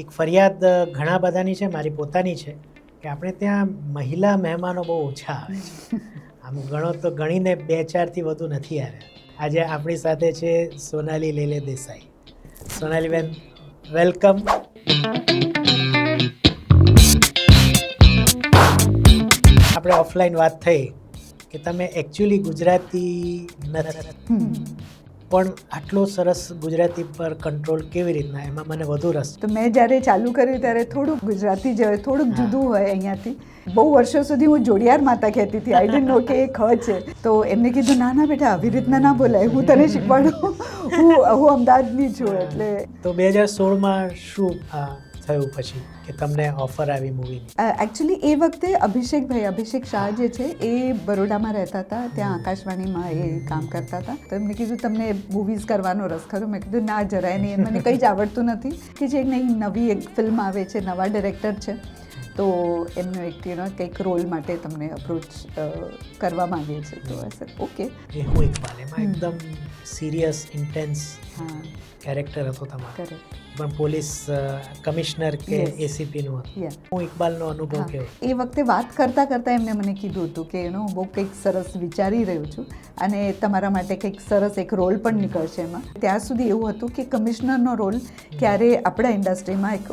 એક ફરિયાદ ઘણા બધાની છે, મારી પોતાની છે કે આપણે ત્યાં મહિલા મહેમાનો બહુ ઓછા આવે છે. આમ ગણો તો ગણીને 2-4થી વધુ નથી આવ્યા. આજે આપણી સાથે છે સોનાલી લેલે દેસાઈ. સોનાલીબેન, વેલકમ. આપણે ઓફલાઈન વાત થઈ કે તમે એકચ્યુઅલી ગુજરાતી નથી, પણ આટલો સરસ ગુજરાતી પર કંટ્રોલ કેવી રીતના, એમાં મને વધુ રસ. તો મેં જ્યારે ચાલુ કર્યું ત્યારે થોડુંક ગુજરાતી જ હોય, થોડુંક જુદું હોય અહીંયાથી. બહુ વર્ષો સુધી હું જોડિયાર માતા કહેતી હતી, આઈ ડીન્ટ નો કે એ ખ છે. તો એમને કીધું ના ના બેટા આવી રીતના ના બોલાય, હું તને શીખવાડું, હું અમદાવાદની છું. એટલે તો 2016માં શું થયું પછી કે તમને ઓફર આવી મૂવીની? એકચ્યુઅલી એ વખતે અભિષેક શાહ જે છે એ બરોડામાં રહેતા હતા, ત્યાં આકાશવાણીમાં એ કામ કરતા હતા. તો એમને કીધું તમને મૂવીઝ કરવાનો રસ ખરો? મેં કીધું ના જરાય નહીં, મને કંઈ જ આવડતું નથી. કે જે નવી એક ફિલ્મ આવે છે, નવા ડિરેક્ટર છે, તો એમનો એક કંઈક રોલ માટે તમને અપ્રોચ કરવા માંગે છે. તો સર ઓકે. એ હું ઇકબાલ, એમાં એકદમ સિરિયસ ઇન્ટેન્સ કેરેક્ટર હતો તમારો, કરેક્ટ. પણ પોલીસ કમિશનર કે એસીપીનું હતું. હું ઇકબાલનો અનુભવ કેવો? એ વખતે વાત કરતાં એમને મને કીધું હતું કે હું બહુ કંઈક સરસ વિચારી રહ્યું છું અને તમારા માટે કંઈક સરસ એક રોલ પણ નીકળશે એમાં. ત્યાં સુધી એવું હતું કે કમિશનરનો રોલ ક્યારે આપણા ઇન્ડસ્ટ્રીમાં એક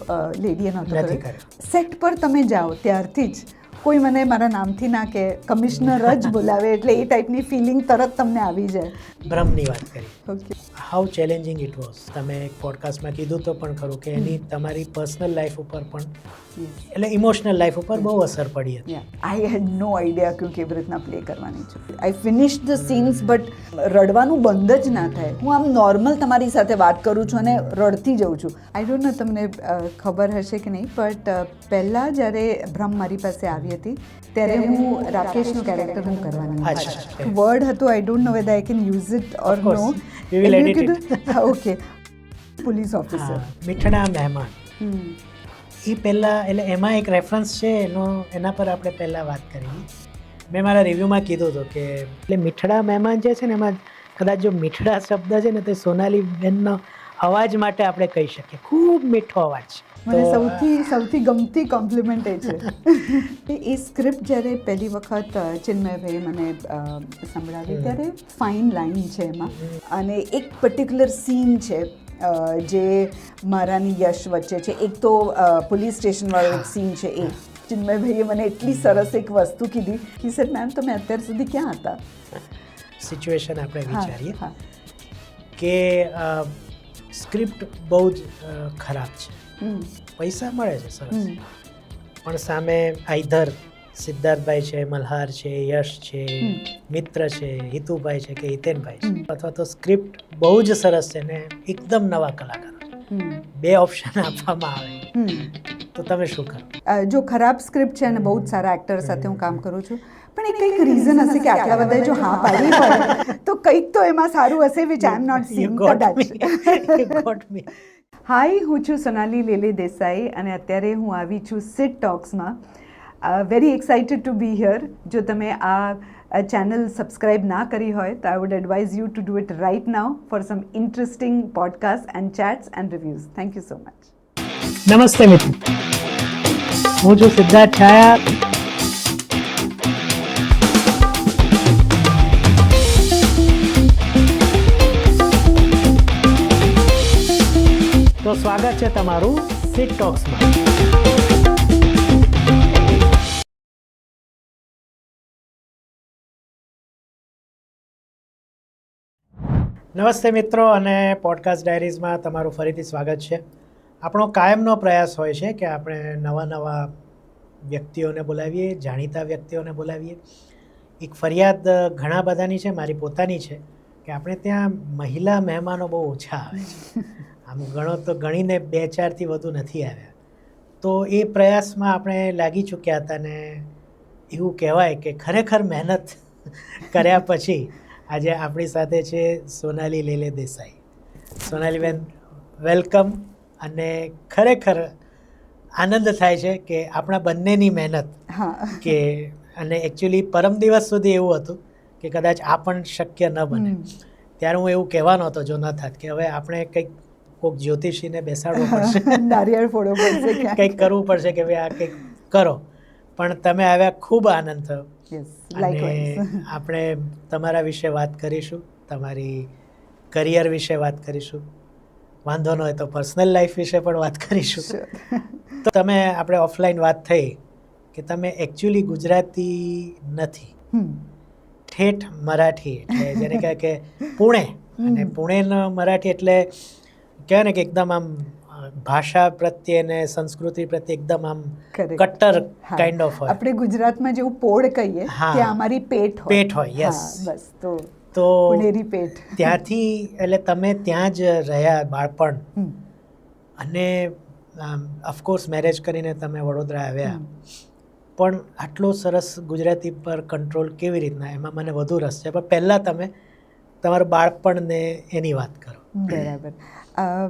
લેડીએ નહોતો કર્યો. સેટ પર તમે જાઓ ત્યારથી જ કોઈ મને મારા નામથી ના કે કમિશનર જ બોલાવે, એટલે એ ટાઈપની ફિલિંગ તરત તમને આવી જાય. ભ્રમની વાત કરી. Okay. How challenging it was. તમે એક પોડકાસ્ટમાં કીધું તો પણ ખરું કે એની તમારી પર્સનલ લાઈફ ઉપર પણ, એટલે ઇમોશનલ લાઈફ ઉપર બહુ અસર પડી હતી. આઈ હેડ નો આઈડિયા કે કેવી રીતના પ્લે કરવાની છે. આઈ ફિનિશ ધ સીન્સ, બટ રડવાનું બંધ જ ના થાય. હું આમ નોર્મલ તમારી સાથે વાત કરું છું અને રડતી જઉં છું. આઈ ડોન્ટ નો તમને ખબર હશે કે નહીં, બટ પહેલાં જ્યારે ભ્રમ મારી પાસે આવી હતી ત્યારે હું રાકેશનું કેરેક્ટર હું કરવાની હતી. વર્ડ હતું, I don't know whether I can use it or no. Okay. Police officer, મીઠડા મહેમાન, એ પહેલાં, એટલે એમાં એક રેફરન્સ છે એના પર આપણે પહેલાં વાત કરી. મેં મારા રિવ્યૂમાં કીધું હતું કે એટલે મીઠડા મહેમાન જે છે ને, એમાં કદાચ જો મીઠડા શબ્દ છે ને તે સોનાલીબેનનો અવાજ માટે આપણે કહી શકીએ. ખૂબ મીઠો અવાજ. મને સૌથી ગમતી કોમ્પ્લિમેન્ટ એ છે. એ સ્ક્રિપ્ટ જ્યારે પહેલી વખત ચિન્મયભાઈએ મને સંભળાવી ત્યારે ફાઇન લાઈન છે એમાં, અને એક પર્ટિક્યુલર સીન છે જે મારાની યશ વચ્ચે છે. એક તો પોલીસ સ્ટેશનવાળો એક સીન છે. એ ચિન્મયભાઈએ મને એટલી સરસ એક વસ્તુ કીધી કે સર મેમ તમે અત્યાર સુધી ક્યાં હતા. સિચ્યુએશન આપણે વિચારીએ કે સ્ક્રિપ્ટ બહુ જ ખરાબ છે, પૈસા મળે છે સરસ, પણ સામે આઈધર સિદ્ધાર્થભાઈ છે, મલ્હાર છે, યશ છે, મિત્ર છે, હિતુભાઈ છે કે હિતેનભાઈ છે, અથવા તો સ્ક્રિપ્ટ બહુ જ સરસ છે ને એકદમ નવા કલાકારો, બે ઓપ્શન આપવામાં આવે તો તમે શું કરો? જો ખરાબ સ્ક્રિપ્ટ છે અને બહુ જ સારા એક્ટર સાથે હું કામ કરું છું, પણ એ કંઈક રીઝન હશે કે આટલા બધા જો હા પાડી હોય તો કંઈક તો એમાં સારું હશે, which I am not seeing કદાચ. હાય, હું છું સોનાલી લેલે દેસાઈ અને અત્યારે હું આવી છું સિટ ટોક્સમાં. Very excited to be here. જો તમે આ ચેનલ સબસ્ક્રાઇબ ના કરી હોય તો I would advise you to do it right now for some interesting podcast and chats and reviews. Thank you so much. નમસ્તે મિત્રો, હું છું સિદ્ધાર્થ છાયા. તો સ્વાગત છે તમારું સિટ ટોક્સમાં. નમસ્તે મિત્રો, અને પોડકાસ્ટ ડાયરીઝમાં તમારું ફરીથી સ્વાગત છે. આપણો કાયમનો પ્રયાસ હોય છે કે આપણે નવા વ્યક્તિઓને બોલાવીએ, જાણીતા વ્યક્તિઓને બોલાવીએ. એક ફરિયાદ ઘણા બધાની છે, મારી પોતાની છે કે આપણે ત્યાં મહિલા મહેમાનો બહુ ઓછા આવે છે. આમ ગણો તો ગણીને 2-4થી વધુ નથી આવ્યા. તો એ પ્રયાસમાં આપણે લાગી ચૂક્યા હતા ને એવું કહેવાય કે ખરેખર મહેનત કર્યા પછી આજે આપણી સાથે છે સોનાલી લેલે દેસાઈ. સોનાલીબેન, વેલકમ. અને ખરેખર આનંદ થાય છે કે આપણા બંનેની મહેનત કે, અને એકચ્યુઅલી પરમ દિવસ સુધી એવું હતું કે કદાચ આ પણ શક્ય ન બને, ત્યારે હું એવું કહેવાનો હતો જો ન થાત કે હવે આપણે કંઈક કોઈક જ્યોતિષીને બેસાડવો પડશે, નારિયેળ ફોડવો પડશે ક્યાંક. કંઈક કરવું પડશે કે ભાઈ આ કંઈક કરો. પણ તમે આવ્યા, ખૂબ આનંદ થયો. Yes, અને likewise. આપણે તમારા વિશે વાત કરીશું, તમારી કરિયર વિશે વાત કરીશું, વાંધો ન હોય તો પર્સનલ લાઈફ વિશે પણ વાત કરીશું. Sure. તો તમે આપણે ઓફલાઈન વાત થઈ કે તમે એકચ્યુઅલી ગુજરાતી નથી, ઠેઠ મરાઠી, એટલે જેને કહેવાય કે પુણે. અને પુણેનો મરાઠી એટલે કહેવાય ને કે એકદમ આમ ભાષા પ્રત્યે ને સંસ્કૃતિ પ્રત્યે એકદમ આમ Correct. કટ્ટર હા. કાઇન્ડ ઓફ હોય. આપણે ગુજરાતમાં જેવું પોળ કહીએ હા. ત્યાં અમારી પેટ હોય. પેટ હોય, yes. હા, બસ તો તો પુણેરી પેટ. ત્યાંથી એટલે તમે ત્યાં જ રહ્યા બાળપણ, હમ. અને ઓફકોર્સ મેરેજ કરીને તમે વડોદરા આવ્યા. હમ. પણ આટલો સરસ ગુજરાતી પર કંટ્રોલ કેવી રીતના, એમાં મને વધુ રસ છે. પણ પહેલાં તમે તમારું બાળપણને એની વાત કરો. બરાબર.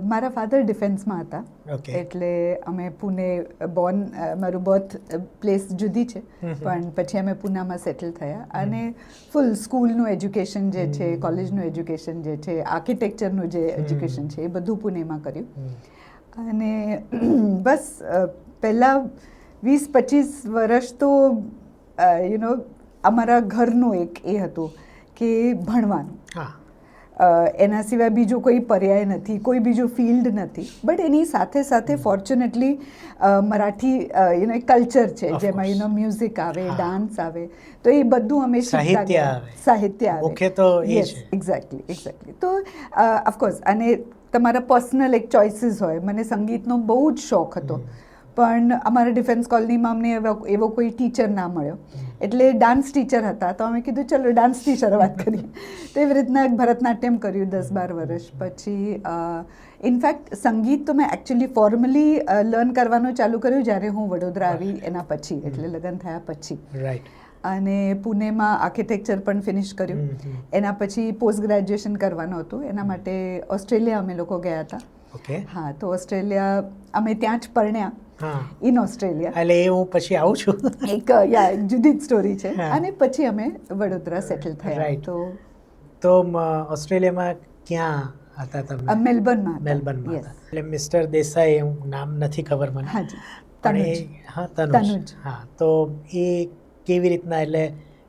મારા ફાધર ડિફેન્સમાં હતા. ઓકે. એટલે અમે પુણે બોર્ન, મારું બર્થ પ્લેસ જુદી છે, પણ પછી અમે પૂનામાં સેટલ થયા. અને ફૂલ સ્કૂલનું એજ્યુકેશન જે છે, કોલેજનું એજ્યુકેશન જે છે, આર્કિટેક્ચરનું જે એજ્યુકેશન છે, એ બધું પુણેમાં કર્યું. અને બસ પહેલાં 20-25 વર્ષ તો અમારા ઘરનું એક એ હતું કે ભણવાનું. હા. એના સિવાય બીજો કોઈ પર્યાય નથી, કોઈ બીજું ફિલ્ડ નથી. બટ એની સાથે સાથે ફોર્ચ્યુનેટલી મરાઠી કલ્ચર છે, Of જેમાં course. મ્યુઝિક આવે, હા. ડાન્સ આવે, તો એ બધું અમે શીખતા સાહિત્ય ગયા. આવે. સાહિત્ય આવે. મુખ્ય તો એ Yes, છે. એક્ઝેક્ટલી. તો ઓફકોર્સ, અને તમારા પર્સનલ એક ચોઇસીસ હોય. મને સંગીતનો બહુ જ શોખ હતો, પણ અમારા ડિફેન્સ કોલોનીમાં અમને એવો કોઈ ટીચર ના મળ્યો. એટલે ડાન્સ ટીચર હતા, તો અમે કીધું ચલો ડાન્સ ટીચર વાત કરીએ. તો એવી રીતના ભરતનાટ્યમ કર્યું 10-12 વર્ષ. પછી ઇનફેક્ટ સંગીત તો મેં એકચ્યુઅલી ફોર્મલી લર્ન કરવાનું ચાલુ કર્યું જ્યારે હું વડોદરા આવી એના પછી, એટલે લગ્ન થયા પછી. રાઈટ. અને પુણેમાં આર્કિટેક્ચર પણ ફિનિશ કર્યું. એના પછી પોસ્ટ ગ્રેજ્યુએશન કરવાનું હતું. એના માટે ઓસ્ટ્રેલિયા અમે લોકો ગયા હતા. ઓકે. હા, તો ઓસ્ટ્રેલિયા અમે ત્યાં જ પરણ્યા. હા. In Australia. એટલે એ હું પછી આવું છું. એક જુદી જ સ્ટોરી છે. હા. અને પછી અમે વડોદરા સેટલ થયા. Right. તો તો ઓસ્ટ્રેલિયામાં ક્યાં હતા તમે? મેલબર્નમાં હતા. મેલબર્નમાં Yes. હતા. એટલે મિસ્ટર દેસાઈ, હું નામ નથી ખબર મને. હાજી. પણ તનુજ. હા, તનુજ. તનુજ. હા, તો એ કેવી રીતના, એટલે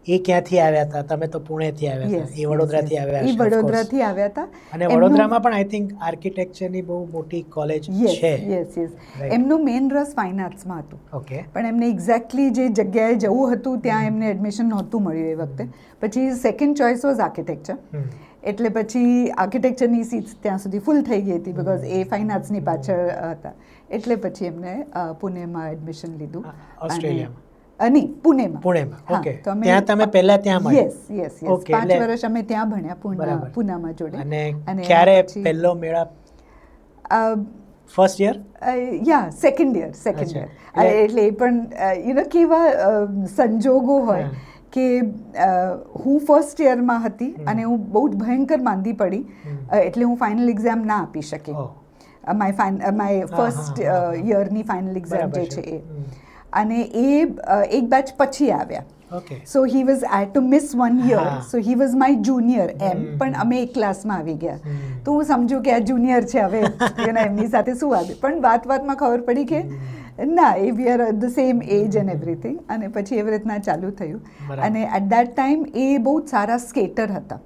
એ ક્યાંથી આવ્યા હતા? તમે તો પુણેથી આવ્યા Yes, હતા, એ વડોદરાથી yes, આવ્યા yes. હશે, એ of course. વડોદરાથી આવ્યા હતા. અને એમનું- વડોદરામાં પણ આઈ થિંક આર્કિટેક્ચરની બહુ મોટી કોલેજ Yes, છે. yes, yes. Right. એમનું મેઇન રસ ફાઇન આર્ટ્સમાં હતું. ઓકે. પણ એમને એક્ઝેક્ટલી જે જગ્યાએ જવું હતું ત્યાં એમને એડમિશન નહોતું મળ્યું એ વખતે. પછી સેકન્ડ ચોઇસ વોઝ આર્કિટેક્ચર. એટલે પછી આર્કિટેક્ચરની સીટ્સ ત્યાં સુધી ફૂલ થઈ ગઈ હતી, બિકોઝ એ ફાઇન આર્ટ્સની પાછળ હતા. એટલે પછી એમને પુણેમાં એડમિશન લીધું. ઓસ્ટ્રેલિયામાં? નહીં, પુણેમાં. પુણેમાં. હા, ઓકે. તો અમે- ત્યાં તમે પહેલા ત્યાં મળ્યા? Yes, yes, yes. Okay, 5 એટલે- વર્ષ અમે ત્યાં ભણ્યા, બરાબર. પૂનામાં જોડે. અને અને ક્યારે એના પછી- પહેલો મેળાપ? અ, ફર્સ્ટ યર? યા સેકન્ડ યર. અચ્છા. એટલે એ પણ કેવા સંજોગો હોય હા. કે હું ફર્સ્ટ યરમાં હતી અને હું બહુ જ ભયંકર માંદી પડી. એટલે હું ફાઇનલ એક્ઝામ ના આપી શકી. ઓહ. માય ફર્સ્ટ હા, હા. યરની ફાઇનલ એક્ઝામ બરાબર જે છે એ. હમ. અને એ એક બેચ પછી આવ્યા. Okay. So he was I two miss 1 year. હા. સો હી વોઝ માય જુનિયર એમ. હમ. પણ અમે એક ક્લાસમાં આવી ગયા. હમ. તો હું સમજુ કે આ જુનિયર છે, હવે એમની સાથે શું આવે. પણ વાતમાં ખબર પડી કે ના, એ we are the same age and everything. અને પછી એવી રીતના ચાલુ થયું. બરાબર. અને એટ દેટ ટાઈમ એ બહુ જ સારા સ્કેટર હતા.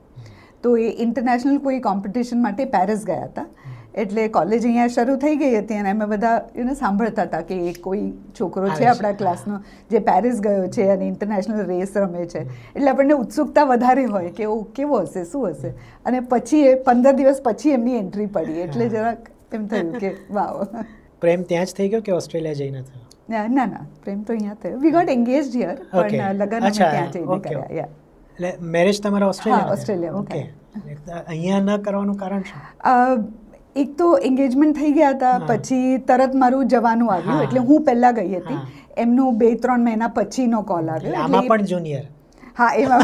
તો એ ઇન્ટરનેશનલ કોઈ કોમ્પિટિશન માટે પેરિસ ગયા હતા. એટલે કોલેજ અહીંયા શરૂ થઈ ગઈ હતી અને અમે બધા સાંભળતા હતા કે એક કોઈ છોકરો આવે છે છે. આપણા ક્લાસનો જે પેરિસ ગયો છે અને ઇન્ટરનેશનલ રેસ રમે છે. એટલે આપણને ઉત્સુકતા વધારે હોય કે ઓ કેવો હશે, શું હશે. અને પછી એ 15 દિવસ પછી એમની એન્ટ્રી પડી. એટલે જરાક એમ થયું કે વાવ. પ્રેમ ત્યાં જ થઈ ગયો કે ઓસ્ટ્રેલિયા જઈને થયો? ના, પ્રેમ તો અહીંયા થયો. We got engaged here, Okay. પણ લગ્ન અમે અચ્છા, ત્યાં જઈને okay, કર્યા. યા. એટલે મેરેજ તમારા ઓસ્ટ્રેલિયા? હા, ઓસ્ટ્રેલિયામાં ઓકે. અહીંયા ન કરવાનું કારણ શું? એક તો એન્ગેજમેન્ટ થઈ ગયા હતા, હા. પછી તરત મારું જવાનું આવ્યું. હા. એટલે હું પહેલાં ગઈ હતી. હા. એમનું 2-3 મહિના પછીનો કોલ એટલે આવ્યો. આમાં એટલે પણ જુનિયર? હા, એમાં.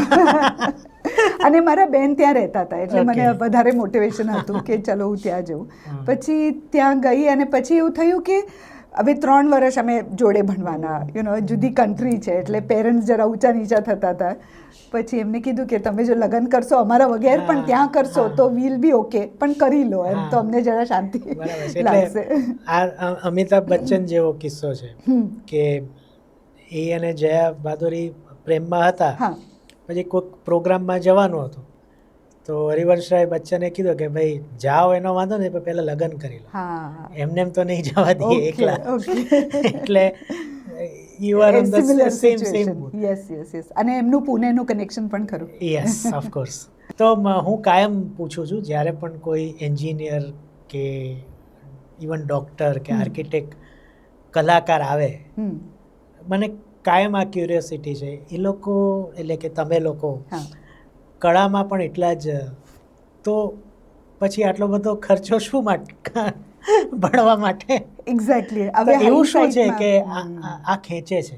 અને મારા બેન ત્યાં રહેતા હતા, એટલે મને Okay. વધારે મોટિવેશન હતું કે ચલો હું ત્યાં જઉં. હા. પછી ત્યાં ગઈ અને પછી એવું થયું કે હવે 3 વર્ષ અમે જોડે ભણવાના જુદી કન્ટ્રી છે એટલે પેરેન્ટ્સ જરા ઊંચા નીચા થતા હતા. પછી એમને કીધું કે તમે જો લગ્ન કરશો અમારા વગેરે પણ ત્યાં કરશો તો વીલ બી ઓકે, પણ કરી લો એમ, તો અમને જરા શાંતિ લાગશે. આ અમિતાભ બચ્ચન જેવો કિસ્સો છે કે એ અને જયા ભાદુરી પ્રેમમાં હતા, પછી કોઈક પ્રોગ્રામમાં જવાનું હતું તો હરિવંશરાય બચ્ચને કીધું કે ભાઈ જાઓ એનો વાંધો નહીં પણ પહેલા લગ્ન કરી લો, એમને એમ તો નહીં જવા દઈએ એકલા. એટલે you are on the same. Yes. અને એમનું પુણેનું કનેક્શન પણ ખરું. Yes, of course. તો હું કાયમ પૂછું છું જ્યારે પણ કોઈ એન્જિનિયર કે ઇવન ડૉક્ટર કે આર્કિટેક્ટ કલાકાર આવે, મને કાયમ આ ક્યુરિયોસિટી છે, એ લોકો એટલે કે તમે લોકો કળામાં પણ એટલા જ, તો પછી આટલો બધો ખર્ચો શું માટે ભણવા માટે? એક્ઝેક્ટલી. હવે એવું શું છે કે આ ખેંચે છે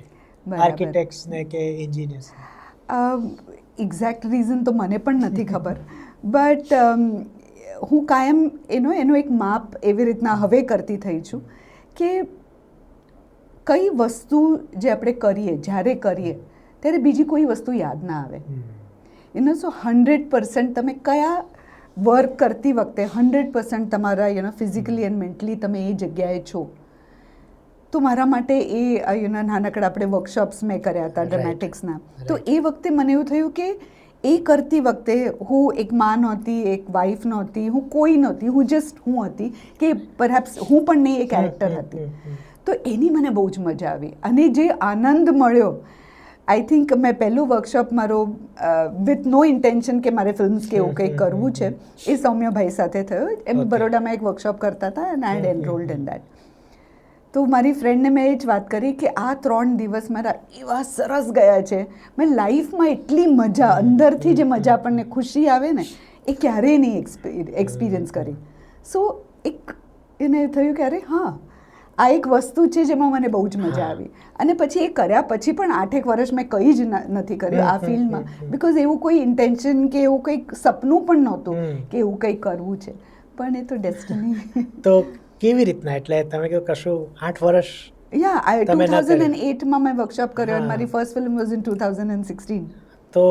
આર્કિટેક્ટ્સને કે એન્જિનિયર્સને? એક્ઝેક્ટ રીઝન તો મને પણ નથી ખબર, બટ હું કાયમ એનો એક માપ એવી રીતના હવે કરતી થઈ છું કે કઈ વસ્તુ જે આપણે કરીએ, જ્યારે કરીએ ત્યારે બીજી કોઈ વસ્તુ યાદ ના આવે. સો 100% તમે કયા વર્ક કરતી વખતે 100% તમારા ફિઝિકલી એન્ડ મેન્ટલી તમે એ જગ્યાએ છો. તો મારા માટે એ નાનકડા આપણે વર્કશોપ્સ મેં કર્યા હતા ડ્રામેટિક્સના, તો એ વખતે મને એવું થયું કે એ કરતી વખતે હું એક માં નહોતી, એક વાઈફ નહોતી, હું કોઈ નહોતી, હું જસ્ટ હું હતી કે પરહેપ્સ હું પણ નહીં એ કેરેક્ટર હતી. તો એની મને બહુ જ મજા આવી અને જે આનંદ મળ્યો, આઈ થિંક મેં પહેલું વર્કશોપ મારો વિથ નો ઇન્ટેન્શન કે મારે ફિલ્મ્સ કે એવું કંઈક કરવું છે, એ સૌમ્યભાઈ સાથે થયો. એમ બરોડામાં એક વર્કશોપ કરતા હતા and I had enrolled in that. તો મારી ફ્રેન્ડને મેં એ જ વાત કરી કે આ 3 દિવસ મારા એવા સરસ ગયા છે, મેં લાઈફમાં એટલી મજા, અંદરથી જે મજા આપણને ખુશી આવે ને એ ક્યારેય નહીં એક્સપિરિયન્સ કરી. સો એક એને થયું કે અરે હા, આ એક વસ્તુ છે જેમાં મને બહુ જ મજા આવી. અને પછી એ કર્યા પછી પણ 8 વર્ષ મેં કંઈ જ નથી કર્યું આ ફિલ્ડમાં, બિકોઝ એવું કોઈ ઇન્ટેન્શન કે એવું કંઈક સપનું પણ નહોતું કે એવું કંઈક કરવું છે, પણ એ તો ડેસ્ટિની. તો કેવી રીતના, એટલે તમે કહ્યું કશું 8 વર્ષ? યા 2008માં મેં વર્કશોપ કર્યો અને મારી ફર્સ્ટ ફિલ્મ વોઝ ઇન 2016. તો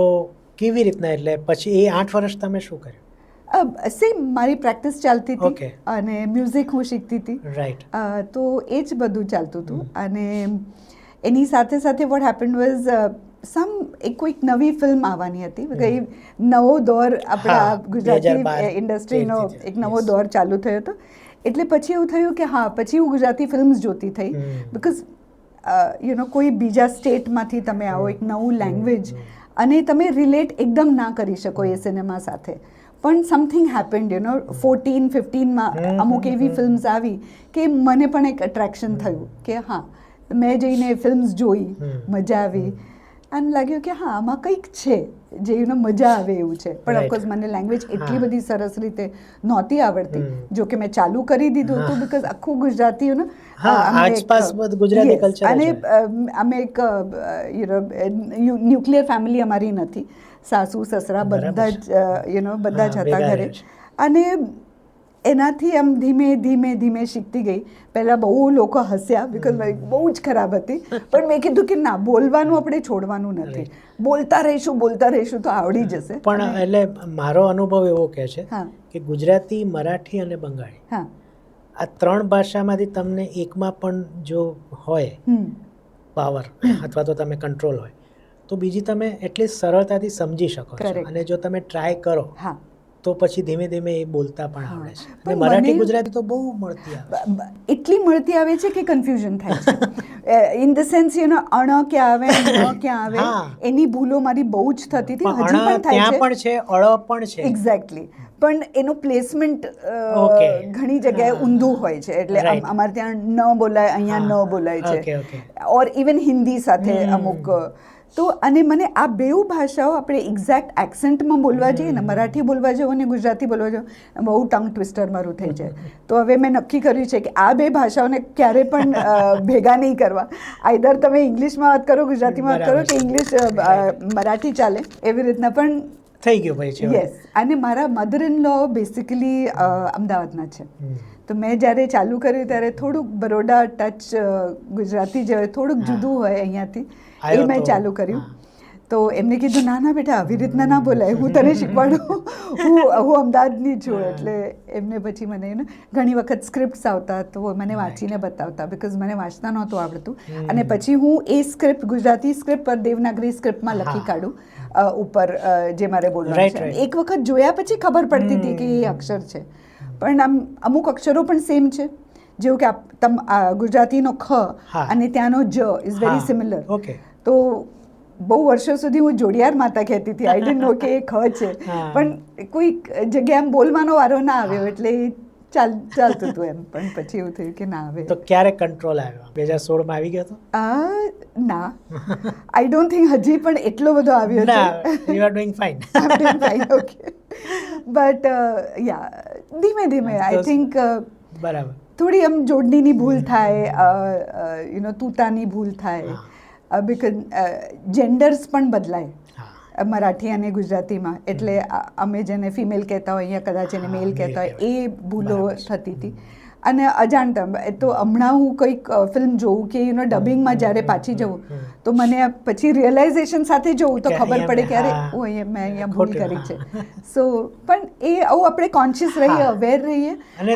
કેવી રીતના, એટલે પછી એ 8 વર્ષ તમે શું કર્યું? સેમ મારી પ્રેક્ટિસ ચાલતી હતી અને મ્યુઝિક હું શીખતી હતી, રાઈટ. તો એ જ બધું ચાલતું હતું. અને એની સાથે સાથે વોટ હેપન્ડ વોઝ કોઈક નવી ફિલ્મ આવવાની હતી, કઈ નવો દોર આપણા ગુજરાતી ઇન્ડસ્ટ્રીનો એક નવો દોર ચાલુ થયો હતો. એટલે પછી એવું થયું કે હા, પછી હું ગુજરાતી ફિલ્મ્સ જોતી થઈ, બિકોઝ કોઈ બીજા સ્ટેટમાંથી તમે આવો, એક નવું લેંગ્વેજ, અને તમે રિલેટ એકદમ ના કરી શકો એ સિનેમા સાથે. પણ સમથિંગ હેપન્ડ 14-15માં અમુક એવી ફિલ્મ્સ આવી કે મને પણ એક અટ્રેક્શન થયું કે હા, મેં જઈને ફિલ્મ્સ જોઈ, મજા આવી અને લાગ્યું કે હા આમાં કંઈક છે જે મજા આવે એવું છે. પણ ઓફકોર્સ મને લેંગ્વેજ એટલી બધી સરસ રીતે નહોતી આવડતી, જો કે મેં ચાલુ કરી દીધું હતું બિકોઝ આખું ગુજરાતી અને અમે એક ન્યુક્લિયર ફેમિલી અમારી નથી, સાસુ સસરા બધા જ બધા જ હતા ઘરે. અને એનાથી આમ ધીમે ધીમે શીખતી ગઈ. પહેલાં બહુ લોકો હસ્યા બિકોઝ મારી બહુ જ ખરાબ હતી, પણ મેં કીધું કે ના, બોલવાનું આપણે છોડવાનું નથી, બોલતા રહીશું તો આવડી જશે. પણ એટલે મારો અનુભવ એવો કહે છે કે ગુજરાતી, મરાઠી અને બંગાળી, આ 3 ભાષામાંથી તમને એકમાં પણ જો હોય પાવર અથવા તો તમે કંટ્રોલ હોય તો બીજી તમે એટલી સરળતાથી સમજી શકો છો. અને જો તમે ટ્રાય કરો તો પછી ધીમે ધીમે એ બોલતા પણ આવડે છે. અને મરાઠી ગુજરાતી તો બહુ મળતી આવે, એટલી મળતી આવે છે કે કન્ફ્યુઝન થાય છે. ઇન ધ સેન્સ અણ ક્યાં આવે, ન ક્યાં આવે, એની ભૂલો મારી બહુ જ થતી હતી, હજી પણ થાય છે. પણ છે, અળ પણ છે. એક્ઝેક્ટલી. પણ એનું પ્લેસમેન્ટ ઘણી જગ્યાએ ઊંધું હોય છે, એટલે અમારે ત્યાં ન બોલાય, અહીંયા ન બોલાય છે, ઓર ઇવન હિન્દી સાથે અમુક. તો અને મને આ બેઉ ભાષાઓ આપણે એક્ઝેક્ટ એક્સેન્ટમાં બોલવા જઈએ ને, મરાઠી બોલવા જાઓ અને ગુજરાતી બોલવા જાઓ, બહુ ટંગ ટ્વિસ્ટર મારું થઈ જાય. તો હવે મેં નક્કી કર્યું છે કે આ 2 ભાષાઓને ક્યારે પણ ભેગા નહીં કરવા. આઈધર તમે ઇંગ્લિશમાં વાત કરો, ગુજરાતીમાં વાત કરો, કે ઇંગ્લિશ મરાઠી ચાલે, એવી રીતના. પણ થઈ ગયું ભાઈ છે. યસ. અને મારા મધર ઇન લો બેસિકલી અમદાવાદના છે, તો મેં જ્યારે ચાલુ કર્યું ત્યારે થોડુંક બરોડા ટચ ગુજરાતી જે હોય થોડુંક જુદું હોય અહીંયાથી એ મેં ચાલુ કર્યું. તો એમને કીધું ના ના બેટા આવી રીતના ના બોલાય, હું તને શીખવાડું, હું અમદાવાદની છું. એટલે એમને પછી મને ઘણી વખત સ્ક્રિપ્ટ્સ આવતા તો મને વાંચીને બતાવતા, બિકોઝ મને વાંચતા નહોતું આવડતું. અને પછી હું એ સ્ક્રિપ્ટ ગુજરાતી સ્ક્રિપ્ટ પર દેવનાગરી સ્ક્રિપ્ટમાં લખી કાઢું ઉપર જે મારે બોલવાનું છે. એક વખત જોયા પછી ખબર પડતી હતી કે એ અક્ષર છે, પણ આમ અમુક અક્ષરો પણ સેમ છે. જેવું કે ગુજરાતીનો ખ અને ત્યાંનો જ ઇઝ વેરી સિમિલર. તો બહુ વર્ષો સુધી હું જોડિયાર માતા કહેતી હતી, આઈ ડિડન્ટ નો કે એ ખ છે, પણ કોઈક જગ્યાએ આમ બોલવાનો વારો ના આવ્યો એટલે ચાલતું હતું એમ. પણ પછી એવું થયું કે ના આવે. તો ક્યારે કંટ્રોલ આવ્યો? 2016 આવી ગયો હતો? ના, આઈ ડોન્ટ થિંક હજી પણ એટલો બધો આવ્યો છે. You are doing fine. Okay, but yeah ધીમે ધીમે આઈ થિંક બરાબર થોડી આમ જોડણીની ભૂલ થાય, તૂતાની ભૂલ થાય, બિકોઝ જેન્ડર્સ પણ બદલાય મરાઠી અને ગુજરાતીમાં. એટલે અમે જેને ફિમેલ કહેતા હોય અહીંયા કદાચ એને મેલ કહેતા હોય, એ ભૂલો થતી હતી. અને અજાણતા તો હમણાં હું કંઈક ફિલ્મ જોઉં કે ડબિંગમાં જ્યારે પાછી જઉં તો મને પછી રિયલાઇઝેશન સાથે જોઉં તો ખબર પડે કે અરે મેં અહીંયા ભૂલ કરી છે. સો પણ એ આવું આપણે કોન્શિયસ રહીએ, અવેર રહીએ,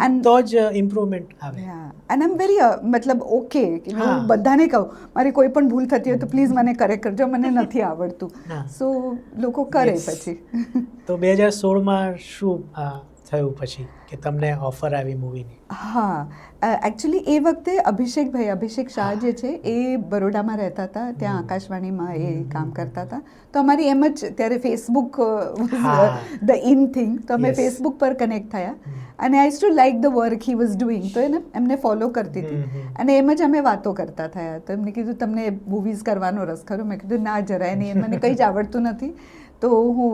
અને તો જ ઇમ્પ્રુવમેન્ટ આવે. એન્ડ આમ વેરી મતલબ ઓકે, હું બધાને કહું મારી કોઈ પણ ભૂલ થતી હોય તો પ્લીઝ મને કરેક્ટ કરજો, મને નથી આવડતું. સો લોકો કરે પછી. તો 2016માં શું થયું પછી કે તમને ઓફર આવી મૂવીની? હા, એકચ્યુઅલી એ વખતે અભિષેક શાહ જે છે એ બરોડામાં રહેતા હતા, ત્યાં આકાશવાણીમાં એ કામ કરતા હતા. તો અમારી એમ જ ત્યારે ફેસબુક ધ ઇન થિંગ, તો અમે ફેસબુક પર કનેક્ટ થયા. અને આઈ two like the work he was doing, તો એમને ફોલો કરતી હતી અને એમ જ અમે વાતો કરતા થયા. તો એમને કીધું તમને મૂવીઝ કરવાનો રસ ખરો? મેં કીધું ના જરાય નહીં, મને કંઈ જ આવડતું નથી, તો હું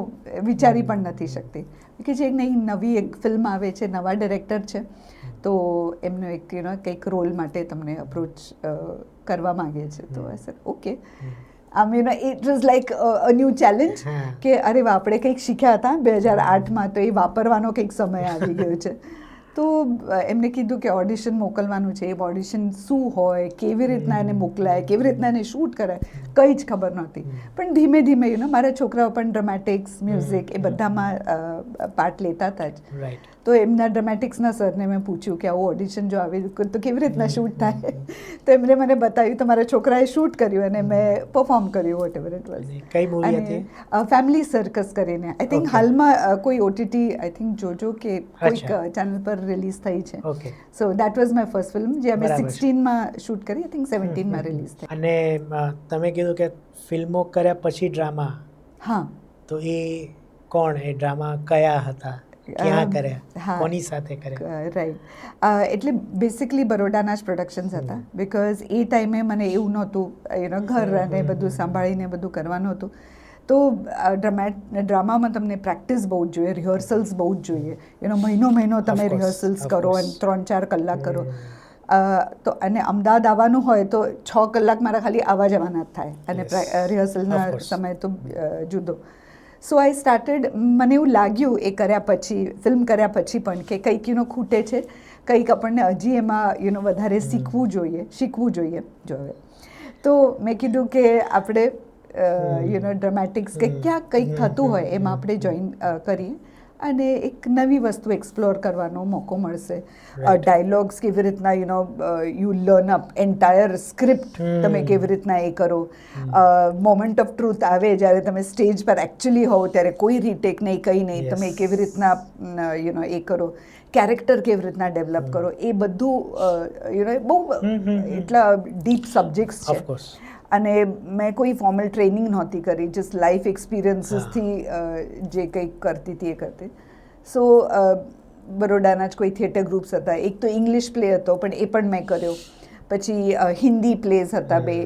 વિચારી પણ નથી શકતી. કે જે નવી એક ફિલ્મ આવે છે, નવા ડિરેક્ટર છે, તો એમનો એક કંઈક રોલ માટે તમને અપ્રોચ કરવા માંગે છે. તો okay, it was like a new challenge કે અરે આપણે કંઈક શીખ્યા હતા 2008માં, તો એ વાપરવાનો કંઈક સમય આવી ગયો છે. તો એમને કીધું કે ઓડિશન મોકલવાનું છે. એ ઓડિશન શું હોય, કેવી રીતના એને મોકલાય, કેવી રીતના એને શૂટ કરાય, કંઈ જ ખબર નહોતી. પણ ધીમે ધીમે મારા છોકરાઓ પણ ડ્રામેટિક્સ, મ્યુઝિક એ બધામાં પાર્ટ લેતા હતા જ. તો એમના ડ્રામેટિક્સના સરને મેં પૂછ્યું કે આવું ઓડિશન જો આવી તો કેવી રીતના શૂટ થાય? તો એમણે મને બતાવ્યું, તો મારા છોકરાએ શૂટ કર્યું અને મેં પરફોર્મ કર્યું, વોટ એવર ઇટ વોઝ. કઈ મૂવી હતી? ફેમિલી સર્કસ કરીને. આઈ થિંક હાલમાં કોઈ ઓટીટી આઈ થિંક જોજો કે કોઈક ચેનલ પર રિલીઝ થઈ છે. So that was my first film, જે અમે 16માં શૂટ કરી, આઈ થિંક 17માં રિલીઝ થઈ. અને તમે કીધું કે ફિલ્મો કર્યા પછી ડ્રામા. હા, તો એ કોણ, એ ડ્રામા કયા હતા, ક્યાં કર્યા, કોની સાથે કર્યા? રાઈટ, એટલે બેસિકલી બરોડાના જ પ્રોડક્શન્સ હતા, બિકોઝ એ ટાઈમે મને એવું નહોતું ઘર અને બધું સંભાળીને બધું કરવાનું હતું. તો ડ્રામામાં તમને પ્રેક્ટિસ બહુ જ જોઈએ, રિહર્સલ્સ બહુ જ જોઈએ. મહિનો તમે રિહર્સલ્સ કરો અને 3-4 કલાક કરો. તો અને અમદાવાદ આવવાનું હોય તો 6 કલાક મારા ખાલી આવવા જવાના જ થાય, અને રિહર્સલના સમય તો જુદો. સો આઈ સ્ટાર્ટેડ, મને એવું લાગ્યું એ કર્યા પછી, ફિલ્મ કર્યા પછી પણ કે કંઈક ખૂટે છે, કંઈક આપણને હજી એમાં વધારે શીખવું જોઈએ. તો મેં કીધું કે આપણે ડ્રામેટિક્સ કે ક્યાં કંઈક થતું હોય એમાં આપણે જોઈન કરીએ અને એક નવી વસ્તુ એક્સપ્લોર કરવાનો મોકો મળશે. ડાયલોગ્સ કેવી રીતના you learn up entire script, તમે કેવી રીતના એ કરો. મોમેન્ટ ઓફ ટ્રુથ આવે જ્યારે તમે સ્ટેજ પર એકચ્યુઅલી હોવ ત્યારે કોઈ રીટેક નહીં, કંઈ નહીં, તમે કેવી રીતના એ કરો, કેરેક્ટર કેવી રીતના ડેવલપ કરો, એ બધું બહુ એટલા ડીપ સબ્જેક્ટ્સ છે. અને મેં કોઈ ફોર્મલ ટ્રેનિંગ નહોતી કરી, જસ્ટ લાઈફ એક્સપિરિયન્સીસથી જે કંઈક કરતી હતી એ કરતી. સો બરોડાના જ કોઈ થિયેટર ગ્રુપ્સ હતા, એક તો ઇંગ્લિશ પ્લે હતો પણ એ પણ મેં કર્યો, પછી હિન્દી પ્લેઝ હતા 2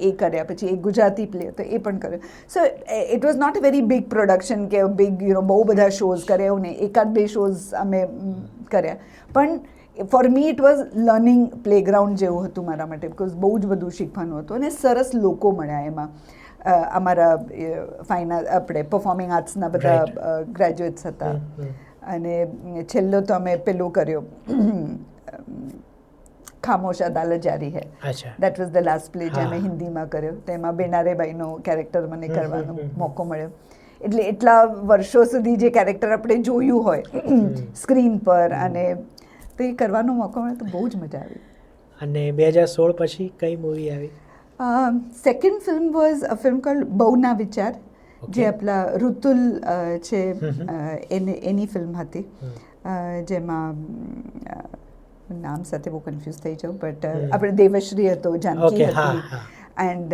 એ કર્યા, પછી એક ગુજરાતી પ્લે હતો એ પણ કર્યો. So it was not a very big production કે બિગ બહુ બધા શોઝ કર્યા, એવું નહીં, 1-2 શોઝ અમે કર્યા. પણ for me it was learning playground જેવું હતું મારા માટે, બિકોઝ બહુ જ બધું શીખવાનું હતું અને સરસ લોકો મળ્યા એમાં. અમારા આપણે પરફોર્મિંગ આર્ટ્સના બધા ગ્રેજ્યુએટ્સ હતા. અને છેલ્લો તો અમે પેલું કર્યો ખામોશ અદાલત જારી હૈ. અચ્છા. That was the last play જે હા. મેં હિન્દીમાં કર્યો. તેમાં બેનારેબાઈનો કેરેક્ટર મને કરવાનો મોકો મળ્યો. એટલે એટલા વર્ષો સુધી જે કેરેક્ટર આપણે જોયું હોય સ્ક્રીન પર અને તો એ કરવાનો મોકો મળ્યો તો બહુ જ મજા આવી. અને 2016 પછી કઈ મૂવી આવી? Second film was a film called Bahuna Vichar, જે આપણા ઋતુલ છે એની ફિલ્મ હતી, જેમાં નામ સાથે બહુ કન્ફ્યુઝ થઈ જાઉં, બટ આપણે દેવશ્રી હતો, જાનકી હતી, એન્ડ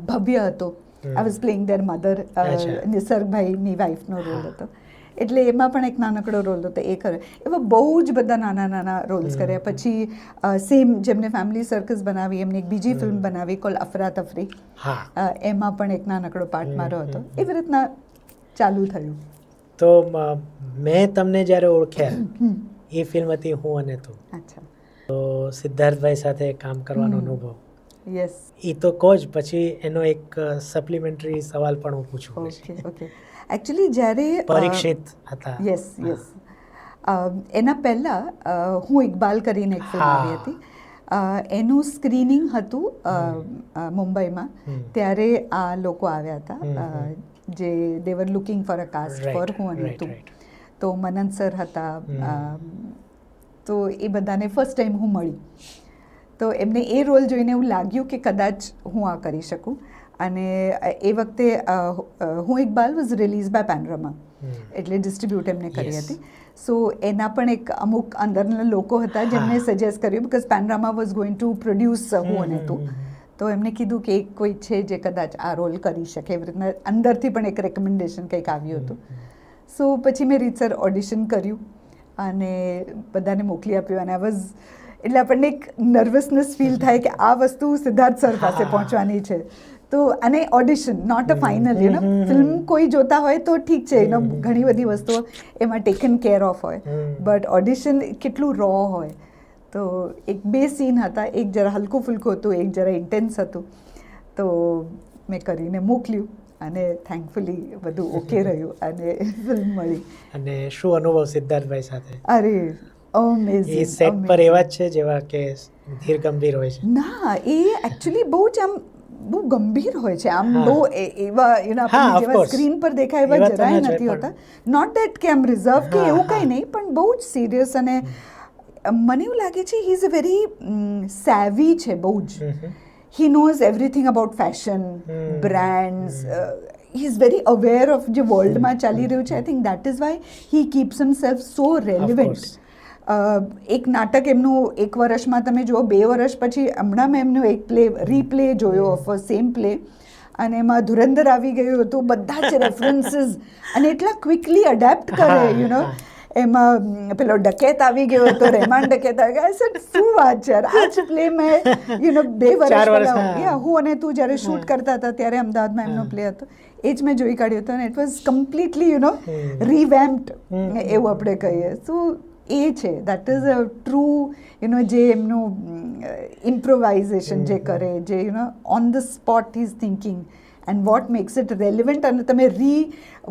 ભવ્ય હતો. I was playing their mother, નિસર્ગભાઈની વાઇફનો રોલ હતો. એટલે એમાં પણ એક નાનકડો રોલ હતો એ કર્યો. એવા બહુ જ બધા નાના નાના રોલ્સ કર્યા. પછી સેમ જેમને ફેમિલી સર્કસ બનાવી એમની એક બીજી ફિલ્મ બનાવી કોલ અફરાતફરી, એમાં પણ એક નાનકડો પાર્ટ મારો હતો. એવી રીતના ચાલુ થયું. તો મેં તમને જ્યારે ઓળખ્યા એ ફિલ્મ હતી હું અને તું. અચ્છા. તો સિદ્ધાર્થભાઈ સાથે કામ કરવાનો અનુભવ. યસ. એ તો કહો જ, પછી એનો એક સપ્લિમેન્ટરી સવાલ પણ હું પૂછું. Okay okay. એકચ્યુઅલી જ્યારે પરીક્ષિત હતા. Yes yes. એના પહેલાં હું ઇકબાલ કરીને એક ફિલ્મ આવી હતી, એનું સ્ક્રીનિંગ હતું મુંબઈમાં. ત્યારે આ લોકો આવ્યા હતા, જે they were looking for a cast for Hu Ane તું. તો મનન સર હતા, તો એ બધાને ફર્સ્ટ ટાઈમ હું મળી. તો એમને એ રોલ જોઈને એવું લાગ્યું કે કદાચ હું આ કરી શકું. અને એ વખતે હું Iqbal was release by panorama, એટલે ડિસ્ટ્રીબ્યુટ એમને કરી હતી. સો એના પણ એક અમુક અંદરના લોકો હતા જેમને સજેસ્ટ કર્યું, because Panorama was going to produce Hu Ane તું. તો એમને કીધું કે એક કોઈ છે જે કદાચ આ રોલ કરી શકે. એવી રીતના અંદરથી પણ એક રેકમેન્ડેશન કંઈક આવ્યું હતું. સો પછી મેં રીતસર ઓડિશન કર્યું અને બધાને મોકલી આપ્યું. અને આ વોઝ, એટલે આપણને એક નર્વસનેસ ફીલ થાય કે આ વસ્તુ સિદ્ધાર્થ સર પાસે પહોંચવાની છે. તો અને audition not a final, you know, film કોઈ જોતા હોય તો ઠીક છે, એનો ઘણી બધી વસ્તુઓ એમાં ટેકન કેર ઓફ હોય, બટ ઓડિશન કેટલું રો હોય. તો એક બે સીન હતા, એક જરા હલકું ફુલકું હતું, એક જરા ઇન્ટેન્સ હતું. તો મેં કરીને મોકલ્યું અને થેન્કફુલી બધું ઓકે રહ્યું અને ફિલ્મ મળી. અને શું અનુભવ સિદ્ધાર્થભાઈ સાથે? અરે અમેઝિંગ. એ સેટ પર એવા જ છે જેવા કે ધીર ગંભીર હોય છે? ના, એ એકચ્યુઅલી બહુ જ આમ બહુ ગંભીર હોય છે. આમ બહુ એવા આપણે જેવા સ્ક્રીન પર દેખાય એવા જરાય નથી હોતા. નોટ દેટ કે આમ રિઝર્વ કે એવું કંઈ નહીં, પણ બહુ જ સિરિયસ. અને મને એવું લાગે છે હી ઇઝ અ વેરી સેવી છે, બહુ જ. He knows everything about fashion, brands. He is very aware of જે વર્લ્ડમાં ચાલી રહ્યું છે. I think that is why he keeps himself so relevant. એક નાટક એમનું 1 વર્ષમાં તમે જુઓ, 2 વર્ષ પછી હમણાં મેં એમનું એક રીપ્લે જોયો ઓફ સેમ પ્લે, અને એમાં ધુરંધર આવી ગયું હતું. બધા જ રેફરન્સીસ અને એટલા ક્વિકલી અડેપ્ટ કરે, યુ નો. એમાં પેલો ડકેત આવી ગયો હતો, રહેમાન ડકેત આવી ગયા. સર શું વાત છે યાર, આ જ પ્લે મેં યુ નો 2 વર્ષ પહેલાં હું અને તું જ્યારે શૂટ કરતા હતા ત્યારે અમદાવાદમાં એમનો પ્લે હતો, એ જ મેં જોઈ કાઢ્યો હતો. અને it was completely you know revamped, એવું આપણે કહીએ. સો એ છે, that is a true you know, જે એમનું ઇમ્પ્રોવાઇઝેશન જે કરે, જે you know on the spot is thinking and what makes it relevant. અને તમે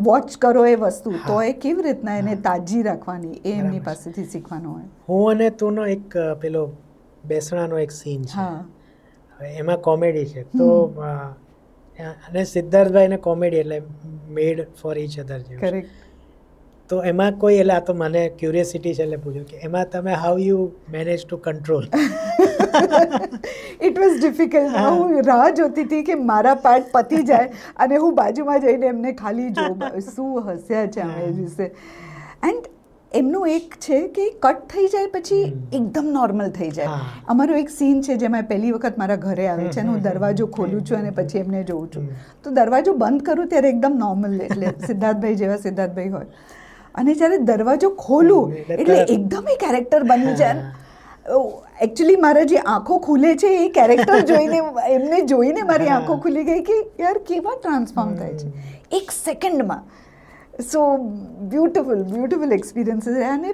વોચ કરો એ વસ્તુ તો એ કેવી રીતના એને તાજી રાખવાની, એ એમની પાસેથી શીખવાનું હોય. હું અને તુંનો એક પેલો બેસણાનો એક સીન છે, એમાં કોમેડી છે. તો અને સિદ્ધાર્થભાઈને કોમેડી એટલે મેડ ફોર ઇચ અધર જેવું. કરેક્ટ. તો એમાં કોઈ, એટલે આ તો મને ક્યુરિયોસિટી છે એટલે પૂછ્યું કે એમાં તમે how you manage two control? It was difficult. હું રાહ જોતી હતી કે મારા પાર્ટ પતી જાય અને હું બાજુમાં જઈને એમને ખાલી જોઉં શું હસ્યા છે અમે વિશે. એન્ડ એમનું એક છે કે કટ થઈ જાય પછી એકદમ નોર્મલ થઈ જાય. અમારો એક સીન છે જેમાં પહેલી વખત મારા ઘરે આવે છે અને હું દરવાજો ખોલું છું અને પછી એમને જોઉં છું. તો દરવાજો બંધ કરું ત્યારે એકદમ નોર્મલ, એટલે સિદ્ધાર્થભાઈ જેવા સિદ્ધાર્થભાઈ હોય. અને જ્યારે દરવાજો ખોલું એટલે એકદમ એ કેરેક્ટર બની જાય. એકચ્યુઅલી મારા જે આંખો ખુલે છે એ કેરેક્ટર જોઈને, એમને જોઈને મારી આંખો ખુલી ગઈ કે યાર કેવા ટ્રાન્સફોર્મ થાય છે 1 સેકન્ડમાં. સો બ્યુટિફુલ બ્યુટિફુલ એક્સપિરિયન્સીસ. અને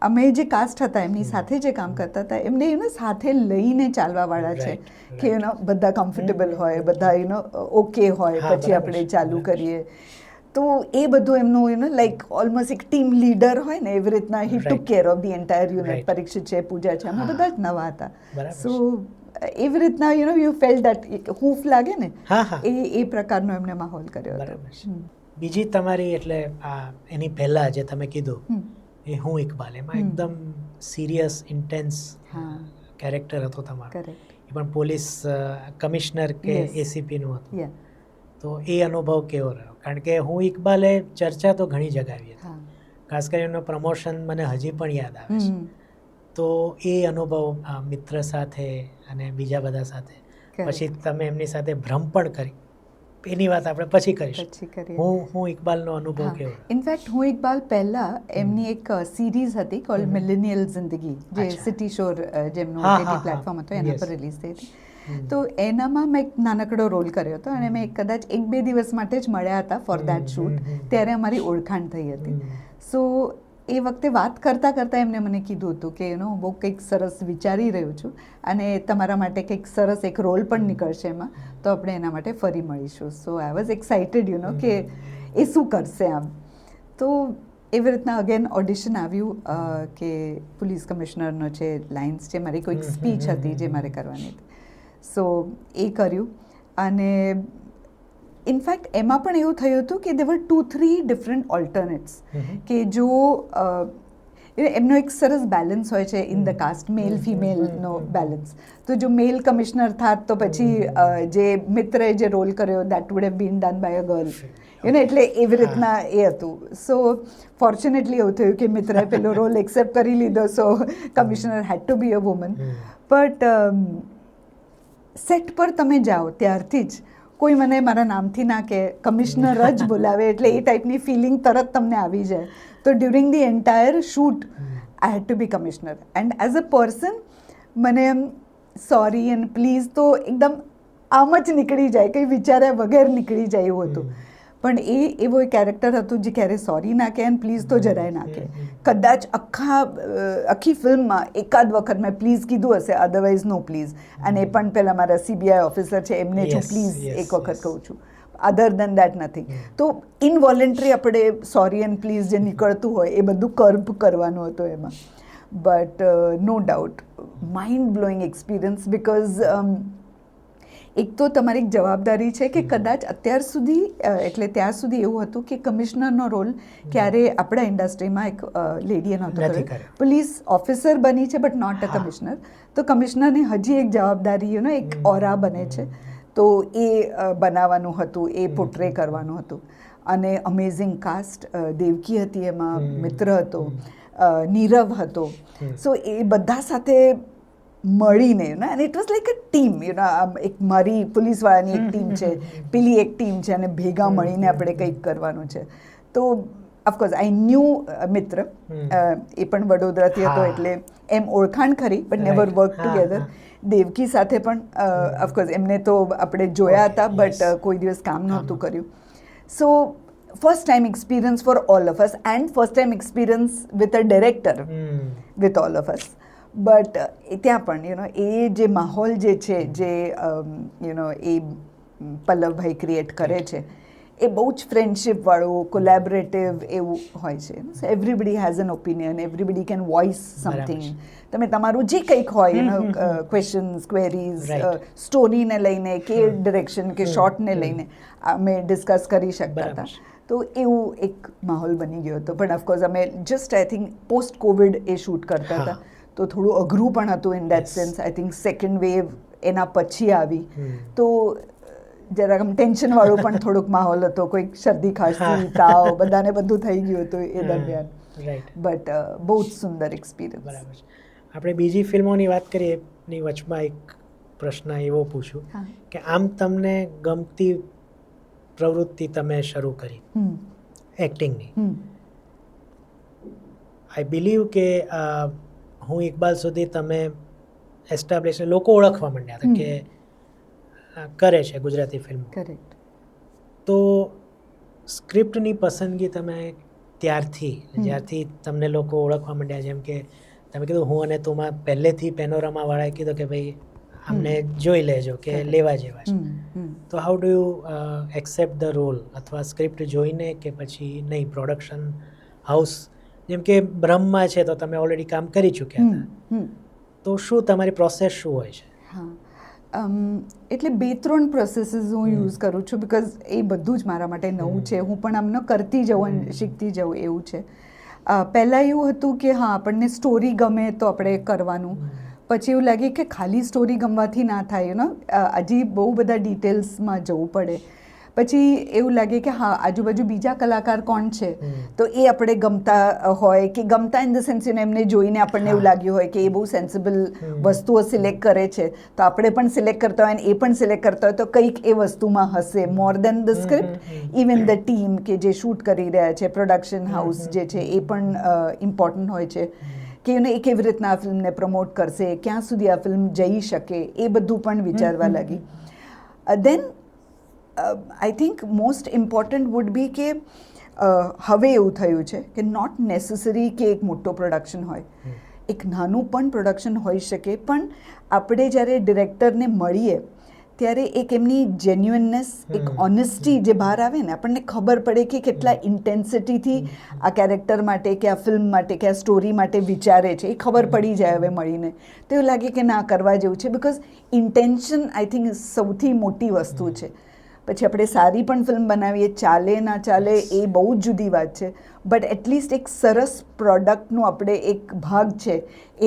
અમે જે કાસ્ટ હતા એમની સાથે જે કામ કરતા હતા, એમને યુ નો સાથે લઈને ચાલવાવાળા છે કે યુ નો બધા કમ્ફર્ટેબલ હોય, બધા યુ નો ઓકે હોય, પછી આપણે ચાલુ કરીએ. તો એ બધું એમનું લાઈક ઓલમોસ્ટ એક ટીમ લીડર હોય ને એવી રીતના હી ટુક Right. Care of the entire unit. Right. Parikshit છે, પૂજા છે, અમે હા. બધા જ નવા હતા. બરાબર સો એવી રીતના યુ ફેલ દેટ હૂફ લાગે ને હા હા એ પ્રકારનો એમને માહોલ કર્યો હતો. બરાબર છે. બીજી તમારી એટલે એની પહેલા જે તમે કીધું હમ. એ હું ઇકબાલ, એમાં હમ. એકદમ સિરિયસ ઇન્ટેન્સ હા. કેરેક્ટર હતો તમારો, કરેક્ટ. એ પણ પોલીસ કમિશનર કે Yes. એસીપીનું હતું. યા. તો એ અનુભવ કેવો રહ્યો? કારણ કે હું ઇકબાલે ચર્ચા તો ઘણી જગાવી હતી, હા. ખાસ કરીને પ્રમોશન મને હજી પણ યાદ આવે છે. હમ. તો એ અનુભવ મિત્ર સાથે અને બીજા બધા સાથે, Correct. પછી તમે એમની સાથે ભ્રમ પણ કરી, એની વાત આપણે પછી કરીશું. પછી કરીએ. હું ઇકબાલનો અનુભવ કેવો રહ્યો? ઇનફેક્ટ હું ઇકબાલ પહેલા એમની એક સિરીઝ હતી કોલ્ડ મિલેનિયલ જિંદગી, જે અચ્છા. સિટી શોર જેમનું હા, OTT હા, હા. પ્લેટફોર્મ હતો એના Yes. પર રિલીઝ થઈ હતી. હમ. તો એનામાં મેં એક નાનકડો રોલ કર્યો હતો અને મેં કદાચ 1-2 દિવસ માટે જ મળ્યા હતા ફોર દેટ શૂટ. ત્યારે અમારી ઓળખાણ થઈ હતી. સો એ વખતે વાત કરતાં કરતાં એમને મને કીધું હતું કે હું બહુ કંઈક સરસ વિચારી રહ્યો છું અને તમારા માટે કંઈક સરસ એક રોલ પણ નીકળશે એમાં, તો આપણે એના માટે ફરી મળીશું. સો આઈ વોઝ એક્સાઇટેડ કે એ શું કરશે આમ. તો એવી રીતના અગેન ઓડિશન આવ્યું કે પોલીસ કમિશનરનો છે, લાઇન્સ છે, મારી કોઈક સ્પીચ હતી જે મારે કરવાની હતી. સો એ કર્યું અને ઇનફેક્ટ એમાં પણ એવું થયું હતું કે there were 2-3 ડિફરન્ટ ઓલ્ટરનેટ્સ કે જો એમનો એક સરસ બેલેન્સ હોય છે ઇન ધ કાસ્ટ, મેલ ફિમેલનો બેલેન્સ. તો જો મેલ કમિશનર થાત તો પછી જે મિત્રએ જે રોલ કર્યો that would have been done by a girl, એટલે એવી રીતના એ હતું. સો ફોર્ચ્યુનેટલી એવું થયું કે મિત્રએ પેલો રોલ એક્સેપ્ટ કરી લીધો, so commissioner had to be a woman. But set પર તમે જાઓ ત્યારથી જ કોઈ મને મારા નામથી ના કહે, કમિશનર જ બોલાવે, એટલે એ ટાઈપની ફિલિંગ તરત તમને આવી જાય. તો during the entire shoot I had to be commissioner and as a person મને એમ સોરી એન્ડ પ્લીઝ તો એકદમ આમ જ નીકળી જાય, કંઈ વિચાર્યા વગર નીકળી જાય એવું હતું. પણ એ એવો એક કેરેક્ટર હતું જે ક્યારે સોરી ના કહે અને પ્લીઝ તો જરાય ના કહે. કદાચ આખી ફિલ્મમાં એકાદ વખત મેં પ્લીઝ કીધું હશે, અધરવાઇઝ નો પ્લીઝ. અને એ પણ પેલા મારા CBI ઓફિસર છે એમને જ હું પ્લીઝ એક વખત કહું છું, અધર દેન દેટ નથિંગ. તો ઇનવોલેન્ટરી આપણે સોરી એન્ડ પ્લીઝ જે નીકળતું હોય એ બધું કર્બ કરવાનું હતું એમાં. But no doubt mind blowing experience, because એક તો તમારી એક જવાબદારી છે કે કદાચ અત્યાર સુધી એટલે ત્યાં સુધી એવું હતું કે કમિશનરનો રોલ ક્યારે આપણા ઇન્ડસ્ટ્રીમાં એક લેડીએ નહોતો કર્યો. પોલીસ ઓફિસર બની છે બટ નોટ અ કમિશનર. તો કમિશનરની હજી એક જવાબદારી એક ઓરા બને છે, તો એ બનાવવાનું હતું, એ પોર્ટ્રે કરવાનું હતું. અને અમેઝિંગ કાસ્ટ, દેવકી હતી એમાં, મિત્ર હતો, નીરવ હતો. સો એ બધા સાથે મળીને અને it was like a team, એક મારી પોલીસવાળાની એક ટીમ છે, પેલી એક ટીમ છે અને ભેગા મળીને આપણે કંઈક કરવાનું છે. તો ઓફકોર્સ આઈ ન્યૂ મિત્ર, એ પણ વડોદરાથી હતો એટલે એમ ઓળખાણ ખરી, but never work together. Devaki સાથે પણ ઓફકોર્સ એમને તો આપણે જોયા હતા બટ કોઈ દિવસ કામ નહોતું કર્યું. So first time experience for all of us and first time experience with a director with all of us. But ત્યાં પણ એ જે માહોલ જે છે, જે એ પલ્લવભાઈ ક્રિએટ કરે છે, એ બહુ જ ફ્રેન્ડશિપવાળું, કોલેબરેટિવ એવું હોય છે. Everybody has N opinion, everybody can voice something. તમે તમારું જે કંઈક હોય ક્વેશ્ચન્સ, ક્વેરીઝ, સ્ટોરીને લઈને કે ડિરેક્શન કે શોર્ટને લઈને અમે ડિસ્કસ કરી શકતા હતા. તો એવું એક માહોલ બની ગયો હતો. પણ ઓફકોર્સ અમે just I think post Covid A shoot કરતા હતા, તો થોડું અઘરું પણ હતું in that sense. I think second wave એના પછી આવી, તો જરાક આમ ટેન્શનવાળું પણ થોડુંક માહોલ હતો. કોઈક શરદી, ખાંસી, તાવ, બધાને બધું થઈ ગયું હતું એ દરમિયાન. બટ બહુ જ સુંદર એક્સપિરિયન્સ. બરાબર છે. આપણે બીજી ફિલ્મોની વાત કરીએ, એની વચમાં એક પ્રશ્ન એવો પૂછું કે આમ તમને ગમતી પ્રવૃત્તિ તમે શરૂ કરી એક્ટિંગની, આઈ બિલીવ કે હું ઇકબાલ સુધી તમે એસ્ટાબ્લિશ, લોકો ઓળખવા માંડ્યા હતા કે કરે છે ગુજરાતી ફિલ્મ. કરેક્ટ. તો સ્ક્રિપ્ટની પસંદગી તમે ત્યારથી, જ્યારથી તમને લોકો ઓળખવા માંડ્યા, જેમ કે તમે કીધું હું અને તુમાં પહેલેથી પેનોરામાવાળાએ કીધું કે ભાઈ આમને જોઈ લેજો કે લેવા જેવા છે. તો how do you accept the role, અથવા સ્ક્રિપ્ટ જોઈને કે પછી નહીં પ્રોડક્શન હાઉસ, જેમ કે બ્રહ્મમાં છે તો તમે ઓલરેડી કામ કરી ચૂક્યા હતા, તો શું તમારી પ્રોસેસ શું હોય છે? હા, એટલે 2-3 પ્રોસેસીસ હું યુઝ કરું છું, બિકોઝ એ બધું જ મારા માટે નવું છે. હું પણ આમને કરતી જઉં અને શીખતી જઉં એવું છે. પહેલાં એવું હતું કે હા, આપણને સ્ટોરી ગમે તો આપણે કરવાનું. પછી એવું લાગે કે ખાલી સ્ટોરી ગમવાથી ના થાય, હજી બહુ બધા ડિટેલ્સમાં જવું પડે. પછી એવું લાગે કે હા, આજુબાજુ બીજા કલાકાર કોણ છે, તો એ આપણે ગમતા હોય, કે ગમતા ઇન ધ સેન્સ એમને જોઈને આપણને એવું લાગ્યું હોય કે એ બહુ સેન્સિબલ વસ્તુઓ સિલેક્ટ કરે છે, તો આપણે પણ સિલેક્ટ કરતા હોય અને એ પણ સિલેક્ટ કરતા હોય, તો કંઈક એ વસ્તુમાં હશે more than the script. Even the team કે જે શૂટ કરી રહ્યા છે, પ્રોડક્શન હાઉસ જે છે, એ પણ ઇમ્પોર્ટન્ટ હોય છે. કે એ કેવી રીતના આ ફિલ્મને પ્રમોટ કરશે, ક્યાં સુધી આ ફિલ્મ જઈ શકે, એ બધું પણ વિચારવા લાગી. Then I think most important would be કે હવે એવું થયું છે કે નોટ નેસેસરી કે એક મોટો પ્રોડક્શન હોય, એક નાનું પણ પ્રોડક્શન હોઈ શકે, પણ આપણે જ્યારે ડિરેક્ટરને મળીએ ત્યારે એક એમની જેન્યુઇનનેસ, એક ઓનેસ્ટી જે બહાર આવે ને, આપણને ખબર પડે કે કેટલા ઇન્ટેન્સિટીથી આ કેરેક્ટર માટે કે આ ફિલ્મ માટે કે આ સ્ટોરી માટે વિચારે છે, એ ખબર પડી જાય હવે મળીને. તો એવું લાગે કે ના, કરવા જેવું છે, બિકોઝ ઇન્ટેન્શન આઈ થિંક સૌથી મોટી વસ્તુ છે. પછી આપણે સારી પણ ફિલ્મ બનાવીએ, ચાલે ના ચાલે એ બહુ જ જુદી વાત છે, બટ એટલીસ્ટ એક સરસ પ્રોડક્ટનો આપણે એક ભાગ છે,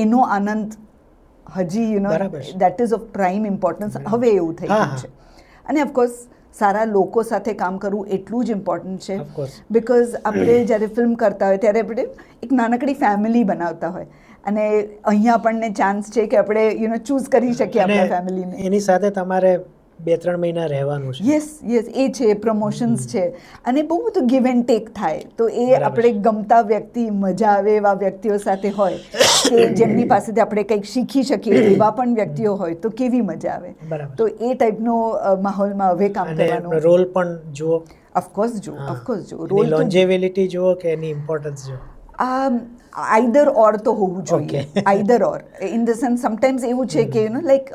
એનો આનંદ હજી that ease of prime importance. હવે એવું થઈ ગયું છે. અને ઓફકોર્સ સારા લોકો સાથે કામ કરવું એટલું જ ઇમ્પોર્ટન્ટ છે, બિકોઝ આપણે જ્યારે ફિલ્મ કરતા હોય ત્યારે આપણે એક નાનકડી ફેમિલી બનાવતા હોય, અને અહીંયા આપણને ચાન્સ છે કે આપણે ચૂઝ કરી શકીએ આપણા ફેમિલીને. એની સાથે તમારે 2-3 મહિના રહેવાનું છે. યસ, એ છે, પ્રમોશન્સ છે, અને બહુ બધું ગિવ એન્ડ ટેક થાય. તો એ આપણે ગમતા વ્યક્તિ, મજા આવે એવા વ્યક્તિઓ સાથે હોય, કે જેમની પાસેથી આપણે કંઈક શીખી શકીએ એવા પણ વ્યક્તિઓ હોય, તો કેવી મજા આવે. તો એ ટાઈપનો માહોલમાં હવે કામ કરવાનું. રોલ પણ જુઓ, ઓફકોર્સ જુઓ. રોલ લોન્જેવિલિટી જુઓ કે એની ઇમ્પોર્ટન્સ જુઓ. આઈધર ઓર તો હોવું જોઈએ. Either or in the sense sometimes એવું છે કે લાઈક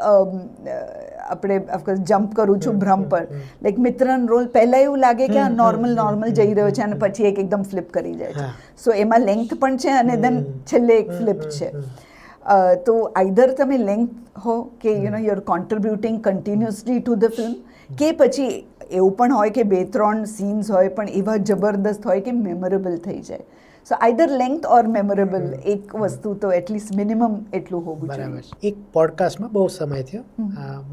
આપણે ઓફકોર્સ જમ્પ કરું છું ભ્રમ પર, લાઈક મિત્રનો રોલ પહેલાં એવું લાગે કે આ નોર્મલ જઈ રહ્યો છે, અને પછી એકદમ ફ્લિપ કરી જાય છે. સો એમાં લેન્થ પણ છે, અને દેન છેલ્લે એક ફ્લિપ છે. તો આઈધર તમે લેન્થ હો કે you are કોન્ટ્રીબ્યુટિંગ continuously to the film, કે પછી એવું પણ હોય કે 2-3 સીન્સ હોય પણ એવા જબરદસ્ત હોય કે મેમોરેબલ થઈ જાય. સો આઈધર લેન્થ ઓર મેમોરેબલ, એક વસ્તુ તો એટલીસ્ટ મિનિમમ એટલું હોવું જોઈએ. એક પોડકાસ્ટમાં બહુ સમય થયો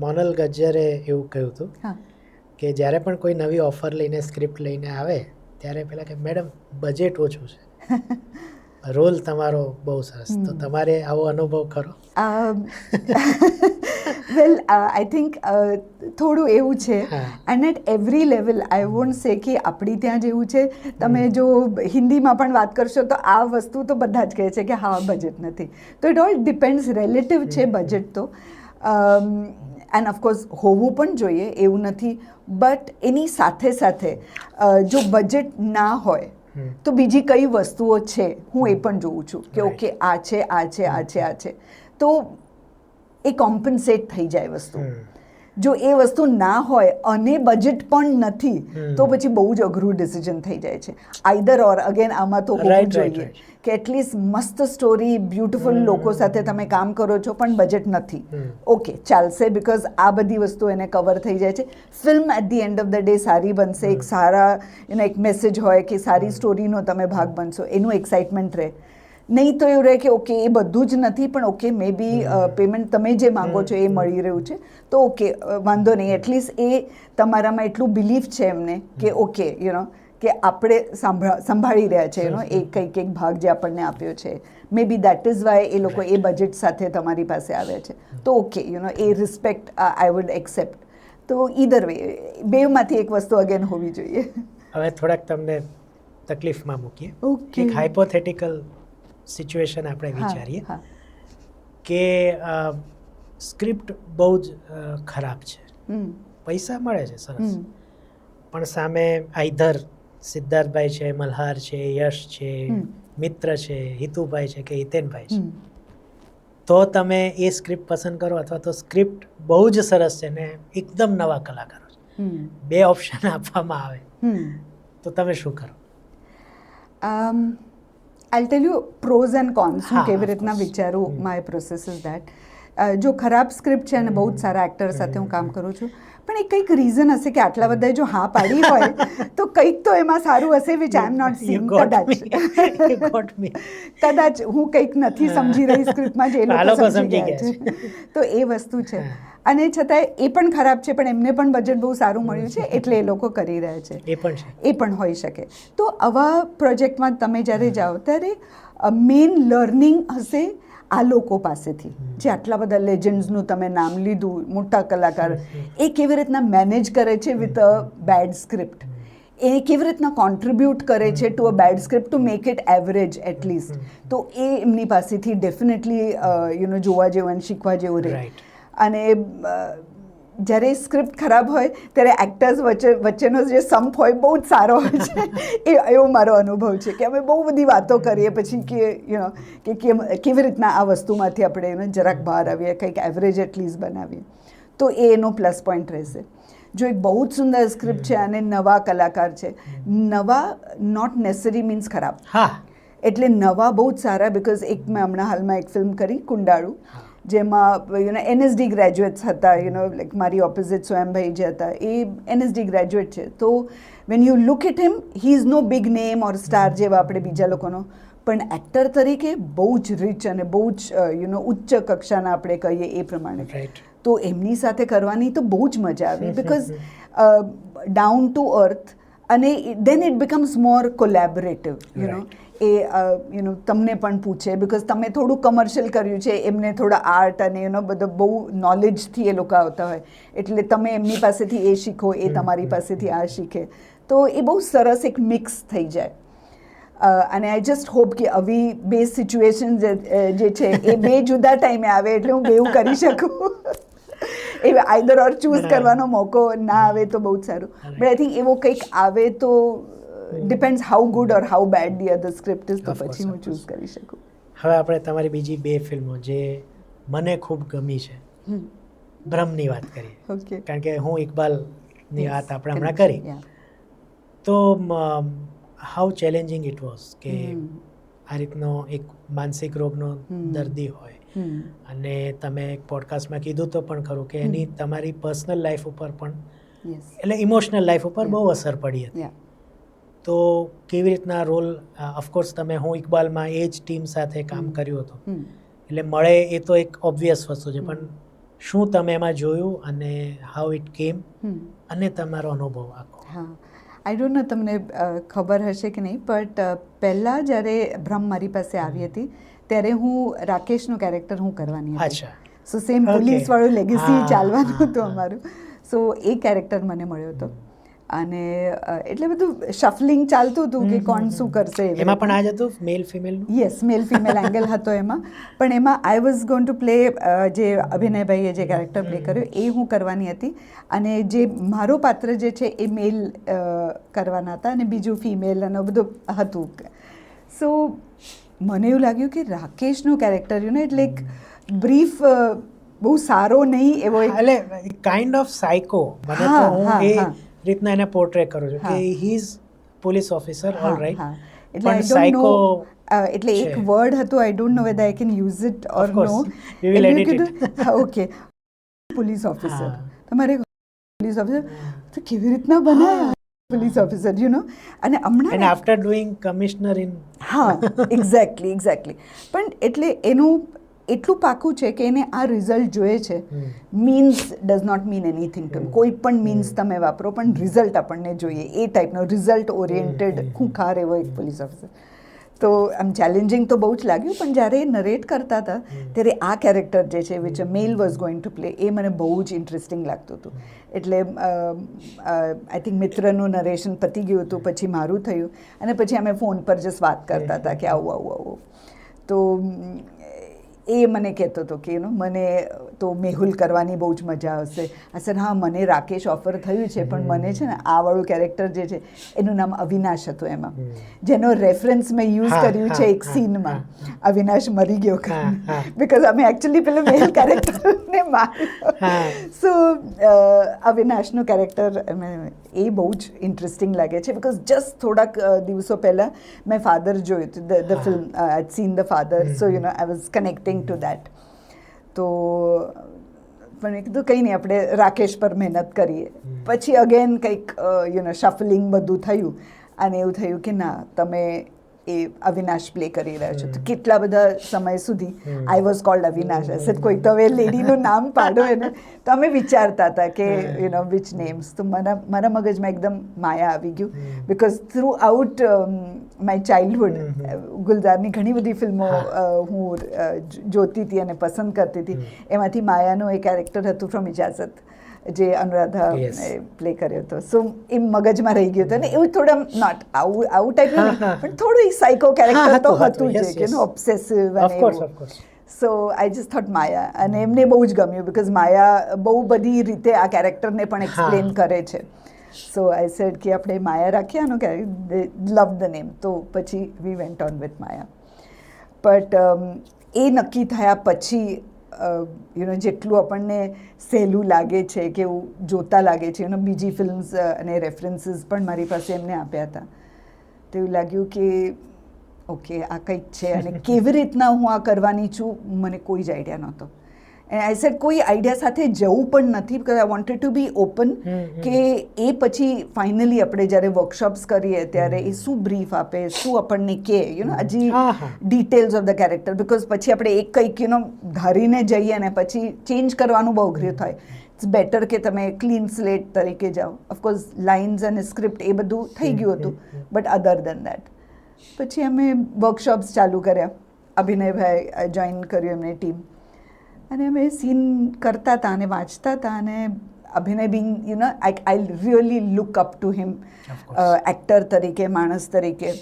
મોનલ ગજ્જરે એવું કહ્યું હતું કે જ્યારે પણ કોઈ નવી ઓફર લઈને, સ્ક્રિપ્ટ લઈને આવે, ત્યારે પહેલાં કે મેડમ બજેટ ઓછું છે, રોલ તમારો બહુ સરસ. તો તમારે આવો અનુભવ ખરો? વેલ, આઈ થિંક થોડું એવું છે, and at every level I won't say કે આપણી ત્યાં જેવું છે. તમે જો હિન્દીમાં પણ વાત કરશો તો આ વસ્તુ તો બધા જ કહે છે કે હા, બજેટ નથી. તો ઇટ ઓલ ડિપેન્ડ્સ, રિલેટિવ છે બજેટ તો. એન્ડ ઓફકોર્સ હોવું પણ જોઈએ, એવું નથી, બટ એની સાથે સાથે જો બજેટ ના હોય તો બીજી કઈ વસ્તુઓ છે, હું એ પણ જોઉં છું કે ઓકે, આ છે, તો એ કોમ્પન્સેટ થઈ જાય વસ્તુ. જો એ વસ્તુ ના હોય અને બજેટ પણ નથી, તો પછી બહુ જ અઘરું ડિસિઝન થઈ જાય છે. આઈધર ઓર, અગેન આમાં તો હોવું જોઈએ કે એટલીસ્ટ મસ્ત સ્ટોરી, બ્યુટિફુલ લોકો સાથે તમે કામ કરો છો, પણ બજેટ નથી, ઓકે ચાલશે, બિકોઝ આ બધી વસ્તુ એને કવર થઈ જાય છે. Film at the end of the day સારી બનશે, એક સારા એક મેસેજ હોય કે સારી સ્ટોરીનો તમે ભાગ બનશો, એનું એક્સાઇટમેન્ટ રહે. નહીં તો એવું રહે કે ઓકે, એ બધું જ નથી, પણ ઓકે મે બી પેમેન્ટ તમે જે માંગો છો એ મળી રહ્યું છે, તો ઓકે, વાંધો નહીં. એટલીસ્ટ એ તમારામાં એટલું બિલીફ છે એમને કે ઓકે, કે આપણે સંભાળી રહ્યા છે એ કંઈક ભાગ જે આપણને આપ્યો છે. મે બી દેટ ઇઝ વાય એ લોકો એ બજેટ સાથે તમારી પાસે આવ્યા છે. તો okay, A respect I would accept. તો ઈધર વે, બેમાંથી એક વસ્તુ અગેન હોવી જોઈએ. હવે થોડાક તમને તકલીફમાં મૂકીએ. એક હાઇપોથેટિકલ સિચ્યુએશન આપણે વિચારીએ કે સ્ક્રિપ્ટ બહુ જ ખરાબ છે, પૈસા મળે છે સરસ, પણ સામે આઈધર સિદ્ધાર્થભાઈ છે, મલ્હાર છે, યશ છે, મિત્ર છે, હિતુભાઈ છે કે હિતેનભાઈ છે, તો તમે એ સ્ક્રિપ્ટ પસંદ કરો અથવા તો સ્ક્રિપ્ટ બહુ જ સરસ છે ને એકદમ નવા કલાકારો છે, બે ઓપ્શન આપવામાં આવે તો તમે શું કરો? I tell you pros and cons. હું હા, કેવી of રીતના course. વિચારું, માય પ્રોસેસ ઇઝ ધેટ. જો ખરાબ સ્ક્રિપ્ટ છે અને બહુ જ સારા એક્ટર સાથે હું કામ કરું છું, પણ એ કંઈક રીઝન હશે કે આટલા બધા જો હા પાડી હોય તો કંઈક તો એમાં સારું હશે which I am not seeing. કદાચ હું કંઈક નથી સમજી રહી સ્ક્રિપ્ટમાં જે એ લોકો સમજી ગયા છે. તો એ વસ્તુ છે. અને છતાંય એ પણ ખરાબ છે, પણ એમને પણ બજેટ બહુ સારું મળ્યું છે એટલે એ લોકો કરી રહ્યા છે. એ પણ છે. એ પણ હોઈ શકે. તો આવા પ્રોજેક્ટમાં તમે જ્યારે જાઓ ત્યારે મેઇન લર્નિંગ હશે આ લોકો પાસેથી, જે આટલા બધા લેજન્ડ્સનું તમે નામ લીધું, મોટા કલાકાર, એ કેવી રીતના મેનેજ કરે છે વિથ અ બેડ સ્ક્રિપ્ટ, એ કેવી રીતના કોન્ટ્રીબ્યુટ કરે છે to a bad script to make it average at least. તો એ એમની પાસેથી ડેફિનેટલી જોવા જેવું અને શીખવા જેવું રહે. અને જ્યારે સ્ક્રિપ્ટ ખરાબ હોય ત્યારે એક્ટર્સ વચ્ચેનો જે સંપ હોય બહુ જ સારો હોય છે. એવો મારો અનુભવ છે કે અમે બહુ બધી વાતો કરીએ પછી કે કેવી રીતના આ વસ્તુમાંથી આપણે જરાક બહાર આવીએ, કંઈક એવરેજ એટલીસ્ટ બનાવીએ. તો એ એનો પ્લસ પોઈન્ટ રહેશે. જો એક બહુ જ સુંદર સ્ક્રિપ્ટ છે અને નવા કલાકાર છે, નવા નોટ નેસેસરી મીન્સ ખરાબ. એટલે નવા બહુ જ સારા, બિકોઝ એક મેં હમણાં હાલમાં એક ફિલ્મ કરી કુંડાળુ, જેમાં NSD ગ્રેજ્યુએટ્સ હતા, લાઈક મારી ઓપોઝિટ સોયમભાઈ જે હતા એ NSD ગ્રેજ્યુએટ છે. તો when you look at him, he is no big name or star જેવા આપણે બીજા લોકોનો, પણ એક્ટર તરીકે બહુ જ રીચ અને બહુ જ ઉચ્ચ કક્ષાના આપણે કહીએ એ પ્રમાણે. તો એમની સાથે કરવાની તો બહુ જ મજા આવી, બિકોઝ ડાઉન ટુ અર્થ, અને દેન ઇટ બિકમ્સ મોર કોલેબોરેટિવ. એ તમને પણ પૂછે, બિકોઝ તમે થોડું કમર્શિયલ કર્યું છે, એમને થોડા આર્ટ અને બધો બહુ નોલેજથી એ લોકો આવતા હોય, એટલે તમે એમની પાસેથી એ શીખો, એ તમારી પાસેથી આ શીખે. તો એ બહુ સરસ એક મિક્સ થઈ જાય. અને આઈ જસ્ટ હોપ કે આવી બે સિચ્યુએશન જે છે એ બે જુદા ટાઈમે આવે એટલે હું બેઉ કરી શકું. એ આઈધર ઓર ચૂઝ કરવાનો મોકો ના આવે તો બહુ જ સારું. બટ આઈ થિંક એવો કંઈક આવે તો depends how good or how bad the other script is, તો પછી હું ચૂઝ કરી શકું. હવે આપણે તમારી બીજી બે ફિલ્મો જે મને ખૂબ ગમી છે, બ્રહ્મની વાત કરીએ, કારણ કે હું ઇકબાલની વાત આપણે હમણાં કરી. તો હાઉ ચેલેન્જિંગ ઇટ વોઝ કે આ રીતનો એક માનસિક રોગનો દર્દી હોય અને તમે એક પોડકાસ્ટમાં કીધું તો પણ ખરું કે એની તમારી પર્સનલ લાઈફ ઉપર પણ, એટલે ઇમોશનલ લાઈફ ઉપર બહુ અસર પડી હતી. તો કેવી રીતના રોલ, ઓફકોર્સ તમે હું ઇકબાલમાં એ જ ટીમ સાથે કામ કર્યું હતું, એટલે મળે એ તો એક ઓબ્વિયસ વસ્તુ છે, પણ શું તમે એમાં જોયું અને હાઉ ઇટ કેમ અને તમારો અનુભવ આખો? હા, આઈ ડોન્ટ નો તમને ખબર હશે કે નહીં, બટ પહેલાં જ્યારે બ્રહ્મ મારી પાસે આવી હતી ત્યારે હું રાકેશનું કેરેક્ટર હું કરવાની હતી. સો સેમ પોલીસવાળું લેગેસી ચાલવાનું હતું અમારું. સો એ કેરેક્ટર મને મળ્યો હતો અને એટલે બધું શફલિંગ ચાલતું હતું કે કોણ શું કરશે. એમાં પણ આ જ હતું મેલ ફિમેલનું? યસ, મેલ ફિમેલ એંગલ હતો એમાં. પણ એમાં I was going to play, જે અભિનયભાઈએ જે કેરેક્ટર પ્લે કર્યો એ હું કરવાની હતી, અને જે મારો પાત્ર જે છે એ મેલ કરવાના હતા અને બીજું ફિમેલ અને બધું હતું. સો મને એવું લાગ્યું કે રાકેશનું કેરેક્ટર એટલે એક બ્રીફ બહુ સારો નહીં એવો, એટલે કાઇન્ડ ઓફ સાયકો. મને તો હું એ રીતના એને પોર્ટ્રે કરું છું કે he is police officer, all right, પણ સાયકો. એટલે એક વર્ડ હતું, I don't know whether I can use it or no. We will edit it. Okay, police officer, તમારે પોલીસ ઓફિસર તો કેવી રીતના બનાવ્યા પોલીસ ઓફિસર, અને હમણાં and after doing commissioner in. હા, એક્ઝેક્ટલી. પણ એટલે એનું એટલું પાકું છે કે એને આ રિઝલ્ટ જોઈએ છે. Means does not mean anything to, કોઈ પણ મીન્સ તમે વાપરો પણ રિઝલ્ટ આપણને જોઈએ, એ ટાઈપનો રિઝલ્ટ ઓરિએન્ટેડ ખૂંખાર એવો એક પોલીસ ઓફિસર. તો આમ ચેલેન્જિંગ તો બહુ જ લાગ્યું, પણ જ્યારે નરેટ કરતા હતા ત્યારે આ કેરેક્ટર જે છે which male was going to play, એ મને બહુ જ ઇન્ટરેસ્ટિંગ લાગતું હતું. એટલે આઈ થિંક મિત્રનું નરેશન પતી ગયું હતું, પછી મારું થયું, અને પછી અમે ફોન પર જસ્ટ વાત કરતા હતા કે આવું. તો એ મને કહેતો હતો કે મને તો મેહુલ કરવાની બહુ જ મજા આવશે. આ સર હા મને રાકેશ ઓફર થયું છે પણ મને છે ને આ વાળું કેરેક્ટર જે છે એનું નામ અવિનાશ હતું એમાં, જેનો રેફરન્સ મેં યુઝ કર્યું છે એક સીનમાં, અવિનાશ મરી ગયો બિકોઝ અમે એકચ્યુઅલી પેલો મેલ કેરેક્ટરને માર્યો. સો અવિનાશનું કેરેક્ટર એ બહુ જ ઇન્ટરેસ્ટિંગ લાગે છે બિકોઝ જસ્ટ થોડાક દિવસો પહેલાં મેં ફાધર જોયું હતું, the film I seen the father, so you know I was connecting two that. તો પણ મેં કીધું કંઈ નહીં, આપણે રાકેશ પર મહેનત કરીએ. પછી અગેન કંઈક શફલિંગ બધું થયું અને એવું થયું કે ના તમે એ અવિનાશ પ્લે કરી રહ્યા છો. તો કેટલા બધા સમય સુધી I was cold Avinash. I said કોઈ તો હવે લેડીનું નામ પાડો એને. તો અમે વિચારતા હતા કે વિચ નેમ્સ. તો મારા મગજમાં એકદમ માયા આવી ગયું because throughout my childhood ગુલઝારની ઘણી બધી ફિલ્મો હું જોતી હતી અને પસંદ કરતી હતી. એમાંથી માયાનું એ કેરેક્ટર હતું ફ્રોમ ઇજાઝત જે અનુરાધા પ્લે કર્યો હતો. સો એ મગજમાં રહી ગયું હતું. અને એવું થોડા નોટ આવું ટાઈપનું પણ થોડું સાયકો કેરેક્ટર તો હતું જ કે ઓબ્સેસિવ અને એવું. સો આઈ જસ્ટ થોટ માયા, અને એમને બહુ જ ગમ્યું બિકોઝ માયા બહુ બધી રીતે આ કેરેક્ટરને પણ એક્સપ્લેન કરે છે. સો આઈ સેડ કે આપણે માયા રાખીએ આનું કેરેક્ટર, લવ ધ નેમ. તો પછી we went on with Maya. But એ નક્કી થયા પછી જેટલું આપણને સહેલું લાગે છે કે એવું જોતા લાગે છે, બીજી ફિલ્મ્સ અને રેફરન્સીસ પણ મારી પાસે એમને આપ્યા હતા. તો એવું લાગ્યું કે ઓકે આ કંઈક છે અને કેવી રીતના હું આ કરવાની છું મને કોઈ જ આઈડિયા નહોતો. એન્ડ આઈ સેડ કોઈ આઈડિયા સાથે જવું પણ નથી because I wanted to be open કે એ પછી ફાઇનલી આપણે જ્યારે વર્કશોપ્સ કરીએ ત્યારે એ શું બ્રીફ આપે, શું આપણને કહે હજી details of the character. Because પછી આપણે એક કંઈક ધારીને જઈએ અને પછી ચેન્જ કરવાનું બહુ અઘરું થાય. ઇટ્સ બેટર કે તમે ક્લીન સ્લેટ તરીકે જાઓ. ઓફકોર્સ લાઇન્સ અને સ્ક્રિપ્ટ એ બધું થઈ ગયું હતું બટ અધર દેન દેટ પછી અમે વર્કશોપ્સ ચાલુ કર્યા. અભિનયભાઈ જોઈન કર્યું એમની ટીમ અને અમે સીન કરતા હતા અને વાંચતા હતા. અને અભિનય Bing I really look up to him actor તરીકે, માણસ તરીકે.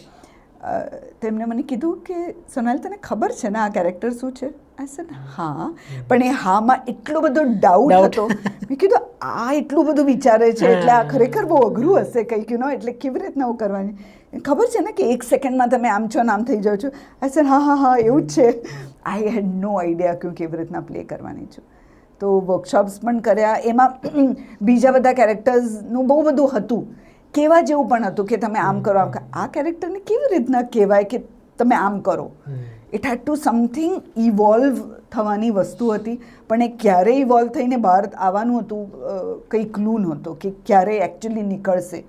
તેમણે મને કીધું કે સોનાલ તને ખબર છે ને આ કેરેક્ટર શું છે? આઈ સેડ હા. પણ એ હામાં એટલો બધો ડાઉટ હતો. મેં કીધું આ એટલું બધું વિચારે છે એટલે આ ખરેખર બહુ અઘરું હશે કંઈક એટલે કેવી રીતના હું કરવાની. ખબર છે ને કે 1 સેકન્ડમાં તમે આમ છો ને આમ થઈ જાઓ છો. આઈ સેડ હા એવું જ છે. આઈ હેડ નો આઈડિયા કે હું કેવી રીતના પ્લે કરવાની છું. તો વર્કશોપ્સ પણ કર્યા. એમાં બીજા બધા કેરેક્ટર્સનું બહુ બધું હતું, કહેવા જેવું પણ હતું કે તમે આમ કરો, આ કેરેક્ટરને કેવી રીતના કહેવાય કે તમે આમ કરો. It head two something evolve થવાની વસ્તુ હતી. પણ એ ક્યારે ઇવોલ્વ થઈને બહાર આવવાનું હતું કંઈ ક્લુ નહોતો કે ક્યારે એકચ્યુઅલી નીકળશે.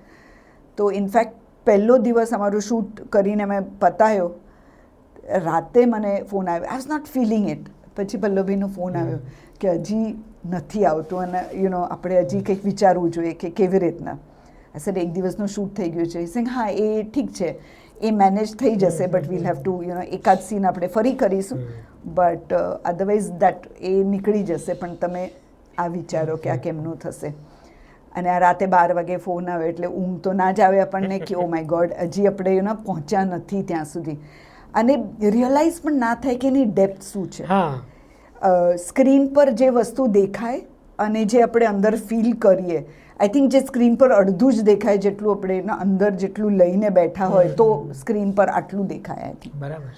તો ઇનફેક્ટ પહેલો દિવસ અમારું શૂટ કરીને મેં પતાયો, રાતે મને ફોન આવ્યો. I was not feeling it. પછી પલ્લવીનો ફોન આવ્યો કે હજી નથી આવતું અને આપણે હજી કંઈક વિચારવું જોઈએ કે કેવી રીતના. આઈ સેડ એક દિવસનું શૂટ થઈ ગયું છે. સિંગ હા એ ઠીક છે, એ મેનેજ થઈ જશે બટ વીલ હેવ ટુ એકાદ સીન આપણે ફરી કરીશું બટ અધરવાઇઝ દેટ એ નીકળી જશે. પણ તમે આ વિચારો કે આ કેમનું થશે. અને આ રાતે 12 વાગે ફોન આવે એટલે ઊંઘ તો ના જ આવે આપણને કે ઓ માય ગોડ હજી આપણે પહોંચ્યા નથી ત્યાં સુધી. અને રિયલાઇઝ પણ ના થાય કે એની ડેપ્થ શું છે. સ્ક્રીન પર જે વસ્તુ દેખાય અને જે આપણે અંદર ફીલ કરીએ, આઈ થિંક જે સ્ક્રીન પર અડધું જ દેખાય જેટલું આપણે એના અંદર જેટલું લઈને બેઠા હોય તો સ્ક્રીન પર આટલું દેખાય આઈ થિંક. બરાબર.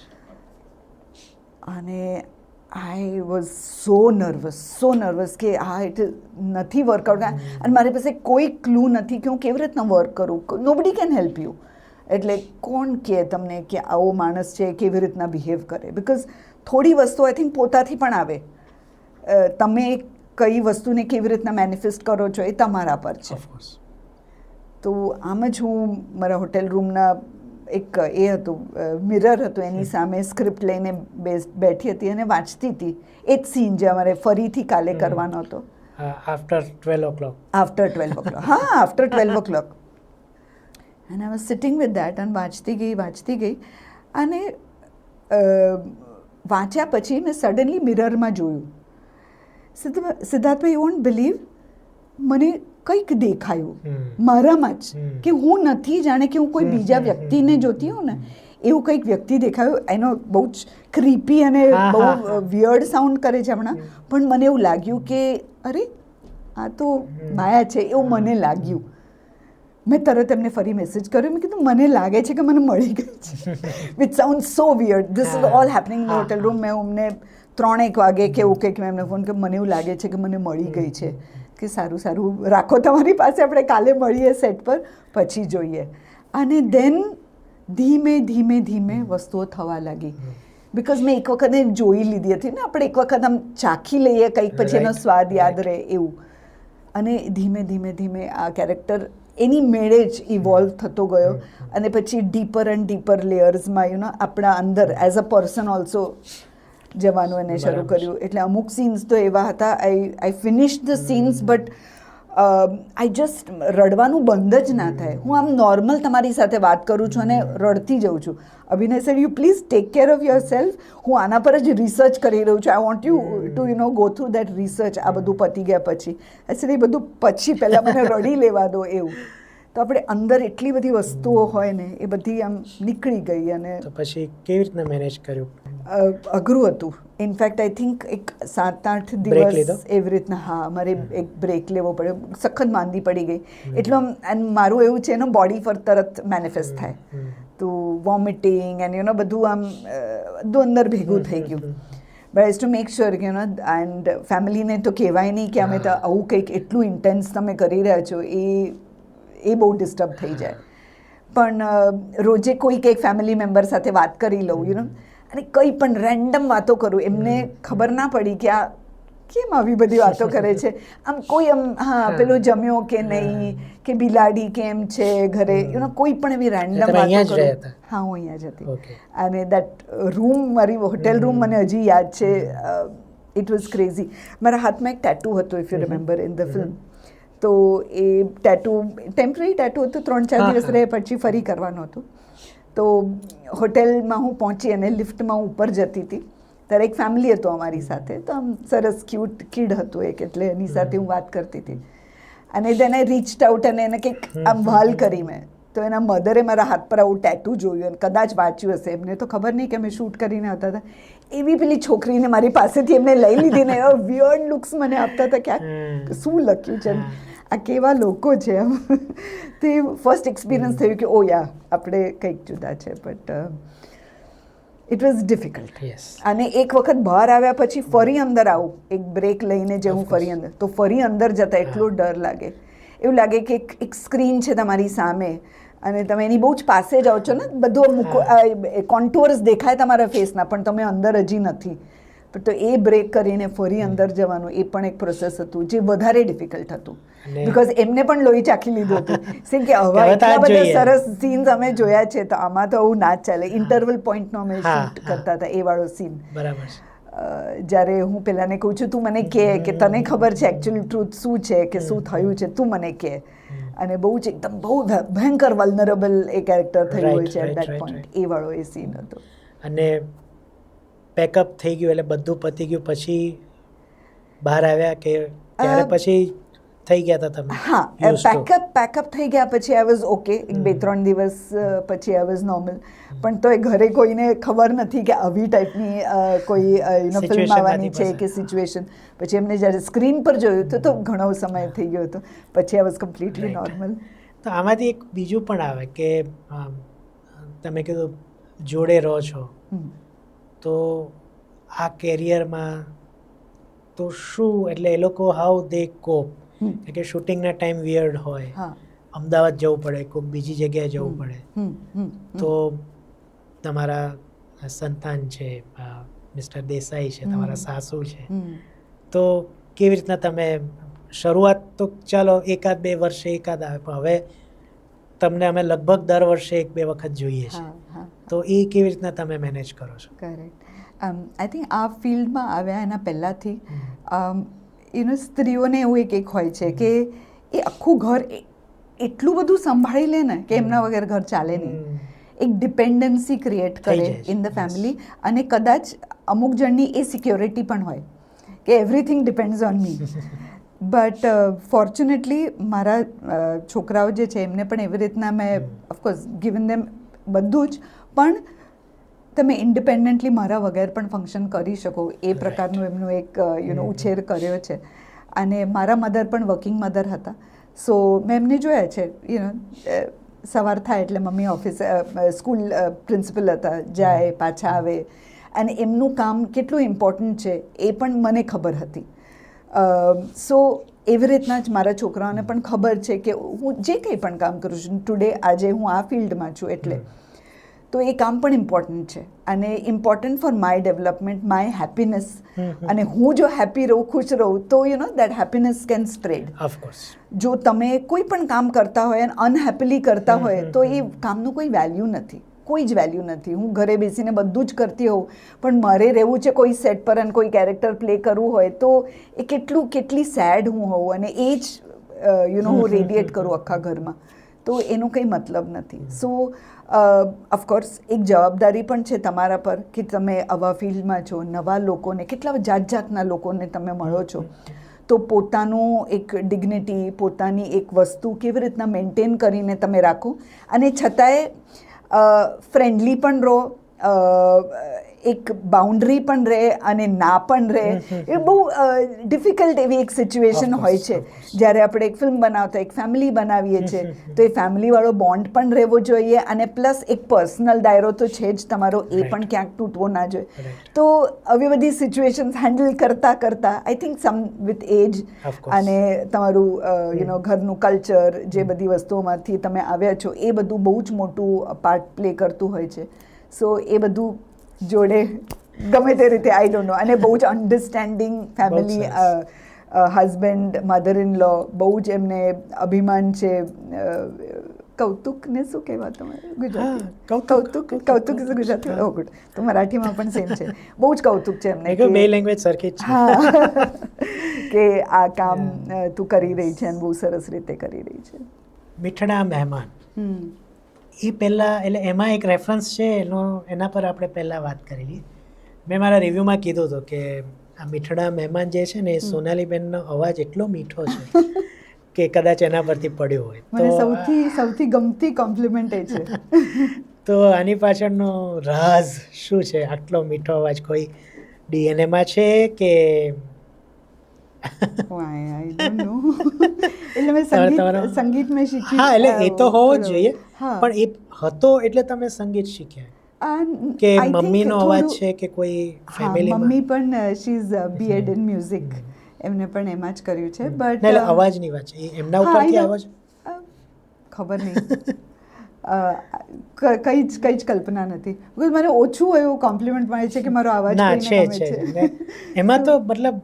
અને આઈ વોઝ સો નર્વસ કે હા ઇટ નથી વર્કઆઉટ. અને મારી પાસે કોઈ ક્લુ નથી કે હું કેવી રીતના વર્ક કરું. Nobody can help you. એટલે કોણ કહે તમને કે આવો માણસ છે કેવી રીતના બિહેવ કરે. બિકોઝ થોડી વસ્તુ આઈ થિંક પોતાથી પણ આવે. તમે કઈ વસ્તુને કેવી રીતના મેનિફેસ્ટ કરો છો એ તમારા પર છે. તો આમ જ હું મારા હોટેલ રૂમના એક એ હતું મિરર હતું એની સામે સ્ક્રિપ્ટ લઈને બેઠી હતી અને વાંચતી હતી એ જ સીન જે અમારે ફરીથી કાલે કરવાનો હતો. After 12 o'clock. હા આફ્ટર 12 o'clock. અને I was sitting with that અને વાંચતી ગઈ અને વાંચ્યા પછી મેં સડનલી મિરરમાં જોયું. સિદ્ધાર્થભાઈ, યુ વોન્ટ બિલીવ, મને કંઈક દેખાયું મારામાં જ કે હું નથી જાણે કે હું કોઈ બીજા વ્યક્તિને જોતી હોઉં ને એવું કંઈક વ્યક્તિ દેખાયું. એનો બહુ જ ક્રીપી અને બહુ વિયર્ડ સાઉન્ડ કરે છે હમણાં, પણ મને એવું લાગ્યું કે અરે આ તો માયા છે, એવું મને લાગ્યું. મેં તરત એમને ફરી મેસેજ કર્યો. મેં કીધું મને લાગે છે કે મને મળી ગઈ છે, which sound so weird. This is all happening in hotel room. મેં અમને 3-1 વાગે કે એવું કંઈક મેં એમને ફોન કે મને એવું લાગે છે કે મને મળી ગઈ છે, કે સારું સારું રાખો તમારી પાસે, આપણે કાલે મળીએ સેટ પર, પછી જોઈએ. અને દેન ધીમે ધીમે ધીમે વસ્તુઓ થવા લાગી. બિકોઝ મેં એક વખત જોઈ લીધી હતી ને, આપણે એક વખત આમ ચાખી લઈએ કંઈક, પછી એનો સ્વાદ યાદ રહે એવું. અને ધીમે ધીમે ધીમે આ કેરેક્ટર એની મેળે જ ઇવોલ્વ થતો ગયો. અને પછી ડીપર એન્ડ ડીપર લેયર્સમાં આપણા અંદર એઝ અ પર્સન ઓલ્સો જવાનું એને શરૂ કર્યું. એટલે અમુક સીન્સ તો એવા હતા, I finish the scenes, but I just રડવાનું બંધ જ ના થાય. હું આમ નોર્મલ તમારી સાથે વાત કરું છું અને રડતી જઉં છું. અભિનય sir, you please take care of your self. હું આના પર જ રિસર્ચ કરી રહ્યું છું. I want you to go through that research. આ બધું પતી ગયા પછી એ બધું પછી પહેલાં મને રડી લેવા દો એવું. તો આપણે અંદર એટલી બધી વસ્તુઓ હોય ને, એ બધી આમ નીકળી ગઈ. અને તો પછી કેવી રીતના મેનેજ કર્યું? અઘરું હતું. ઇનફેક્ટ આઈ થિંક એક 7-8 દિવસ એવી રીતના, હા, મારે એક બ્રેક લેવો પડ્યો. સખત માંદી પડી ગઈ. એટલે મારું એવું છે, એનો બોડી પર તરત મેનિફેસ્ટ થાય. તો વોમિટિંગ એન્ડ બધું આમ બધું અંદર ભેગું થઈ ગયું. But I to make sure કે એન્ડ ફેમિલીને તો કહેવાય નહીં કે અમે તો આવું કંઈક એટલું ઇન્ટેન્સ તમે કરી રહ્યા છો, એ બહુ ડિસ્ટર્બ થઈ જાય. પણ રોજે કોઈ કંઈક ફેમિલી મેમ્બર સાથે વાત કરી લઉં, અને કંઈ પણ રેન્ડમ વાતો કરું. એમને ખબર ના પડી કે આ કેમ આવી બધી વાતો કરે છે. આમ કોઈ હા પેલો જમ્યો કે નહીં, કે બિલાડી કેમ છે ઘરે, કોઈ પણ એવી રેન્ડમ વાતો કરું. હા, હું અહીંયા જ હતી. અને દેટ રૂમ, મારી હોટેલ રૂમ મને હજી યાદ છે. It was crazy. મારા હાથમાં એક ટેટુ હતો, if you remember in the film. તો એ ટેટુ ટેમ્પરરી ટેટુ હતું, 3-4 દિવસ રહે પછી ફરી કરવાનું હતું. તો હોટેલમાં હું પહોંચી અને લિફ્ટમાં હું ઉપર જતી હતી, ત્યારે એક ફેમિલી હતું અમારી સાથે. તો આમ સરસ ક્યુટ કિડ હતું એક, એટલે એની સાથે હું વાત કરતી હતી. અને દેન આઈ રીચ્ડ આઉટ અને એને કંઈક આમ વાલ કરી મેં. તો એના મધરે મારા હાથ પર આવું ટેટુ જોયું અને કદાચ વાંચ્યું હશે. એમને તો ખબર નહીં કે અમે શૂટ કરીને આવતા હતા. એવી પેલી છોકરીને મારી પાસેથી એમને લઈ લીધી ને એવા વિયર્ડ લુક્સ મને આપતા હતા કે આ શું લખ્યું છે, આ કેવા લોકો છે એમ. તે ફર્સ્ટ એક્સપિરિયન્સ થયું કે ઓ યા, આપણે કંઈક જુદા છે. But it was difficult. અને એક વખત બહાર આવ્યા પછી ફરી અંદર આવું, એક બ્રેક લઈને જે હું ફરી અંદર, તો ફરી અંદર જતાં એટલો ડર લાગે. એવું લાગે કે એક સ્ક્રીન છે તમારી સામે અને તમે એની બહુ જ પાસે જાઓ છો ને, બધું કોન્ટોર્સ દેખાય તમારા ફેસના, પણ તમે અંદર હજી નથી. તો એ બ્રેક કરીને ફરી અંદર જવાનું, એ પણ એક પ્રોસેસ હતું જે વધારે ડિફિકલ્ટ હતું. બિકોઝ એમને પણ લોહી ચાખી લીધું હતું. સેમ કે હવે એટલા બધા સરસ સીન્સ અમે જોયા છે, તો આમાં તો આવું ના જ ચાલે. ઇન્ટરવલ પોઈન્ટનો અમે શૂટ કરતા હતા, એ વાળો સીન. બરાબર. જ્યારે હું પેલાને કહું છું, તું મને કહે કે તને ખબર છે એકચ્યુઅલી ટ્રુથ શું છે, કે શું થયું છે, તું મને કહે. અને બહુ જ એકદમ બહુ ભયંકર વલ્નરેબલ એ કેરેક્ટર થયું હોય છે એટ દેટ પોઈન્ટ. એ વાળો એ સીન હતો. અને પેકઅપ થઈ ગયું એટલે બધું પતી ગયું પછી બહાર આવ્યા કે ત્યારે પછી થઈ ગયા હતા તમે? હા, પેકઅપ થઈ ગયા પછી આઈ વોઝ ઓકે. 2-3 દિવસ પછી આઈ વોઝ નોર્મલ. પણ તોય ઘરે કોઈને ખબર નથી કે આવી ટાઈપની કોઈ ફિલ્મ આવવાની છે કે સિચ્યુએશન. પછી એમને જ્યારે સ્ક્રીન પર જોયું તો ઘણો સમય થઈ ગયો હતો. પછી આઈ વોઝ કમ્પ્લીટલી નોર્મલ. તો આમાંથી એક બીજું પણ આવે કે તમે કીધું જોડે રહો છો, તો આ કેરિયરમાં તો શું, એટલે એ લોકો હાઉ દે કોપ, કે શૂટિંગના ટાઈમ વિયર્ડ હોય, અમદાવાદ જવું પડે, કોઈક બીજી જગ્યાએ જવું પડે, તો તમારા સંતાન છે, મિસ્ટર દેસાઈ છે, તમારા સાસુ છે, તો કેવી રીતના તમે શરૂઆત તો ચાલો 1-2 વર્ષે એકાદ આવે, પણ હવે તમને અમે લગભગ દર વર્ષે 1-2 વખત જોઈએ છે, તો એ કેવી રીતના તમે મેનેજ કરો છો? કરેક્ટ. આઈ થિંક આ ફિલ્ડમાં આવ્યા એના પહેલાંથી સ્ત્રીઓને એવું એક હોય છે કે એ આખું ઘર એટલું બધું સંભાળી લે ને કે એમના વગર ઘર ચાલે નહીં. એક ડિપેન્ડન્સી ક્રિએટ કરે ઇન ધ ફેમિલી. અને કદાચ અમુક જણની એ સિક્યોરિટી પણ હોય કે everything depends on me. But fortunately મારા છોકરાઓ જે છે એમને પણ એવી રીતના મેં ઓફકોર્સ ગિવન ધેમ બધું જ, પણ તમે ઇન્ડિપેન્ડન્ટલી મારા વગર પણ ફંક્શન કરી શકો એ પ્રકારનું એમનું એક ઉછેર કર્યો છે. અને મારા મધર પણ વર્કિંગ મધર હતા, સો મેં એમને જોયા છે. સવાર થાય એટલે મમ્મી ઓફિસ સ્કૂલ પ્રિન્સિપલ હતા, જાય પાછા આવે, અને એમનું કામ કેટલું ઇમ્પોર્ટન્ટ છે એ પણ મને ખબર હતી. સો એવી રીતના જ મારા છોકરાઓને પણ ખબર છે કે હું જે કંઈ પણ કામ કરું છું ટુડે, આજે હું આ ફિલ્ડમાં છું એટલે તો એ કામ પણ ઇમ્પોર્ટન્ટ છે, અને important for my development, my happiness. અને હું જો હેપી રહું, ખુશ રહું, તો that happiness can spread. Of course. જો તમે કોઈ પણ કામ કરતા હોય અને અનહેપીલી કરતા હોય તો એ કામનું કોઈ વેલ્યુ નથી, કોઈ જ વેલ્યુ નથી. હું ઘરે બેસીને બધું જ કરતી હોઉં, પણ મારે રહેવું છે કોઈ સેટ પર અને કોઈ કેરેક્ટર પ્લે કરવું હોય તો એ કેટલી સેડ હું હોઉં, અને એ જ હું રેડિએટ કરું આખા ઘરમાં, તો એનો કંઈ મતલબ નથી. સો ઓફકોર્સ એક જવાબદારી પણ છે તમારા પર કે તમે આવા ફિલ્ડમાં છો, નવા લોકોને, કેટલા જાતના લોકોને તમે મળો છો, તો પોતાનું એક ડિગ્નિટી, પોતાની એક વસ્તુ કેવી રીતના મેન્ટેન કરીને તમે રાખો, અને છતાંય ફ્રેન્ડલી પણ રહો, એક બાઉન્ડ્રી પણ રહે અને ના પણ રહે. એ બહુ ડિફિકલ્ટ એવી એક સિચ્યુએશન હોય છે જ્યારે આપણે એક ફિલ્મ બનાવતા, એક ફેમિલી બનાવીએ છીએ, તો એ ફેમિલીવાળો બોન્ડ પણ રહેવો જોઈએ, અને પ્લસ એક પર્સનલ દાયરો તો છે જ તમારો, એ પણ ક્યાંક તૂટવો ના જોઈએ. તો આવી બધી સિચ્યુએશન્સ હેન્ડલ કરતાં આઈ થિંક સમ વિથ એજ અને તમારું ઘરનું કલ્ચર, જે બધી વસ્તુઓમાંથી તમે આવ્યા છો, એ બધું બહુ જ મોટું પાર્ટ પ્લે કરતું હોય છે. સો એ બધું જોડે ગમે તે રીતે આઈ ડોન્ટ નો, અને બહુ જ understanding family, husband, mother in law, બહુ જ એમને અભિમાન છે. કૌતુકને શું કહેવા તમારે ગુજરાતી? કૌતુક ગુજરાતી? ઓ ગુડ, તો મરાઠીમાં પણ સેમ છે. બહુ જ કૌતુક છે એમને, બે લેંગ્વેજ સરખી જ છે. હા, કે આ કામ તું કરી રહી છે અને બહુ સરસ રીતે કરી રહી છે. મીઠડા મહેમાન, એ પહેલાં, એટલે એમાં એક રેફરન્સ છે એના પર આપણે પહેલાં વાત કરેલી. મેં મારા રિવ્યૂમાં કીધું હતું કે આ મીઠડા મહેમાન જે છે ને, એ સોનાલીબેનનો અવાજ એટલો મીઠો છે કે કદાચ એના પરથી પડ્યો હોય. મને સૌથી ગમતી કોમ્પ્લિમેન્ટ એ છે. તો આની પાછળનો રાઝ શું છે? આટલો મીઠો અવાજ કોઈ ડીએનએમાં છે કે? આઈ ડોન્ટ નો. એટલે મેં સંગીત મેં શીખ્યું. હા, એટલે એ તો હોવો જ જોઈએ, પણ એ હતો એટલે તમે સંગીત શીખ્યા કે મમ્મીનો અવાજ છે કે કોઈ ફેમિલીમાં? મમ્મી પણ she is BEd in music, એમને પણ એમાં જ કર્યું છે. બટ એટલે અવાજની વાત છે, એમના ઉપરથી અવાજ ખબર નહીં, કઈ જ કલ્પના નથી. બિકોઝ મને ઓછું એવું કોમ્પ્લિમેન્ટ મળે છે કે મારો અવાજ કોઈને ગમે છે. એમાં તો મતલબ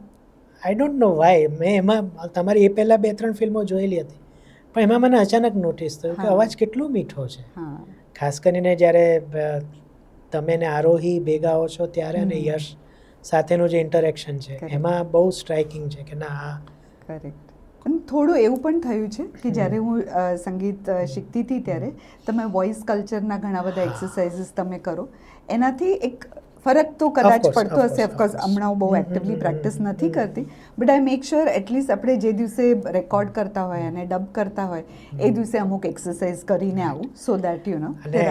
આઈ ડોન્ટ નો વાય, મેં એમાં તમારી એ પહેલાં 2-3 ફિલ્મો જોયેલી હતી, પણ એમાં મને અચાનક નોટિસ થયું કે અવાજ કેટલો મીઠો છે. ખાસ કરીને જ્યારે તમે ને આરોહી ભેગા હો છો ત્યારે, અને યશ સાથેનું જે ઇન્ટરેક્શન છે એમાં બહુ સ્ટ્રાઇકિંગ છે કે ના. કરેક્ટ. અને થોડું એવું પણ થયું છે કે જ્યારે હું સંગીત શીખતી હતી ત્યારે તમે વોઇસ કલ્ચરના ઘણા બધા એક્સરસાઇઝીસ તમે કરો, એનાથી એક ફરક તો કદાચ પડતો હશે. ઓફકોર્સ હમણાં હું બહુ એક્ટિવલી પ્રેક્ટિસ નથી કરતી, but I make sure at least આપણે જે દિવસે રેકોર્ડ કરતા હોય અને ડબ કરતા હોય એ દિવસે અમુક એક્સરસાઇઝ કરીને આવું, સો દેટ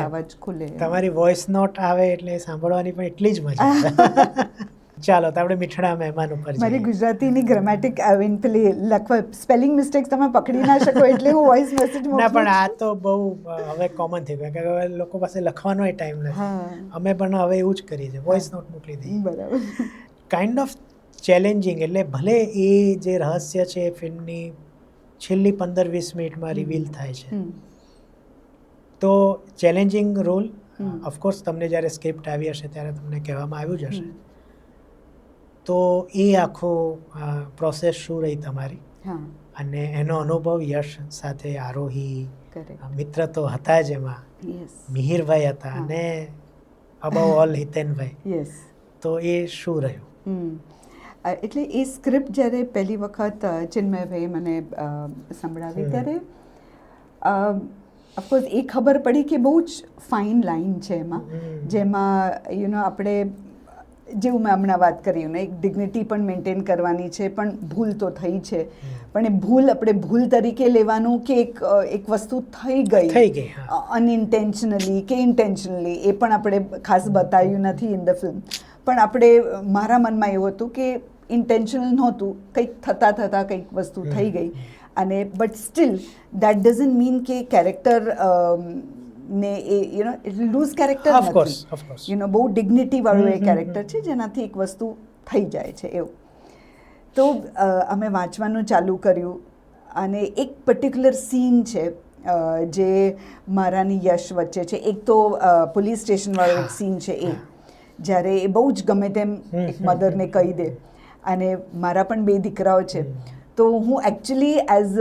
અવાજ ખુલે. તમારી વોઇસ નોટ આવે એટલે સાંભળવાની પણ એટલી જ મજા આવે. ચાલો તો આપણે મીઠડા મહેમાન ઉપર જઈએ. મારી ગુજરાતીની ગ્રામેટિક પેલી લખવા સ્પેલિંગ મિસ્ટેક્સ તમે પકડી ના શકો એટલે હું વોઇસ મેસેજ મોકલું. ના, પણ આ તો બહુ હવે કોમન થઈ ગયું કે હવે લોકો પાસે લખવાનો ટાઈમ નથી. અમે પણ હવે એવું જ કરીએ છીએ, વોઇસ નોટ મોકલી દઈએ. બરાબર. કાઇન્ડ ઓફ ચેલેન્જિંગ, એટલે ભલે એ જે રહસ્ય છે ફિલ્મની છેલ્લી 15-20 મિનિટમાં રિવીલ થાય છે, તો ચેલેન્જિંગ રોલ. ઓફકોર્સ તમને જ્યારે સ્ક્રિપ્ટ આવી હશે ત્યારે તમને કહેવામાં આવ્યું જ હશે. તો એ આખો પ્રોસેસ શું રહી તમારી, અને એનો અનુભવ યશ સાથે, આરોહી મિત્ર તો હતા જ એમાં, મિહિરભાઈ હતા, અને અબાઉ ઓલ હિતેનભાઈ, તો એ શું રહ્યું? એટલે એ સ્ક્રિપ્ટ જ્યારે પહેલી વખત ચિન્મયભાઈ મને સંભળાવી ત્યારે ઓફકોર્સ એ ખબર પડી કે બહુ જ ફાઇન લાઇન છે એમાં, જેમાં આપણે જેવું મેં હમણાં વાત કર્યું ને, એક ડિગ્નિટી પણ મેન્ટેન કરવાની છે, પણ ભૂલ તો થઈ છે, પણ એ ભૂલ આપણે ભૂલ તરીકે લેવાનું કે એક વસ્તુ થઈ ગઈ અનઇન્ટેન્શનલી કે ઇન્ટેન્શનલી, એ પણ આપણે ખાસ બતાવ્યું નથી ઇન ધ ફિલ્મ. પણ આપણે, મારા મનમાં એવું હતું કે ઇન્ટેન્શનલ નહોતું, કંઈક થતાં કંઈક વસ્તુ થઈ ગઈ, અને but still that doesn't mean કે કેરેક્ટર ને એ એટલે લૂઝ કેરેક્ટર નથી, બહુ ડિગ્નિટીવાળું એ કેરેક્ટર છે જેનાથી એક વસ્તુ થઈ જાય છે એવું. તો અમે વાંચવાનું ચાલુ કર્યું, અને એક પર્ટિક્યુલર સીન છે જે મારાની યશ વચ્ચે છે. એક તો પોલીસ સ્ટેશનવાળો એક સીન છે, એ જ્યારે એ બહુ જ ગમે તેમ એક મધરને કહી દે, અને મારા પણ 2 દીકરાઓ છે, તો હું એકચ્યુઅલી એઝ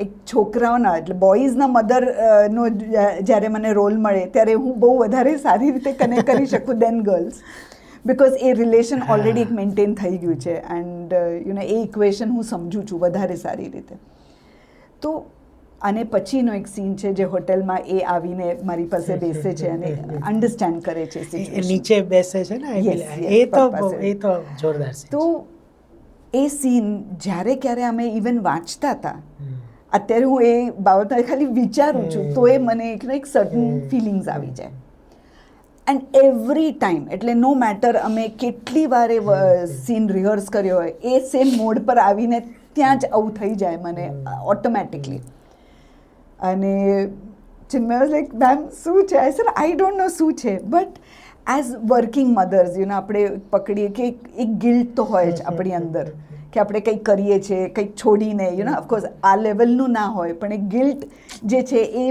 એક છોકરાઓના એટલે બોયઝના મધરનો જ્યારે મને રોલ મળે ત્યારે હું બહુ વધારે સારી રીતે કનેક્ટ કરી શકું દેન ગર્લ્સ, બિકોઝ એ રિલેશન ઓલરેડી એક મેન્ટેન થઈ ગયું છે, એન્ડ એ ઇક્વેશન હું સમજું છું વધારે સારી રીતે. તો અને પછીનો એક સીન છે જે હોટલમાં એ આવીને મારી પાસે બેસે છે અને અન્ડરસ્ટેન્ડ કરે છે સિચ્યુએશન, નીચે બેસે છે ને, એ તો જોરદાર છે. તો એ સીન જ્યારે ક્યારે અમે ઇવન વાંચતા હતા, અત્યારે હું એ બાબતને ખાલી વિચારું છું તો એ મને એક સર્ટન ફિલિંગ્સ આવી જાય. એન્ડ એવરી ટાઈમ, એટલે નો મેટર અમે કેટલી વાર એ સીન રિહર્સ કર્યો હોય, એ સેમ મોડ પર આવીને ત્યાં જ આવું થઈ જાય મને ઓટોમેટિકલી. અને ચિન્મય વોઝ લાઈક, મેમ શું છે? આઈ સેડ આઈ ડોન્ટ નો શું છે, બટ એઝ વર્કિંગ મધર્સ આપણે પકડીએ કે એક ગિલ્ટ તો હોય જ આપણી અંદર કે આપણે કંઈક કરીએ છીએ, કંઈક છોડીને, ઓફકોર્સ આ લેવલનું ના હોય, પણ એ ગિલ્ટ જે છે એ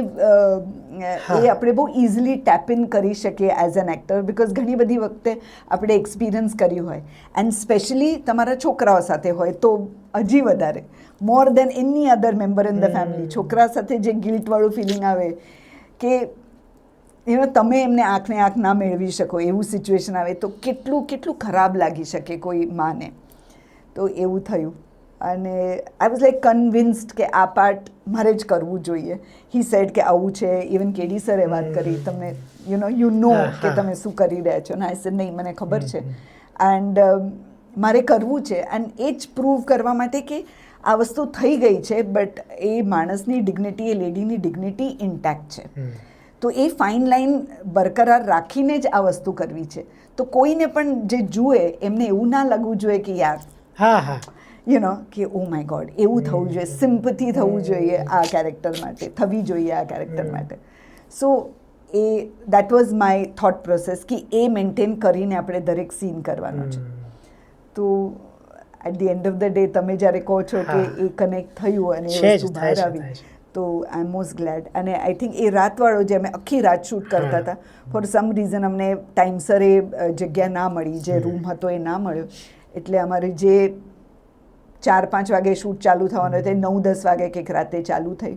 આપણે બહુ ઇઝીલી ટેપ ઇન કરી શકીએ એઝ એન એક્ટર, બિકોઝ ઘણી બધી વખતે આપણે એક્સપિરિયન્સ કર્યું હોય, એન્ડ સ્પેશિયલી તમારા છોકરાઓ સાથે હોય તો હજી વધારે, મોર દેન એની અધર મેમ્બર ઇન ધ ફેમિલી. છોકરા સાથે જે ગિલ્ટવાળું ફિલિંગ આવે કે તમે એમને આંખને આંખ ના મેળવી શકો, એવું સિચ્યુએશન આવે તો કેટલું ખરાબ લાગી શકે કોઈ માને. તો એવું થયું, અને આઈ વોઝ લાઈક કન્વિન્સ્ડ કે આ પાર્ટ મારે જ કરવું જોઈએ. હી સેડ કે આવું છે, ઇવન કેડી સરે વાત કરી, તમને યુ નો કે તમે શું કરી રહ્યા છો, ને આઈ સેડ નહીં, મને ખબર છે, એન્ડ મારે કરવું છે. એન્ડ એ જ પ્રૂવ કરવા માટે કે આ વસ્તુ થઈ ગઈ છે, બટ એ માણસની ડિગ્નિટી, એ લેડીની ડિગ્નિટી ઇન્ટેક્ટ છે. તો એ ફાઇન લાઇન બરકરાર રાખીને જ આ વસ્તુ કરવી છે. તો કોઈને પણ જે જુએ એમને એવું ના લાગવું જોઈએ કે યાર કે ઓ માય ગોડ, એવું થવું જોઈએ, સિમ્પથી થવું જોઈએ આ કેરેક્ટર માટે, થવી જોઈએ આ કેરેક્ટર માટે. So uh that was my thought process કે એ મેન્ટેન કરીને આપણે દરેક સીન કરવાનો છે. તો at the end of the day તમે જ્યારે કહો છો કે એ કનેક્ટ થયું અને એ વસ્તુ બહાર આવી, તો આઈ એમ મોસ્ટ ગ્લેડ. અને આઈ થિંક એ રાતવાળો જે અમે આખી રાત શૂટ કરતા હતા, ફોર સમ રીઝન અમને ટાઈમસર એ જગ્યા ના મળી, જે રૂમ હતો એ ના મળ્યો, એટલે અમારે જે 4-5 વાગે શૂટ ચાલુ થવાનું હતું, 9-10 વાગે કંઈક રાતે ચાલુ થઈ,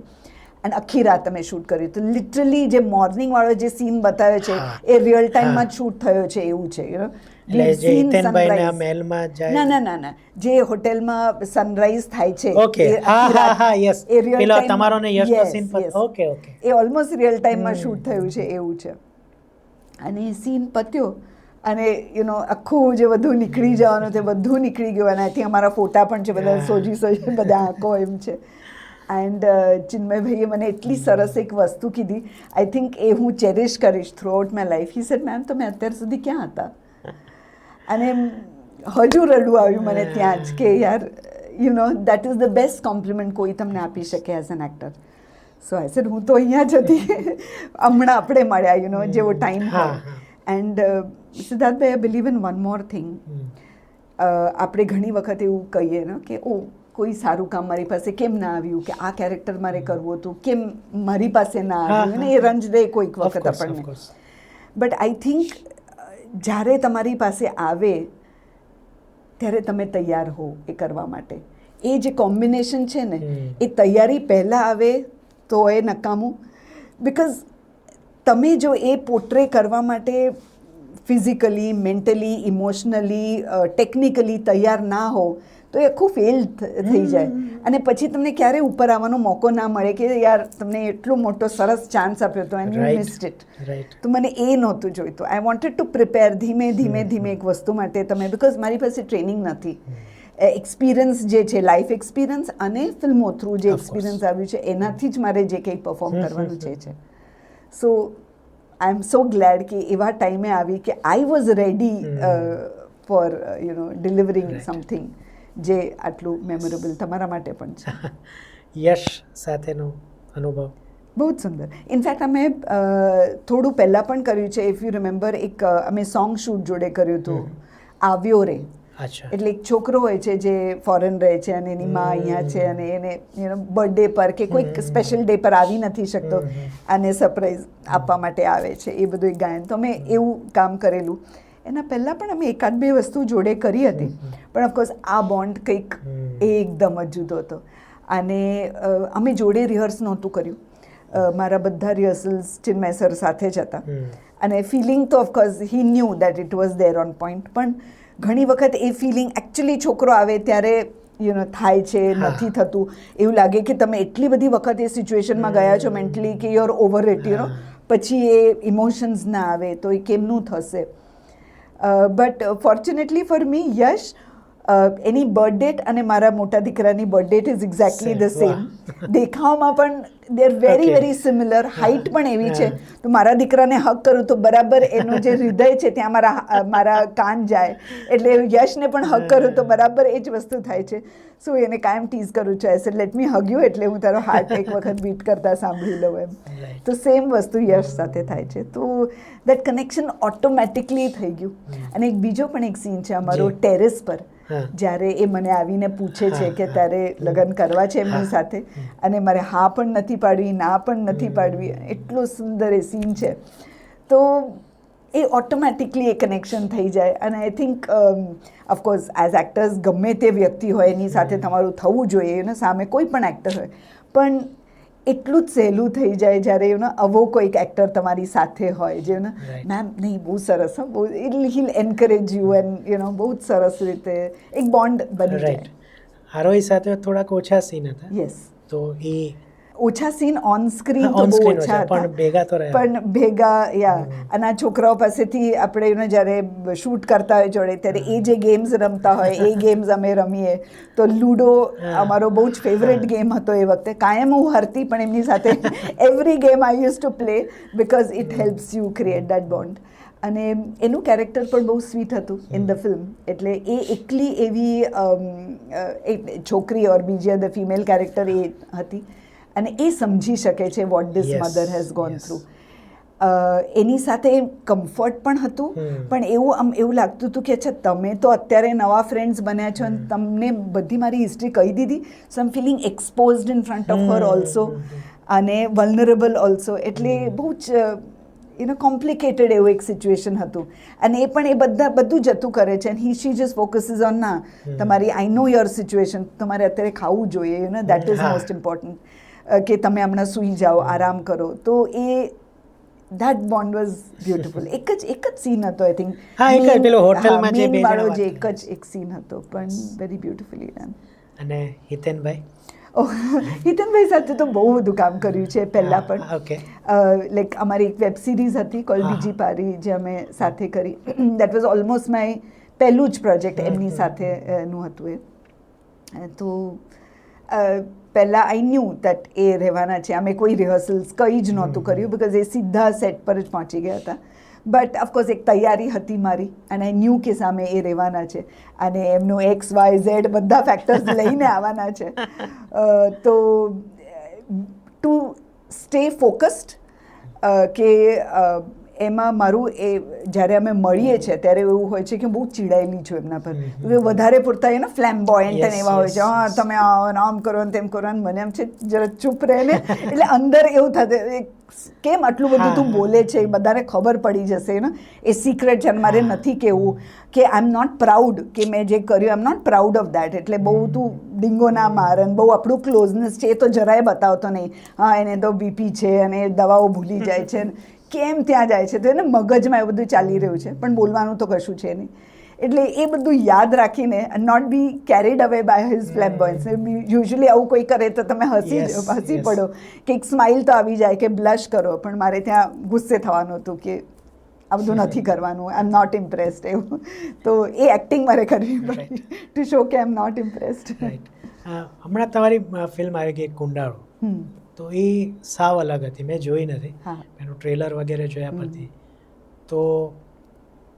અને આખી રાત અમે શૂટ કર્યું. તો લિટરલી જે મોર્નિંગવાળો જે સીન બતાવ્યો છે એ રિયલ ટાઈમમાં જ શૂટ થયો છે એવું છે. ના, જે હોટેલમાં સનરાઈઝ થાય છે એ ઓલમોસ્ટ રિયલ ટાઈમમાં શૂટ થયું છે એવું છે. અને સીન પત્યો અને આખું જે બધું નીકળી જવાનું તે બધું નીકળી ગયું, અને અહીંથી અમારા ફોટા પણ છે બધા સોજી બધા આંખો એમ છે. એન્ડ ચિન્મયભાઈએ મને એટલી સરસ એક વસ્તુ કીધી, આઈ થિંક એ હું ચેરિશ કરીશ through out my life. He said, ma'am તમે અત્યાર સુધી ક્યાં હતા? અને હજુ રડવું આવ્યું મને ત્યાં જ કે યાર that is the best compliment કોઈ તમને આપી શકે as an actor. So I said, હું તો અહીંયા જ હતી, હમણાં આપણે મળ્યા, જેવો ટાઈમ હોય. And Siddharthbhai, I believe in one more thing. આપણે ઘણી વખત એવું કહીએ ને કે કોઈ સારું કામ મારી પાસે કેમ ના આવ્યું, કે આ કેરેક્ટર મારે કરવું હતું, કેમ મારી પાસે ના આવ્યું, ને એ રંજ રહે કોઈક વખત આપણને. બટ આઈ થિંક જ્યારે તમારી પાસે આવે ત્યારે તમે તૈયાર હો એ કરવા માટે. એ જે કોમ્બિનેશન છે ને, એ તૈયારી પહેલાં આવે તો એ નકામું. બિકોઝ તમે જો એ પોર્ટ્રે કરવા માટે ફિઝિકલી, મેન્ટલી, ઇમોશનલી, ટેકનિકલી તૈયાર ના હો તો એ આખું ફેલ થઈ જાય અને પછી તમને ક્યારે ઉપર આવવાનો મોકો ના મળે કે યાર તમને એટલો મોટો સરસ ચાન્સ આપ્યો હતો એન્ડ યુ મિસ્ડ ઇટ. તો મને એ નહોતું જોઈતું. આઈ વોન્ટેડ ટુ પ્રિપેર ધીમે એક વસ્તુ માટે તમે, બિકોઝ મારી પાસે ટ્રેનિંગ નથી. એક્સપિરિયન્સ જે છે, લાઈફ એક્સપિરિયન્સ અને ફિલ્મો થ્રુ જે એક્સપિરિયન્સ આવ્યું છે એનાથી જ મારે જે કંઈ પરફોર્મ કરવાનું છે. સો આઈ એમ સો ગ્લેડ કે એવા ટાઈમે આવી કે I was ready for delivering something જે આટલું મેમોરેબલ તમારા માટે પણ છે. યશ સાથેનો અનુભવ બહુ જ સુંદર. ઇનફેક્ટ અમે થોડું પહેલાં પણ કર્યું છે. ઇફ યુ રિમેમ્બર, એક અમે સોંગ શૂટ જોડે કર્યું હતું, આવ્યો રે. એટલે એક છોકરો હોય છે જે ફોરેન રહે છે અને એની માં અહીંયા છે અને એને બર્થડે પર કે કોઈક સ્પેશિયલ ડે પર આવી નથી શકતો અને સરપ્રાઈઝ આપવા માટે આવે છે, એ બધું એક ગાયન. તો અમે એવું કામ કરેલું. એના પહેલાં પણ અમે એકાદ બે વસ્તુ જોડે કરી હતી, પણ ઓફકોર્સ આ બોન્ડ કંઈક એકદમ જ જુદો હતો. અને અમે જોડે રિહર્સ નહોતું કર્યું. મારા બધા રિહર્સલ્સ ચિન્મય સર સાથે જ હતા અને ફિલિંગ તો of course he new that it was there on point. પણ ઘણી વખત એ ફિલિંગ એકચ્યુઅલી છોકરો આવે ત્યારે થાય છે, નથી થતું. એવું લાગે કે તમે એટલી બધી વખત એ સિચ્યુએશનમાં ગયા છો મેન્ટલી કે યુ આર ઓવર ઇટ, પછી એ ઇમોશન્સ ના આવે તો એ કેમનું થશે. But fortunately for me, Yash એની બર્થ ડેટ અને મારા મોટા દીકરાની birth date is exactly the same. દેખાવમાં પણ they are very similar. Height પણ એવી છે. તો મારા દીકરાને હક કરું તો બરાબર એનો જે હૃદય છે ત્યાં મારા કાન જાય, એટલે યશને પણ હક કરું તો બરાબર એ જ વસ્તુ થાય છે. સો એને કાયમ ટીઝ કરું છું, I said let me હગ you, એટલે હું તારો હાર્ટ એક વખત બીટ કરતા સાંભળી લઉં એમ. તો સેમ વસ્તુ યશ સાથે થાય છે. તો દેટ કનેક્શન ઓટોમેટિકલી થઈ ગયું. અને એક બીજો પણ એક સીન છે અમારો ટેરેસ પર, જ્યારે એ મને આવીને પૂછે છે કે તારે લગ્ન કરવા છે એમની સાથે, અને મારે હા પણ નથી પાડવી, ના પણ નથી પાડવી. એટલો સુંદર એ સીન છે. તો એ ઓટોમેટિકલી એ કનેક્શન થઈ જાય. અને I think of course as actors ગમે તે વ્યક્તિ હોય એની સાથે તમારું થવું જોઈએ, સામે કોઈ પણ એક્ટર હોય, પણ એટલું જ સહેલું થઈ જાય જ્યારે આવો કોઈક એક્ટર તમારી સાથે હોય જે મેમ નહીં બહુ સરસ, બહુ હીલ એન્કરેજ યુ એન્ડ બહુ જ સરસ રીતે એક બોન્ડ બની જાય. આરોહી સાથે થોડાક ઓછા સીન હતા. યસ. તો એ ઓછા સીન ઓન સ્ક્રીન તો બહુ ઓછા હતા, પણ ભેગા અને આ છોકરાઓ પાસેથી આપણે જ્યારે શૂટ કરતા હોય જોડે ત્યારે એ જે ગેમ્સ રમતા હોય એ ગેમ્સ અમે રમીએ. તો લૂડો અમારો બહુ જ ફેવરેટ ગેમ હતો એ વખતે. કાયમ હું હારતી, પણ એમની સાથે every game I use to play because it helps you create that bond. અને એનું કેરેક્ટર પણ બહુ સ્વીટ હતું ઇન ધ ફિલ્મ. એટલે એ એકલી એવી છોકરી ઓર બીજી અધર ફિમેલ કેરેક્ટર એ હતી અને એ સમજી શકે છે what this mother has gone through. એની સાથે કમ્ફર્ટ પણ હતું, પણ એવું લાગતું હતું કે અચ્છા તમે તો અત્યારે નવા ફ્રેન્ડ્સ બન્યા છો અને તમને બધી મારી હિસ્ટ્રી કહી દીધી. So I am feeling exposed in front of her also અને વલ્નરેબલ ઓલ્સો. એટલે બહુ જ કોમ્પ્લિકેટેડ એવું એક સિચ્યુએશન હતું. અને એ પણ એ બધું જતું કરે છે. અને શી જસ્ટ ફોકસીસ ઓન ના તમારી આઈ નો યોર સિચ્યુએશન, તમારે અત્યારે ખાવું જોઈએ, દેટ ઇઝ મોસ્ટ ઇમ્પોર્ટન્ટ, કે તમે હમણાં સૂઈ જાઓ, આરામ કરો. તો એ ધેટ બોન્ડ વોઝ બ્યુટીફુલ. એક જ સીન હતો આઈ થિંક, મેઇન વાળો જે એક સીન હતો, પણ વેરી બ્યુટીફુલી ડન. અને હિતેનભાઈ? હિતેનભાઈ સાથે તો બહુ બધું કામ કર્યું છે પહેલાં પણ. લાઈક અમારી એક વેબ સિરીઝ હતી કોલ બીજી પારી, જે અમે સાથે કરી. દેટ વોઝ ઓલમોસ્ટ માય પહેલું જ પ્રોજેક્ટ એમની સાથેનું હતું એ. તો પહેલાં આઈ ન્યૂ દેટ એ રહેવાના છે. અમે કોઈ રિહર્સલ્સ કંઈ જ નહોતું કર્યું બિકોઝ એ સીધા સેટ પર જ પહોંચી ગયા હતા. બટ ઓફકોર્સ એક તૈયારી હતી મારી, અને આઈ ન્યૂ કે સામે એ રહેવાના છે અને એમનું XYZ બધા ફેક્ટર્સ લઈને આવવાના છે. તો ટુ સ્ટે ફોકસ્ડ, કે એમાં મારું જ્યારે અમે મળીએ છીએ ત્યારે એવું હોય છે કે બહુ ચીડાયેલી છું એમના પર. વધારે પૂરતા ફ્લેમ્બોયન્ટ અને એવા હોય છે, હા તમે આમ કરો ને તેમ કરો, ને મને એમ છે જરા ચૂપ રહે ને. એટલે અંદર એવું થતું કેમ આટલું બધું તું બોલે છે, બધાને ખબર પડી જશે એ સિક્રેટ છે. મારે નથી કહેવું કે આઈ એમ નોટ પ્રાઉડ કે મેં જે કર્યું, I am not proud of that. એટલે બહુ તું ડીંગો ના માર, અને બહુ આપણું ક્લોઝનેસ છે એ તો જરાય બતાવતો નહીં. હા એને તો BP છે અને દવાઓ ભૂલી જાય છે, કેમ ત્યાં જાય છે, તો એને મગજમાં એવું બધું ચાલી રહ્યું છે, પણ બોલવાનું તો કશું છે નહીં. એટલે એ બધું યાદ રાખીને નોટ બી કેરીડ અવે બાય હિઝ ફ્લેમ્બોયન્સ. યુઝ્યુઅલી આવું કોઈ કરે તો તમે હસી પડો કે એક સ્માઇલ તો આવી જાય કે બ્લશ કરો, પણ મારે ત્યાં ગુસ્સે થવાનું હતું કે આ બધું નથી કરવાનું, આઈ એમ નોટ ઇમ્પ્રેસ્ડ એવું. તો એ એક્ટિંગ મારે કરવી પડી ટુ શો કે આઈ એમ નોટ ઇમ્પ્રેસ્ડ. હમણાં તમારી ફિલ્મ આવી ગઈ કુંડાળો, તો એ સાવ અલગ હતી, મેં જોઈ નથી, એનું ટ્રેલર વગેરે જોયા પરથી. તો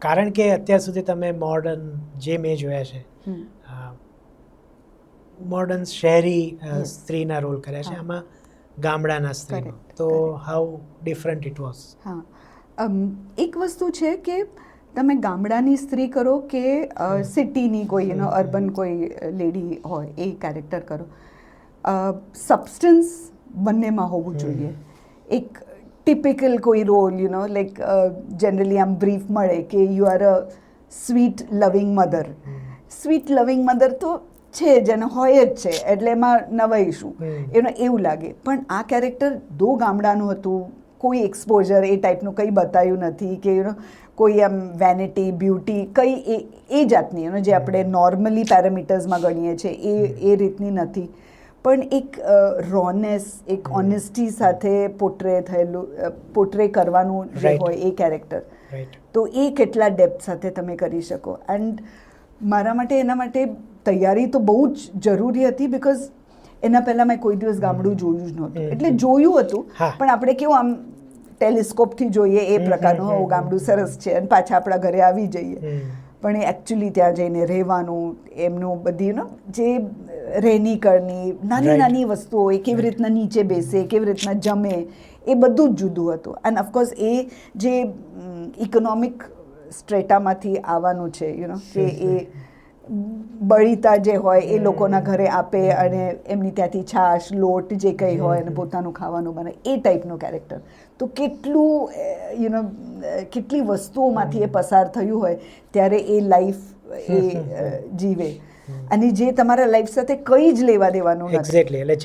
કારણ કે અત્યાર સુધી તમે મોડર્ન જે મેં જોયા છે, મોડર્ન શહેરી સ્ત્રીના રોલ કર્યા છે, આમાં ગામડાના સ્ત્રીનો, તો હાઉ ડિફરન્ટ ઇટ વોઝ? હા, એક વસ્તુ છે કે તમે ગામડાની સ્ત્રી કરો કે સિટીની કોઈ અર્બન કોઈ લેડી હોય એ કેરેક્ટર કરો, સબસ્ટન્સ બંનેમાં હોવું જોઈએ. એક ટિપિકલ કોઈ રોલ લાઈક જનરલી આમ બ્રીફ મળે કે યુ આર અ સ્વીટ લવિંગ મધર. સ્વીટ લવિંગ મધર તો છે, જેને હોય જ છે, એટલે એમાં નવાઈ શું, એવું લાગે. પણ આ કેરેક્ટર દો ગામડાનું હતું, કોઈ એક્સપોઝર એ ટાઈપનું કંઈ બતાવ્યું નથી કે કોઈ આમ વેનિટી બ્યુટી કંઈ એ જાતની જે આપણે નોર્મલી પેરામીટર્સમાં ગણીએ છીએ એ રીતની નથી. પણ એક રોનેસ, એક ઓનેસ્ટી સાથે પોર્ટ્રે કરવાનું જે હોય એ કેરેક્ટર, તો એ કેટલા ડેપ્થ સાથે તમે કરી શકો. એન્ડ મારા માટે એના માટે તૈયારી તો બહુ જ જરૂરી હતી, બિકોઝ એના પહેલાં મેં કોઈ દિવસ ગામડું જોયું જ નહોતું. એટલે જોયું હતું, પણ આપણે કેવું આમ ટેલિસ્કોપથી જોઈએ એ પ્રકારનું ગામડું સરસ છે અને પાછા આપણા ઘરે આવી જઈએ. પણ એ એકચ્યુઅલી ત્યાં જઈને રહેવાનું, એમનું બધી જે રહેણી કરની નાની નાની વસ્તુઓ, એ કેવી રીતના નીચે બેસે, કેવી રીતના જમે, એ બધું જ જુદું હતું. એન્ડ ઓફકોર્સ એ જે ઇકોનોમિક સ્ટ્રેટામાંથી આવવાનું છે, કે એ બળીતા જે હોય એ લોકોના ઘરે આપે અને એમની ત્યાંથી છાશ, લોટ જે કંઈ હોય અને પોતાનું ખાવાનું બને, એ ટાઈપનું કેરેક્ટર. તો કેટલું કેટલી વસ્તુઓમાંથી એ પસાર થયું હોય ત્યારે એ લાઈફ એ જીવે, અને જે તમારા લાઈફ સાથે કંઈ જ લેવા દેવાનું નથી. એક્ઝેક્ટલી, એટલે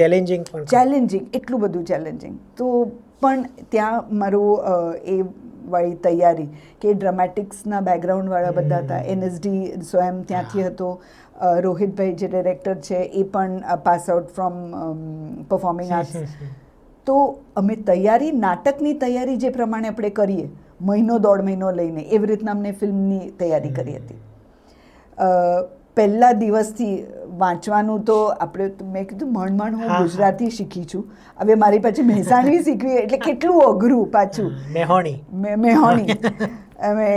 ચેલેન્જિંગ, એટલું બધું ચેલેન્જિંગ. તો પણ ત્યાં મારું એ વાળી તૈયારી કે ડ્રામેટિક્સના બેકગ્રાઉન્ડવાળા બધા હતા. NSD સ્વયં ત્યાંથી હતો. રોહિતભાઈ જે ડિરેક્ટર છે એ પણ pass out from performing arts. તો અમે તૈયારી, નાટકની તૈયારી જે પ્રમાણે આપણે કરીએ, મહિનો દોઢ મહિનો લઈને, એવી રીતના અમને ફિલ્મની તૈયારી કરી હતી. પહેલા દિવસથી વાંચવાનું તો આપણે, મેં કીધું માંડ હું ગુજરાતી શીખી છું, હવે મારી પછી મહેસાણી શીખવી એટલે કેટલું અઘરું પાછું. મેહોણી અમે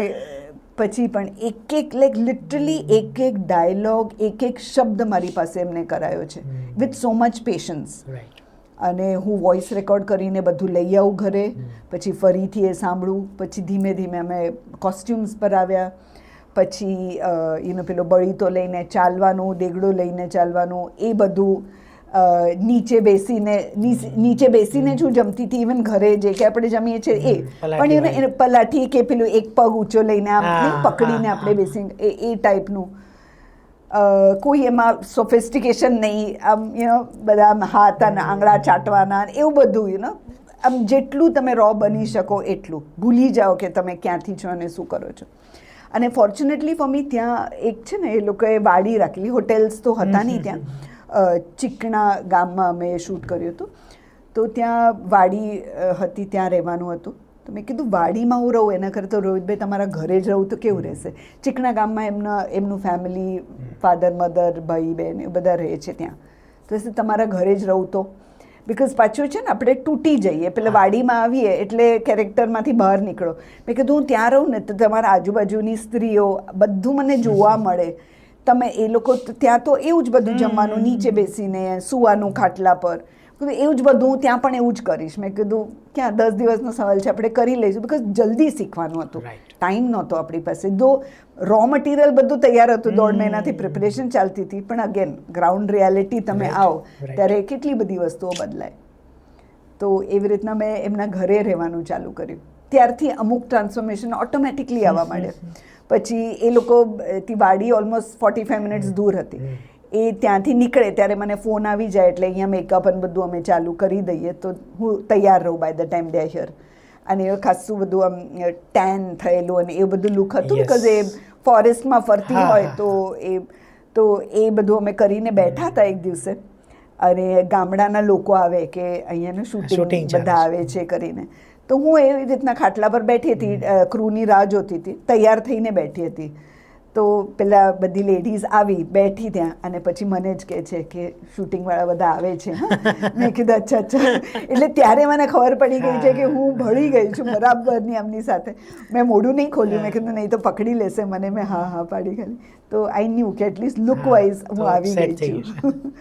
પછી પણ એક લાઈક લિટરલી એક ડાયલોગ, એક શબ્દ મારી પાસે એમને કરાયો છે વિથ સો મચ પેશન્સ. અને હું વોઇસ રેકોર્ડ કરીને બધું લઈ આવું ઘરે, પછી ફરીથી એ સાંભળું, પછી ધીમે ધીમે અમે કોસ્ટ્યુમ્સ પર આવ્યા, પછી પેલો બળીતો લઈને ચાલવાનું, દેગડો લઈને ચાલવાનું, એ બધું નીચે બેસીને જ હું જમતી હતી. ઇવન ઘરે જે કે આપણે જમીએ છીએ એ પણ એને પલાઠી કે પેલું એક પગ ઊંચો લઈને આમ પકડીને આપણે બેસીને એ ટાઈપનું. કોઈ એમાં સોફિસ્ટિકેશન નહીં, આમ બધા આમ હાથ અને આંગળા ચાટવાના, એવું બધું આમ જેટલું તમે રો બની શકો એટલું ભૂલી જાઓ કે તમે ક્યાંથી છો અને શું કરો છો. અને ફોર્ચ્યુનેટલી ફોર મી ત્યાં એક છે ને, એ લોકોએ વાડી રાખેલી, હોટેલ્સ તો હતા નહીં ત્યાં. ચીકણા ગામમાં અમે શૂટ કર્યું હતું, તો ત્યાં વાડી હતી, ત્યાં રહેવાનું હતું. તો મેં કીધું વાડીમાં હું રહું એના કરતાં રોહિતભાઈ તમારા ઘરે જ રહું તો કેવું રહેશે. ચીકણા ગામમાં એમનું ફેમિલી, ફાધર, મધર, ભાઈ, બહેન એ બધા રહે છે ત્યાં, તો તમારા ઘરે જ રહું તો, બિકોઝ પાછું છે ને આપણે તૂટી જઈએ, પેલા વાડીમાં આવીએ એટલે કેરેક્ટરમાંથી બહાર નીકળો. મેં કીધું હું ત્યાં રહું ને તો તમારા આજુબાજુની સ્ત્રીઓ બધું મને જોવા મળે. તમે એ લોકો ત્યાં તો એવું જ બધું જમવાનું, નીચે બેસીને સૂવાનું ખાટલા પર, એવું જ બધું ત્યાં પણ એવું જ કરીશ. મેં કીધું ક્યાં 10 દિવસનો સવાલ છે, આપણે કરી લઈશું, બિકોઝ જલ્દી શીખવાનું હતું, ટાઈમ નહોતો આપણી પાસે. રો મટીરિયલ બધું તૈયાર હતું, 1.5 મહિનાથી પ્રિપરેશન ચાલતી હતી, પણ અગેન ગ્રાઉન્ડ રિયાલિટી તમે આવો ત્યારે કેટલી બધી વસ્તુઓ બદલાય. તો એવી રીતના મેં એમના ઘરે રહેવાનું ચાલુ કર્યું. ત્યારથી અમુક ટ્રાન્સફોર્મેશન ઓટોમેટિકલી આવવા માંડ્યા. પછી એ લોકો થી વાડી ઓલમોસ્ટ 45 મિનિટ્સ દૂર હતી. એ ત્યાંથી નીકળે ત્યારે મને ફોન આવી જાય, એટલે અહીંયા મેકઅપ અને બધું અમે ચાલુ કરી દઈએ, તો હું તૈયાર રહું by the time they here. અને એ ખાસું બધું આમ ટેન થયેલું અને એવું બધું લુક હતું, બિકોઝ એ ફોરેસ્ટમાં ફરતી હા, હોય હા, તો એ બધું અમે કરીને બેઠા હતા એક દિવસે, અને ગામડાના લોકો આવે કે અહીંયાનું Shooting શૂટિંગ ચાલે બધા છે. આવે છે કરીને, તો હું એવી રીતના ખાટલા પર બેઠી હતી, ક્રૂની રાહ જોતી હતી, તૈયાર થઈને બેઠી હતી. તો પેલા બધી લેડીઝ આવી બેઠી ત્યાં, અને પછી મને જ કહે છે કે શૂટિંગવાળા બધા આવે છે. હા, મેં કીધું અચ્છા અચ્છા. એટલે ત્યારે મને ખબર પડી ગઈ છે કે હું ભળી ગઈ છું બરાબરની એમની સાથે. મેં મોઢું નહીં ખોલ્યું, મેં કીધું નહીં તો પકડી લેશે મને. મેં હા પાડી ખાલી. તો આઈ ન્યૂ કે એટલીસ્ટ લુક હા, વાઇઝ હું તો આવી set ગઈ થઈ ગયું છું.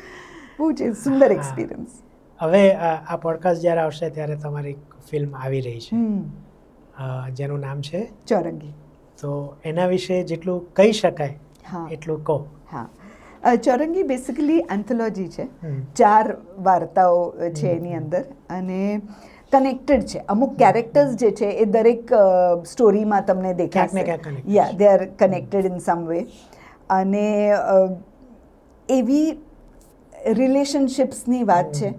બહુ જ સુંદર હા. એક્સપિરિયન્સ. હવે આ પોડકાસ્ટ જ્યારે આવશે ત્યારે તમારી ફિલ્મ આવી રહી છે, જેનું નામ છે ચોરંગી. તો એના વિશે જેટલું કહી શકાય હા એટલું કહો. હા, ચોરંગી બેસિકલી એન્થોલોજી છે. હમ. 4 વાર્તાઓ છે એની અંદર, અને કનેક્ટેડ છે. અમુક કેરેક્ટર્સ જે છે એ દરેક સ્ટોરીમાં તમને દેખાશે. ક્યાંક ને ક્યાંક connected yeah, they are connected in sum way. અને એવી રિલેશનશિપ્સની વાત છે,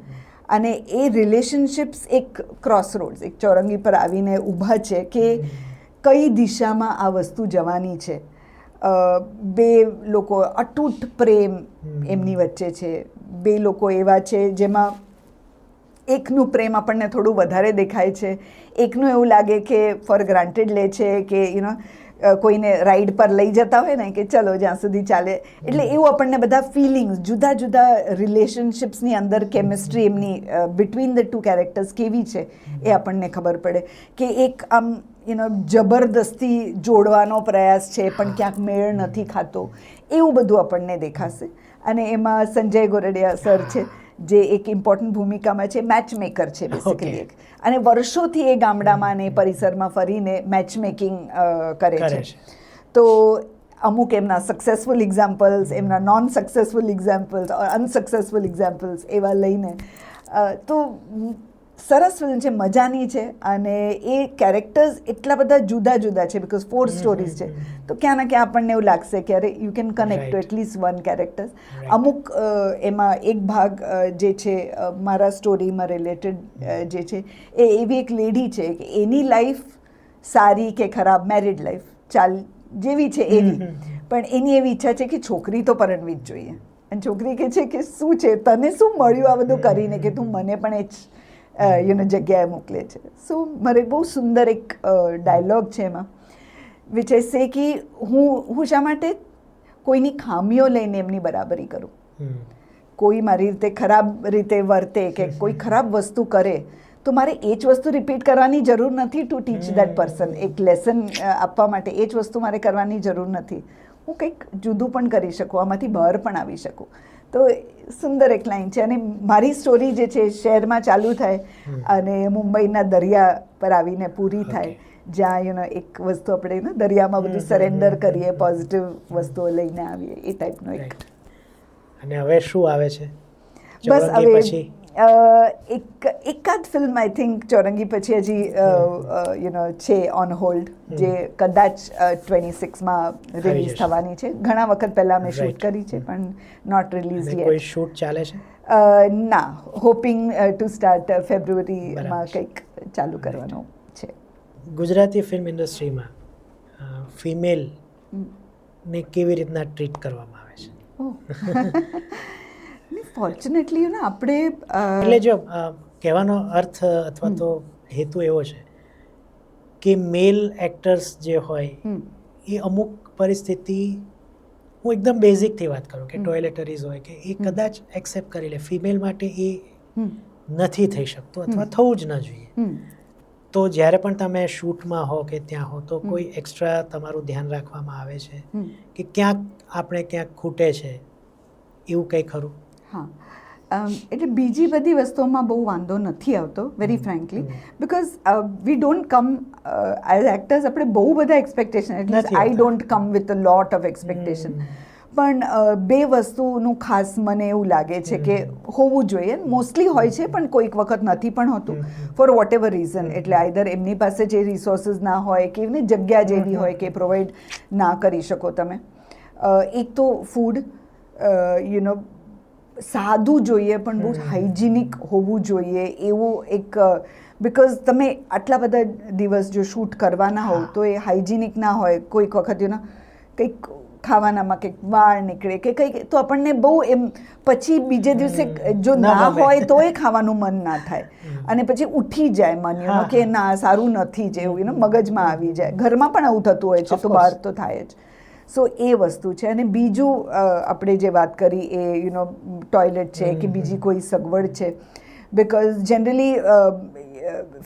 અને એ રિલેશનશિપ્સ એક ક્રોસરોડ્સ, એક ચોરંગી પર આવીને ઊભા છે કે કઈ દિશામાં આ વસ્તુ જવાની છે. બે લોકો, અતૂટ પ્રેમ એમની વચ્ચે છે. બે લોકો એવા છે જેમાં એકનું પ્રેમ આપણને થોડું વધારે દેખાય છે, એકનું એવું લાગે કે ફોર ગ્રાન્ટેડ લે છે કે કોઈને રાઈડ પર લઈ જતા હોય ને કે ચલો જ્યાં સુધી ચાલે. એટલે એવું આપણને બધા ફિલિંગ્સ, જુદા જુદા રિલેશનશિપ્સની અંદર કેમિસ્ટ્રી એમની બિટવીન ધ 2 કેરેક્ટર્સ કેવી છે એ આપણને ખબર પડે. કે એક આમ જબરદસ્તી જોડવાનો પ્રયાસ છે પણ ક્યાંક મેળ નથી ખાતો, એવું બધું આપણને દેખાશે. અને એમાં સંજય ગોરડિયા સર છે, જે એક ઇમ્પોર્ટન્ટ ભૂમિકામાં છે. મેચ મેકર છે બેસિકલી એક, અને વર્ષોથી એ ગામડામાં ને પરિસરમાં ફરીને મેચ મેકિંગ કરે છે. તો અમુક એમના સક્સેસફુલ એક્ઝામ્પલ્સ, એમના non successful examples, unsuccessful examples એવા લઈને, તો સરસ ફિલ્મ છે, મજાની છે. અને એ કેરેક્ટર્સ એટલા બધા જુદા જુદા છે, બિકોઝ 4 સ્ટોરીઝ છે. તો ક્યાં ના ક્યાં આપણને એવું લાગશે કે અરે you can connect to at least one characters. અમુક એમાં એક ભાગ જે છે મારા સ્ટોરીમાં રિલેટેડ જે છે, એ એવી એક લેડી છે કે એની લાઈફ સારી કે ખરાબ, મેરિડ લાઈફ જેવી છે એવી, પણ એની એવી ઈચ્છા છે કે છોકરી તો પરણવી જ જોઈએ. અને છોકરી કહે છે કે શું છે, તને શું મળ્યું આ બધું કરીને કે તું મને પણ એ જ જગ્યાએ મોકલે છે. સો મારે બહુ સુંદર એક ડાયલોગ છે એમાં, વિચ આઈ સે કે હું શા માટે કોઈની ખામીઓ લઈને એમની બરાબરી કરું. કોઈ મારી રીતે ખરાબ રીતે વર્તે કે કોઈ ખરાબ વસ્તુ કરે તો મારે એ જ વસ્તુ રિપીટ કરવાની જરૂર નથી ટુ ટીચ દેટ પર્સન. એક લેસન આપવા માટે એ જ વસ્તુ મારે કરવાની જરૂર નથી. હું કંઈક જુદું પણ કરી શકું, આમાંથી બહાર પણ આવી શકું. તો સુંદર એક લાઈન છે. અને મારી સ્ટોરી જે છે શહેરમાં ચાલુ થાય અને મુંબઈના દરિયા પર આવીને પૂરી થાય, જ્યાં એક વસ્તુ આપણે દરિયામાં બધું સરેન્ડર કરીએ, પોઝિટિવ વસ્તુઓ લઈને આવીએ, એ ટાઈપનો એક. અને હવે શું આવે છે બસ ચોરંગી હવે પછી? એકાદ ફિલ્મ આઈ થિંક ચોરંગી પછી હજી છે ઓન હોલ્ડ, જે કદાચ 26માં રિલીઝ થવાની છે. ઘણા વખત પહેલાં મેં શૂટ કરી છે પણ નોટ રિલીઝ યet. કોઈ શૂટ ચાલે છે? ના, હોપિંગ ટુ સ્ટાર્ટ ફેબ્રુઆરીમાં કંઈક ચાલુ કરવાનું છે. ગુજરાતી ફિલ્મ ઇન્ડસ્ટ્રીમાં ફિમેલ ને કેવી રીતના ટ્રીટ કરવામાં આવે છે? ફોર્ચ્યુનેટલી આપણે એટલે જો કહેવાનો અર્થ અથવા તો હેતુ એવો છે કે મેલ એક્ટર્સ જે હોય એ અમુક પરિસ્થિતિ, હું એકદમ બેઝિકથી વાત કરું કે ટોયલેટરીઝ હોય કે એ કદાચ એક્સેપ્ટ કરી લે, ફિમેલ માટે એ નથી થઈ શકતું અથવા થવું જ ન જોઈએ. તો જ્યારે પણ તમે શૂટમાં હો કે ત્યાં હો તો કોઈ એક્સ્ટ્રા તમારું ધ્યાન રાખવામાં આવે છે કે ક્યાંક આપણે ક્યાંક ખૂટે છે એવું કંઈ ખરું? હા, એટલે બીજી બધી વસ્તુઓમાં બહુ વાંધો નથી આવતો, very frankly, because we don't come as actors, આપણે બહુ બધા expectation, at least I don't come with a lot of expectation. પણ બે વસ્તુનું ખાસ મને એવું લાગે છે કે હોવું જોઈએ. મોસ્ટલી હોય છે પણ કોઈક વખત નથી પણ હોતું, ફોર વોટ એવર રીઝન. એટલે આઈધર એમની પાસે જે રિસોર્સિસ ના હોય કે એમની જગ્યા જેવી હોય કે પ્રોવાઈડ ના કરી શકો તમે. એક તો ફૂડ સાદું જોઈએ પણ બહુ હાઇજિનિક હોવું જોઈએ એવું એક, બિકોઝ તમે આટલા બધા દિવસ જો શૂટ કરવાના હોવ તો એ હાઇજિનિક ના હોય. કોઈક વખત કંઈક ખાવાનામાં કંઈક વાળ નીકળે કે કંઈક, તો આપણને બહુ એમ પછી બીજે દિવસે જો ના હોય તોય ખાવાનું મન ના થાય અને પછી ઉઠી જાય મન કે ના સારું નથી જેવું મગજમાં આવી જાય. ઘરમાં પણ આવું થતું હોય છે તો બહાર તો થાય જ. સો એ વસ્તુ છે. અને બીજું આપણે જે વાત કરી એ ટોયલેટ છે કે બીજી કોઈ સગવડ છે, બિકોઝ જનરલી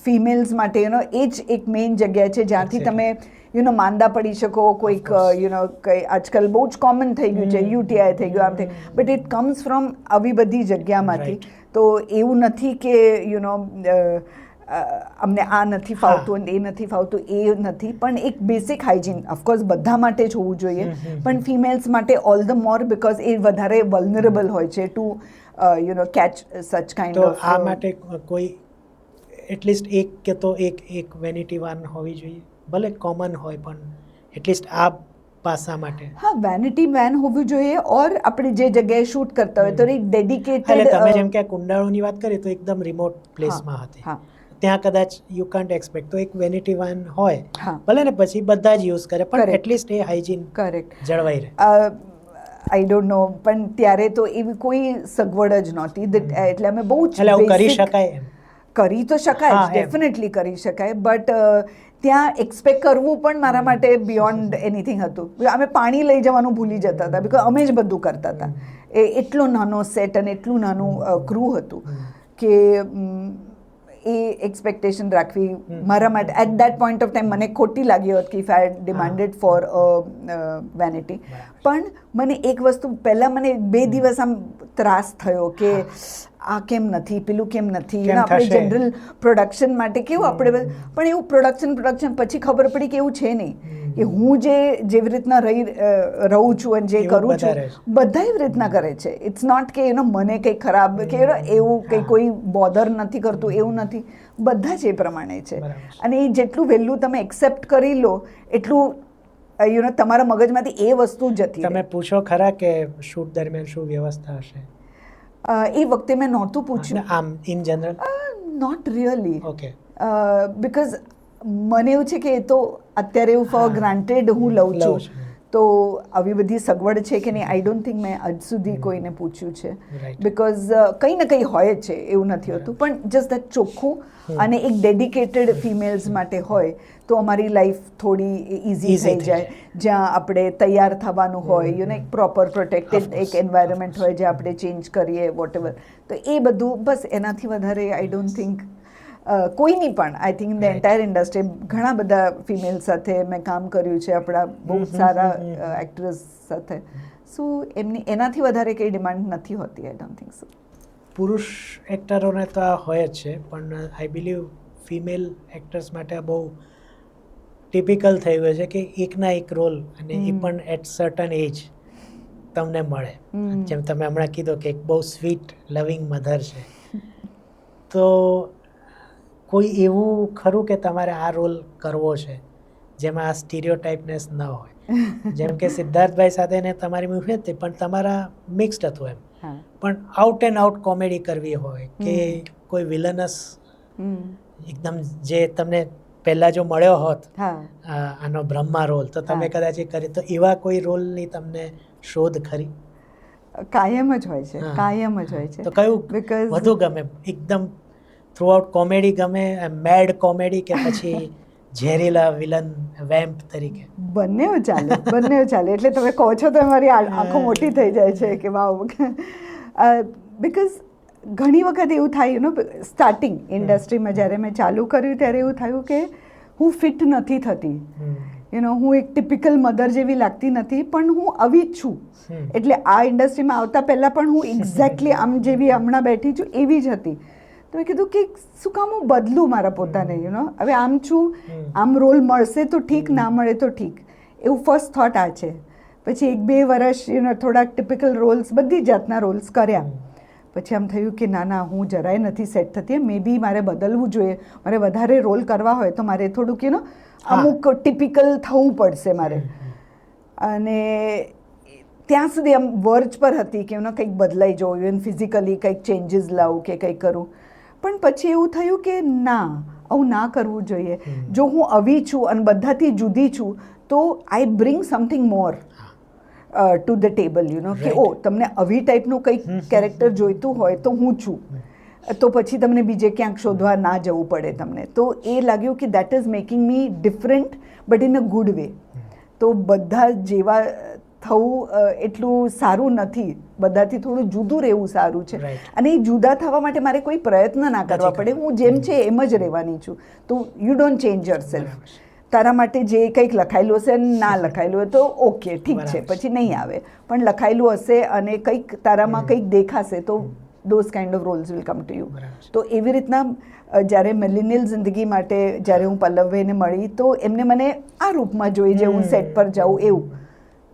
ફિમેલ્સ માટે એ જ એક મેઇન જગ્યા છે જ્યાંથી તમે માંદા પડી શકો. કોઈક કંઈ આજકાલ બહુ જ કોમન થઈ ગયું છે, યુટીઆઈ થઈ ગયું, આમ થઈ, બટ ઇટ કમ્સ ફ્રોમ આવી બધી જગ્યામાંથી. તો એવું નથી કે અમને આ નથી ફાવતું અને એ નથી ફાવતું, એ નથી. પણ એક બેસિક હાઇજીન ઓફકોર્સ બધા માટે જ હોવું જોઈએ, પણ ફિમેલ્સ માટે ઓલ ધ મોર, બિકોઝ એ વધારે વલ્નરેબલ હોય છે ટુ કેચ સચ કાઇન્ડ ઓફ. તો આ માટે કોઈ એટલીસ્ટ એક કે તો એક વેનિટી વાન હોવી જોઈએ, ભલે કોમન હોય પણ એટલીસ્ટ આ પાસા માટે. હા, વેનિટી વેન હોવું જોઈએ. ઓર આપણે જે જગ્યાએ શૂટ કરતા હોય તો એક ડેડિકેટેડ, એટલે તમે જેમ કે કુંડાળોની વાત કરી તો એકદમ રિમોટ પ્લેસમાં હતી, ત્યાં કદાચ યુ કાન્ટ એક્સપેક્ટ, તો એક વેનિટી વાન હોય ભલે ને પછી બધા જ યુઝ કરે, પણ એટલીસ્ટ એ હાઇજીન જળવાઈ રહે. આઈ ડોન્ટ નો, પણ ત્યારે તો એવી કોઈ સગવડ જ નહોતી, એટલે અમે બહુ જ કરી શકાય એમ. કરી તો શકાય, ડેફિનેટલી કરી શકાય, બટ ત્યાં એક્સપેક્ટ કરવું પણ મારા માટે બિયોન્ડ એનીથિંગ હતું. અમે પાણી લઈ જવાનું ભૂલી જતા હતા, બિકોઝ અમે જ બધું કરતા હતા. એટલો નાનો સેટ અને એટલું નાનું ક્રૂ હતું કે એ એક્સપેક્ટેશન રાખવી મારા માટે at that point of time મને ખોટી લાગી હોત કે if I demanded for vanity. પણ મને એક વસ્તુ પહેલાં મને 2 દિવસ આમ ત્રાસ થયો કે આ કેમ નથી, પેલું કેમ નથી. આપણે જનરલ પ્રોડક્શન માટે કેવું આપણે, પણ એવું પ્રોડક્શન પછી ખબર પડી કે એવું છે નહીં, કે હું જેવી રીતના રહું છું અને જે કરું છું બધા એવી રીતના કરે છે. ઇટ્સ નોટ કે મને કંઈ ખરાબ કે એવું કંઈ કોઈ બોધર નથી કરતું, એવું નથી. બધા જ એ પ્રમાણે છે. અને એ જેટલું વહેલું તમે એક્સેપ્ટ કરી લો એટલું તમારા મગજમાંથી એ વસ્તુ જતી. તમે પૂછો ખરા કે શૂટ દરમિયાન શું વ્યવસ્થા હશે? એ વખતે મેં નહોતું પૂછ્યું. આમ in general not really. Okay. Because મને એવું છે કે એ તો અત્યારે એવું ફોર ગ્રાન્ટેડ હું લઉં છું, તો આવી બધી સગવડ છે કે નહીં, આઈ ડોન્ટ થિંક મેં આજ સુધી કોઈને પૂછ્યું છે. બિકોઝ કંઈ ને કંઈ હોય જ છે, એવું નથી હોતું. પણ જસ્ટ દેટ ચોખ્ખું અને એક ડેડિકેટેડ ફિમેલ્સ માટે હોય તો અમારી લાઈફ થોડી ઇઝી થઈ જાય. જ્યાં આપણે તૈયાર થવાનું હોય, એક પ્રોપર પ્રોટેક્ટેડ એક એન્વાયરમેન્ટ હોય જ્યાં આપણે ચેન્જ કરીએ વોટ એવર. તો એ બધું બસ, એનાથી વધારે આઈ ડોન્ટ થિંક કોઈની પણ. I think in the entire industry ઘણા બધા ફિમેલ સાથે મેં કામ કર્યું છે, આપણા બહુ સારા એક્ટ્રેસ સાથે. સો એનાથી વધારે કંઈ ડિમાન્ડ નથી હોતી. I don't think so. પુરુષ એક્ટરોને તો આ હોય જ છે, પણ આઈ બિલીવ ફિમેલ એક્ટર્સ માટે બહુ ટિપિકલ થઈ ગયું છે કે એકના એક રોલ, અને એ પણ એટ સર્ટન એજ તમને મળે. જેમ તમે હમણાં કીધું કે એક બહુ સ્વીટ લવિંગ મધર છે, તો કોઈ એવું ખરું કે તમારે આ રોલ કરવો છે જેમાં આ સ્ટીરિયોટાઇપનેસ ન હોય? જેમ કે સિદ્ધાર્થભાઈ સાથે ને તમારી મૂવી હતી પણ તમારા મિક્સ્ડ હતું એમ, પણ આઉટ એન્ડ આઉટ કોમેડી કરવી હોય કે કોઈ વિલનસ એકદમ જે તમને પહેલાં જો મળ્યો હોત આનો બ્રહ્મા રોલ, તો તમે કદાચ એ કરી, તો એવા કોઈ રોલની તમને શોધ ખરી? કાયમ જ હોય છે, કાયમ જ હોય છે. તો કયું વધુ ગમે? એકદમ થ્રુઆઉટ કોમેડી ગમે, મેડ કોમેડી, કે પછી ઝેરીલા વિલન વેમ્પ તરીકે? બંને ચાલે, બંને ચાલે. એટલે તમે કહો છો તો મારી આંખો મોટી થઈ જાય છે કે વાવ. બિકોઝ ઘણી વખત એવું થાય, સ્ટાર્ટિંગ ઇન્ડસ્ટ્રીમાં જ્યારે મેં ચાલુ કર્યું ત્યારે એવું થયું કે હું ફિટ નથી થતી. હું એક ટિપિકલ મધર જેવી લાગતી નથી, પણ હું આવી જ છું. એટલે આ ઇન્ડસ્ટ્રીમાં આવતા પહેલાં પણ હું એક્ઝેક્ટલી આમ જેવી હમણાં બેઠી છું એવી જ હતી. તો મેં કીધું કે શું કામ હું બદલું મારા પોતાને? હવે આમ છું, આમ રોલ મળશે તો ઠીક, ના મળે તો ઠીક. એવું ફર્સ્ટ થોટ આ છે. પછી 1-2 વર્ષ થોડાક ટિપિકલ રોલ્સ, બધી જાતના રોલ્સ કર્યા. પછી આમ થયું કે ના ના, હું જરાય નથી સેટ થતી, મે બી મારે બદલવું જોઈએ. મારે વધારે રોલ કરવા હોય તો મારે થોડુંક અમુક ટિપિકલ થવું પડશે મારે. અને ત્યાં સુધી આમ વર્જ પર હતી કે કંઈક બદલાઈ જવું, ઇવન ફિઝિકલી કંઈક ચેન્જીસ લાવું કે કંઈક કરું. પણ પછી એવું થયું કે ના, આવું ના કરવું જોઈએ. જો હું આવી છું અને બધાથી જુદી છું તો I bring something more to the table you know કે ઓ તમને આવી ટાઈપનું કંઈક કેરેક્ટર જોઈતું હોય તો હું છું, તો પછી તમને બીજે ક્યાંક શોધવા ના જવું પડે તમને. તો એ લાગ્યું કે that is making me different but in a good way. તો બધા જેવા થવું એટલું સારું નથી, બધાથી થોડું જુદું રહેવું સારું છે. અને એ જુદા થવા માટે મારે કોઈ પ્રયત્ન ના કરવા પડે, હું જેમ છે એમ જ રહેવાની છું. તો you don't change your self. તારા માટે જે કંઈક લખાયેલું હશે ના લખાયેલું હોય તો ઓકે ઠીક છે, પછી નહીં આવે, પણ લખાયેલું હશે અને કંઈક તારામાં કંઈક દેખાશે તો those kind of roles will come to you. તો એવી રીતના જ્યારે મિલેનિયલ જિંદગી માટે જ્યારે હું પલ્લવભાઈને મળી તો એમને મને આ રૂપમાં જોઈ જે હું સેટ પર જાઉં એવું.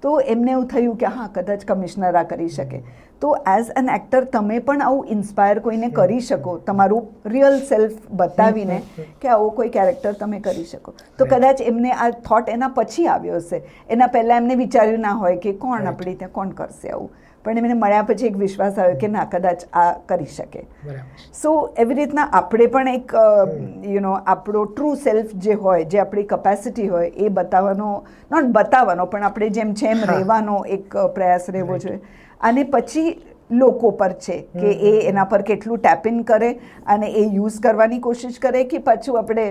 તો એમને એવું થયું કે હા કદાચ કમિશનર આ કરી શકે. તો એઝ એન એક્ટર તમે પણ આવું ઇન્સ્પાયર કોઈને કરી શકો, તમારું રિયલ સેલ્ફ બતાવીને કે આવો કોઈ કેરેક્ટર તમે કરી શકો. તો કદાચ એમને આ થોટ એના પછી આવ્યો હશે, એના પહેલાં એમને વિચાર્યું ના હોય કે કોણ આપણી ત્યાં કોણ કરશે આવું, પણ એમને મળ્યા પછી એક વિશ્વાસ આવ્યો કે ના કદાચ આ કરી શકે. સો એવી રીતના આપણે પણ એક યુ નો આપણો ટ્રુ સેલ્ફ જે હોય, જે આપણી કેપેસિટી હોય એ બતાવવાનો, નોટ બતાવવાનો પણ આપણે જેમ છે એમ રહેવાનો એક પ્રયાસ રહેવો જોઈએ. અને પછી લોકો પર છે કે એ એના પર કેટલું ટેપ ઇન કરે અને એ યુઝ કરવાની કોશિશ કરે કે પાછું આપણે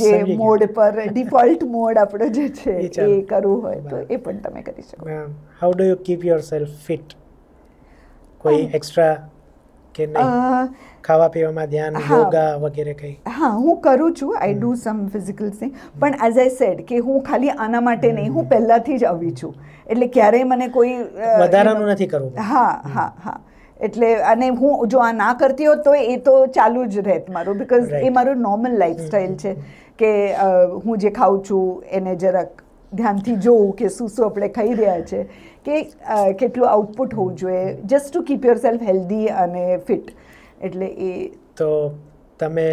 જે મોડ પર ડિફોલ્ટ મોડ આપણો જે છે એ કરવું હોય તો એ પણ તમે કરી શકો. How do you keep yourself fit? કોઈ એક્સ્ટ્રા કે નહીં? ખાવા પીવામાં ધ્યાન, યોગા વગેરે કંઈ? હા, હું કરું છું, I do sum physical thing, પણ એઝ આઈ સેડ કે હું ખાલી આના માટે નહીં, હું પહેલાંથી જ આવી છું, એટલે ક્યારેય મને કોઈ વધારાનું નથી કરવું. હા એટલે અને હું જો આ ના કરતી હોત તો એ તો ચાલુ જ રહેત મારું, બિકોઝ એ મારું નોર્મલ લાઈફસ્ટાઈલ છે કે હું જે ખાઉં છું એને જરાક ધ્યાનથી જોઉં કે શું આપણે ખાઈ રહ્યા છે, કે કેટલું આઉટપુટ હોવું જોઈએ, just to keep your self healthy અને ફિટ. એટલે એ તો તમે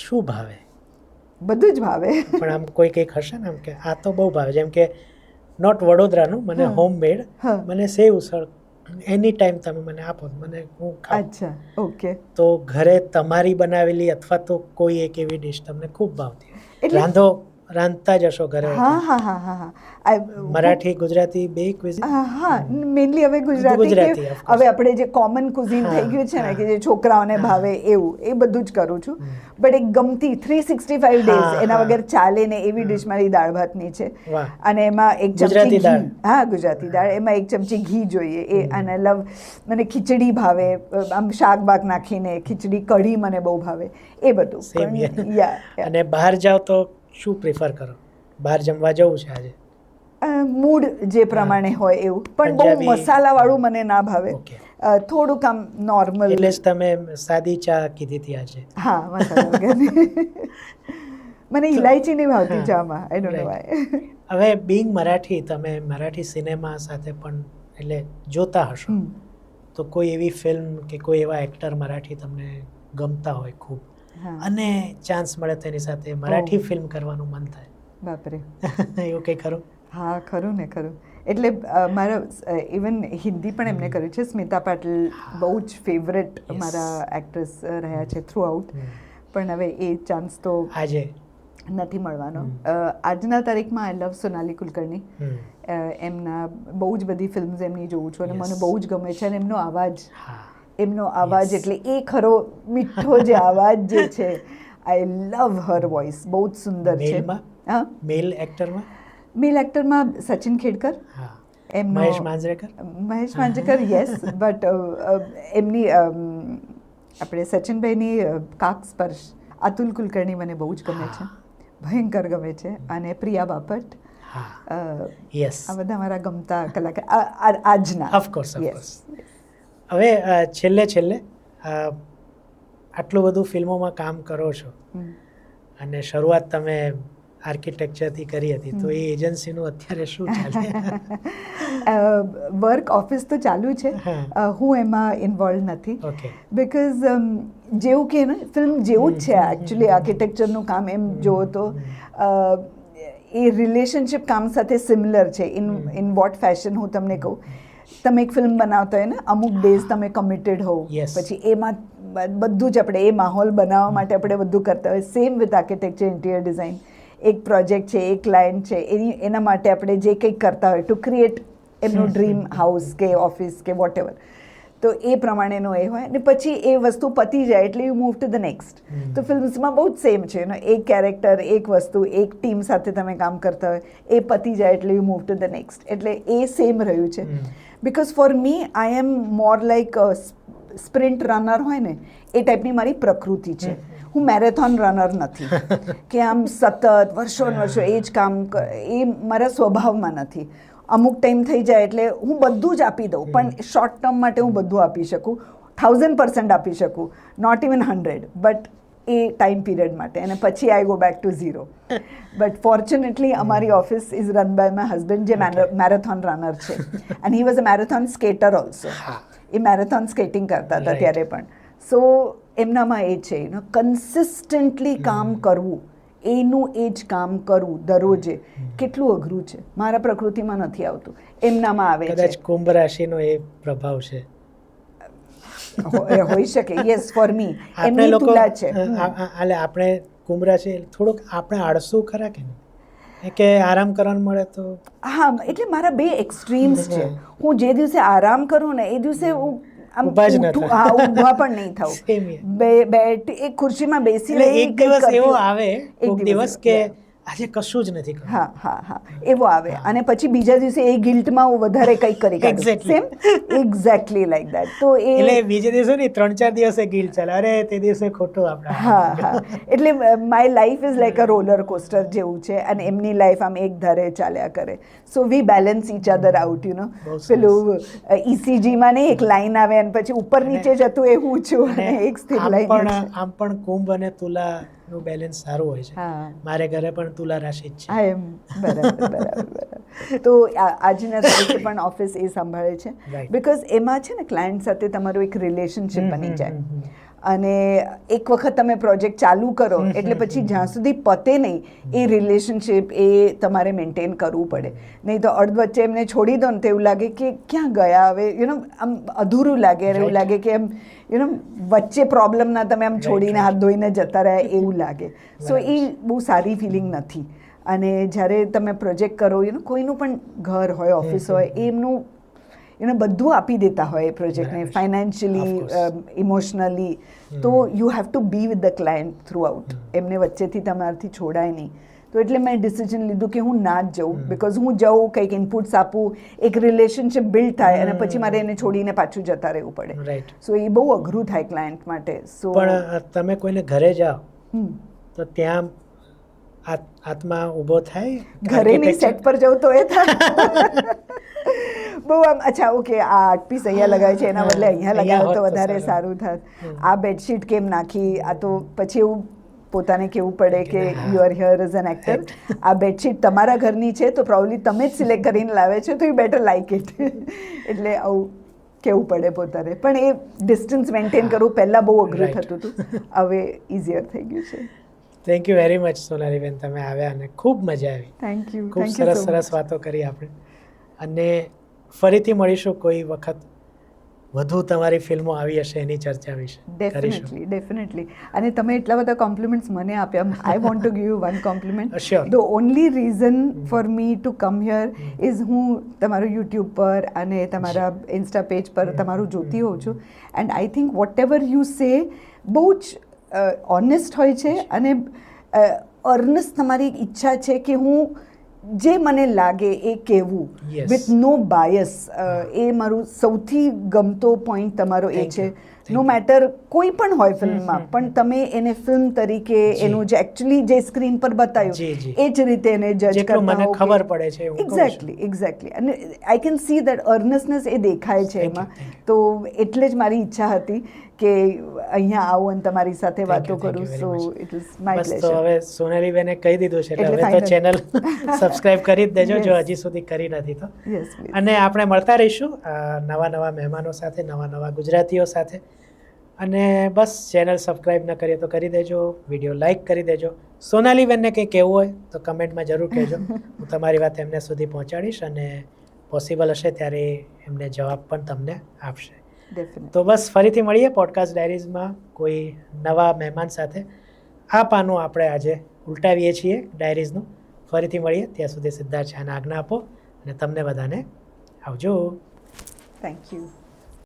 શું ભાવે? બધું જ ભાવે. પણ આમ કોઈ કંઈક હશે ને આમ કે આ તો બહુ ભાવે, જેમ કે નોટ વડોદરાનું, મને હોમમેડ, મને સેવ ઉસળ એની ટાઈમ તમે મને આપો મને હું ખાઉં. અચ્છા, ઓકે. તો ઘરે તમારી બનાવેલી અથવા તો કોઈ એક એવી ડિશ તમને ખૂબ ભાવતી હોય, રાંધતા જ હશો ઘરે? હા. મરાઠી, ગુજરાતી બે ક્વિઝિન? હા, મેઇનલી હવે ગુજરાતી, હવે આપણે જે કોમન કુઝિન થઈ ગયું છે ને કે જે છોકરાઓને ભાવે એવું, એ બધું જ કરું છું. બટ એક ગમતી 365 ડેઝ એના વગર ચાલે ને એવી ડિશ મારી દાળ ભાતની છે. અને એમાં એક ચમચી ઘી, હા ગુજરાતી દાળ, એમાં એક ચમચી ઘી જોઈએ એ. અને મને ખીચડી ભાવે, આમ શાક બાક નાખીને ખીચડી, કઢી મને બહુ ભાવે, એ બધું. અને બહાર જાઓ તો શું પ્રિફર કરો? બહાર જમવા જવું છે આજે? મૂડ જે પ્રમાણે હોય એવું, પણ બહુ મસાલાવાળું મને ના ભાવે, થોડુંક આમ નોર્મલ. એટલે જ તમે સાદી ચા કીધી હતી આજે? હા, મસાલા વગરની. મને ઇલાયચી નહીં ભાવતી ચામાં, આઈ ડોન્ટ નો વાય. હવે બીંગ મરાઠી, તમે મરાઠી સિનેમા સાથે પણ એટલે જોતા હશો, તો કોઈ એવી ફિલ્મ કે કોઈ એવા એક્ટર મરાઠી તમને ગમતા હોય ખૂબ, અને ચાન્સ મળે તેની સાથે મરાઠી ફિલ્મ કરવાનું મન થાય? બાપરે, એવું કંઈ ખરું? હા, ખરું ને ખરું. એટલે મારા ઇવન હિન્દી પણ એમને કર્યું છે. સ્મિતા પાટીલ બહુ જ ફેવરેટ મારા એક્ટ્રેસ રહ્યા છે થ્રુ આઉટ, પણ હવે એ ચાન્સ તો આજે નથી મળવાનો. આજના તારીખમાં આઈ લવ સોનાલી કુલકર્ણી, એમના બહુ જ બધી ફિલ્મ્સ એમની જોઉં છું અને મને બહુ જ ગમે છે. અને એમનો અવાજ એટલે એ ખરો મીઠો જે અવાજ જે છે, આઈ લવ હર વોઇસ, બહુ જ સુંદર છે. મેલ એક્ટરમાં? મેલ એક્ટરમાં સચિન ખેડકર, મહેશ માંજરેકર, યસ, બટ એમની આપણે સચિનભાઈની કાક સ્પર્શ, અતુલ કુલકર્ણી મને બહુ જ ગમે છે, ભયંકર ગમે છે. અને પ્રિયા બાપટ, આ બધા મારા ગમતા કલાકાર આજના. ઓફકોર્સ. હવે છેલ્લે આટલું બધું ફિલ્મોમાં કામ કરો છો અને શરૂઆત તમે આર્કિટેક્ચરથી કરી હતી, તો એ એજન્સીનું અત્યારે શું ચાલે? વર્ક ઓફિસ તો ચાલુ છે, હું એમાં ઇન્વોલ્વ નથી, બિકોઝ જેવું કે ને ફિલ્મ જેવું જ છે એકચ્યુઅલી આર્કિટેક્ચરનું કામ. એમ જુઓ તો એ રિલેશનશિપ કામ સાથે સિમિલર છે. ઇન વોટ ફેશન હું તમને કહું, તમે એક ફિલ્મ બનાવતા હોય ને, અમુક ડેઝ તમે કમિટેડ હોવ, પછી એમાં બધું જ આપણે એ માહોલ બનાવવા માટે આપણે બધું કરતા હોય. Same with architecture, interior design. એક પ્રોજેક્ટ છે, એક ક્લાયન્ટ છે, એના માટે આપણે જે કંઈક કરતા હોય ટુ ક્રિએટ એમનું ડ્રીમ હાઉસ કે ઓફિસ કે વોટ એવર, તો એ પ્રમાણેનો એ હોય ને પછી એ વસ્તુ પતી જાય એટલે you move to the next. તો ફિલ્મ્સમાં બહુ જ સેમ છે, એક કેરેક્ટર, એક વસ્તુ, એક ટીમ સાથે તમે કામ કરતા હોય, એ પતી જાય એટલે you move to the next. એટલે એ સેમ રહ્યું છે. Because for me I am more like sprint runner હોય ને એ ટાઈપની મારી પ્રકૃતિ છે. હું મેરેથોન રનર નથી કે આમ સતત વર્ષો એ જ કામ, એ મારા સ્વભાવમાં નથી. અમુક ટાઈમ થઈ જાય એટલે હું બધું જ આપી દઉં, પણ શોર્ટ ટર્મ માટે હું બધું આપી શકું, 1000% આપી શકું, નોટ ઇવન 100, બટ એ ટાઈમ પીરિયડ માટે, અને પછી I go back to zero. But fortunately અમારી office is run by my husband, જે મેરેથોન રનર છે, and he was a marathon skater also. એ મેરેથોન સ્કેટિંગ કરતા હતા ત્યારે પણ. સો એમનામાં એ છે, કન્સિસ્ટન્ટલી કામ કરવું, એનું એ જ કામ કરવું દરરોજે, કેટલું અઘરું છે. મારા પ્રકૃતિમાં નથી આવતું, એમનામાં આવે છે. કદાચ કુંભ રાશિનો એ પ્રભાવ છે. હોઈ શકે, યસ, ફોર મી. એમની તુલા છે. એટલે આપણે કુંભ રાશિ થોડુંક આપણે આળસુ ખરા કે નહીં, કે આરામ કરવાનું મળે તો. હા, એટલે મારા બે એક્સ્ટ્રીમ્સ છે. હું જે દિવસે આરામ કરું ને એ દિવસે હું ઊભા પણ નહીં થાવ. એક ખુરશીમાં બેસી રહી, એક દિવસ એવો આવે, એક દિવસ કે આજે કશું જ નથી કરવું. હા, એવો આવે, અને પછી બીજા દિવસે એ ગિલ્ટમાં હું વધારે કંઈક કરી કાઢું. Same, exactly like that. તો એટલે બીજે દિવસે નહીં, 3-4 દિવસે ગિલ્ટ ચાલે, અરે તે દિવસે ખોટું આપણે. હા, એટલે my life is like a roller coaster જેવું છે, અને એમની લાઈફ આમ એક ધારે ચાલ્યા કરે. સો વી બેલેન્સ ઈચ અધર આઉટ, પેલું ECGમાં નહીં, એક લાઈન આવે અને પછી ઉપર નીચે જતું એ હું છું, અને એક સ્થિર લાઈન. આમ પણ કુંભ અને તુલા નું બેલેન્સ સારું હોય છે. મારે ઘરે પણ તુલા રાશિ જ છે. બરાબર. તો આજના તારીખે પણ ઓફિસ એ સંભાળે છે, બિકોઝ એમાં છે ને ક્લાયન્ટ સાથે તમારું એક રિલેશનશિપ બની જાય, અને એક વખત તમે પ્રોજેક્ટ ચાલુ કરો એટલે પછી જ્યાં સુધી પતે નહીં એ રિલેશનશિપ એ તમારે મેન્ટેન કરવું પડે. નહીં તો અડધ વચ્ચે એમને છોડી દો ને તો એવું લાગે કે ક્યાં ગયા હવે, આમ અધૂરું લાગે, એવું લાગે કે એમ વચ્ચે પ્રોબ્લેમ ના તમે આમ છોડીને હાથ ધોઈને જતા રહ્યા એવું લાગે. સો એ બહુ સારી ફિલિંગ નથી. અને જ્યારે તમે પ્રોજેક્ટ કરો, કોઈનું પણ ઘર હોય, ઓફિસ હોય, એમનું બધું આપી દેતા હોય એ પ્રોજેક્ટને, ફાઇનાન્શિયલી, ઇમોશનલી. તો you have to be with the client throughout. એમને વચ્ચેથી તમારાથી છોડાય નહીં. તો એટલે મેં ડિસિઝન લીધું કે હું ના જ જઉં, બિકોઝ હું જાઉં, કંઈક ઇનપુટ્સ આપું, એક રિલેશનશિપ બિલ્ડ થાય, અને પછી મારે એને છોડીને પાછું જતા રહેવું પડે. સો એ બહુ અઘરું થાય ક્લાયન્ટ માટે. સો પણ તમે કોઈને ઘરે જાઓ તો ત્યાં આત્મા ઊભો થાય, ઘરે નહીં સેટ પર જવું તો એ થાય બહુ આમ, અચ્છા ઓકે, આ આર્ટ પીસ અહીંયા લગાવે છે એના બદલે અહીંયા લગાવે તો વધારે સારું થાય, આ બેડશીટ કેમ નાખી, આ તો પછી એવું પોતાને કહેવું પડે કે you are here as an actor. આ બેડશીટ તમારા ઘરની છે તો પ્રોબ્લી તમે જ સિલેક્ટ કરીને લાવે છે, તો યુ બેટર લાઈક ઇટ. એટલે આવું કહેવું પડે પોતાને. પણ એ ડિસ્ટન્સ મેન્ટેન કરવું પહેલાં બહુ અઘરું થતું હતું, હવે ઇઝીયર થઈ ગયું છે. થેન્ક યુ વેરી મચ સોનાલીબેન, તમે આવ્યા અને ખૂબ મજા આવી. Thank you. ખૂબ સરસ વાતો કરી આપણે, અને ફરીથી મળીશું કોઈ વખત, વધુ તમારી ફિલ્મો આવી હશે એની ચર્ચા વિશે. ડેફિનેટલી. અને તમે એટલા બધા કોમ્પ્લિમેન્ટ્સ મને આપ્યા. I want to give you one compliment. Sure. The only reason for me to come here is હું તમારું યુટ્યુબ પર અને તમારા ઇન્સ્ટા પેજ પર તમારું જોતી હોઉં છું, and I think whatever you say બહુ જ ઓનેસ્ટ હોય છે, અને અર્નસ્ટ તમારી ઈચ્છા છે કે હું જે મને લાગે એ કહેવું, વિથ નો બાયસ. એ મારું સૌથી ગમતો પોઈન્ટ તમારો એ છે. નો મેટર કોઈ પણ હોય ફિલ્મમાં, પણ તમે એને ફિલ્મ તરીકે એનું જે એકચ્યુઅલી જે સ્ક્રીન પર બતાવ્યું એ જ રીતે એને જજ કરતા મને ખબર પડે છે. એક્ઝેક્ટલી. અને આઈ કેન સી દેટ અર્નસ્ટનેસ એ દેખાય છે એમાં. તો એટલે જ મારી ઈચ્છા હતી કે અહીંયા આવું અને તમારી સાથે વાતો કરું. સો ઇટ વોઝ માય પ્લેઝર. તો હવે સોનાલીબેને કહી દીધું છે એટલે હવે તો ચેનલ સબસ્ક્રાઇબ કરી જ દેજો જો હજી સુધી કરી નથી તો. અને આપણે મળતા રહીશું નવા મહેમાનો સાથે, નવા ગુજરાતીઓ સાથે. અને બસ ચેનલ સબસ્ક્રાઇબ ન કરીએ તો કરી દેજો, વિડીયો લાઇક કરી દેજો. સોનાલીબેનને કંઈ કહેવું હોય તો કમેન્ટમાં જરૂર કહેજો, હું તમારી વાત એમને સુધી પહોંચાડીશ, અને પોસિબલ હશે ત્યારે એમને જવાબ પણ તમને આપશે. તો બસ ફરીથી મળીએ પોડકાસ્ટ ડાયરીઝમાં કોઈ નવા મહેમાન સાથે. આ પાનું આપણે આજે ઉલટાવીએ છીએ ડાયરીઝનું. ફરીથી મળીએ, ત્યાં સુધી સિદ્ધાર્થ શાહને આજ્ઞા આપો અને તમને બધાને આવજો. Thank you.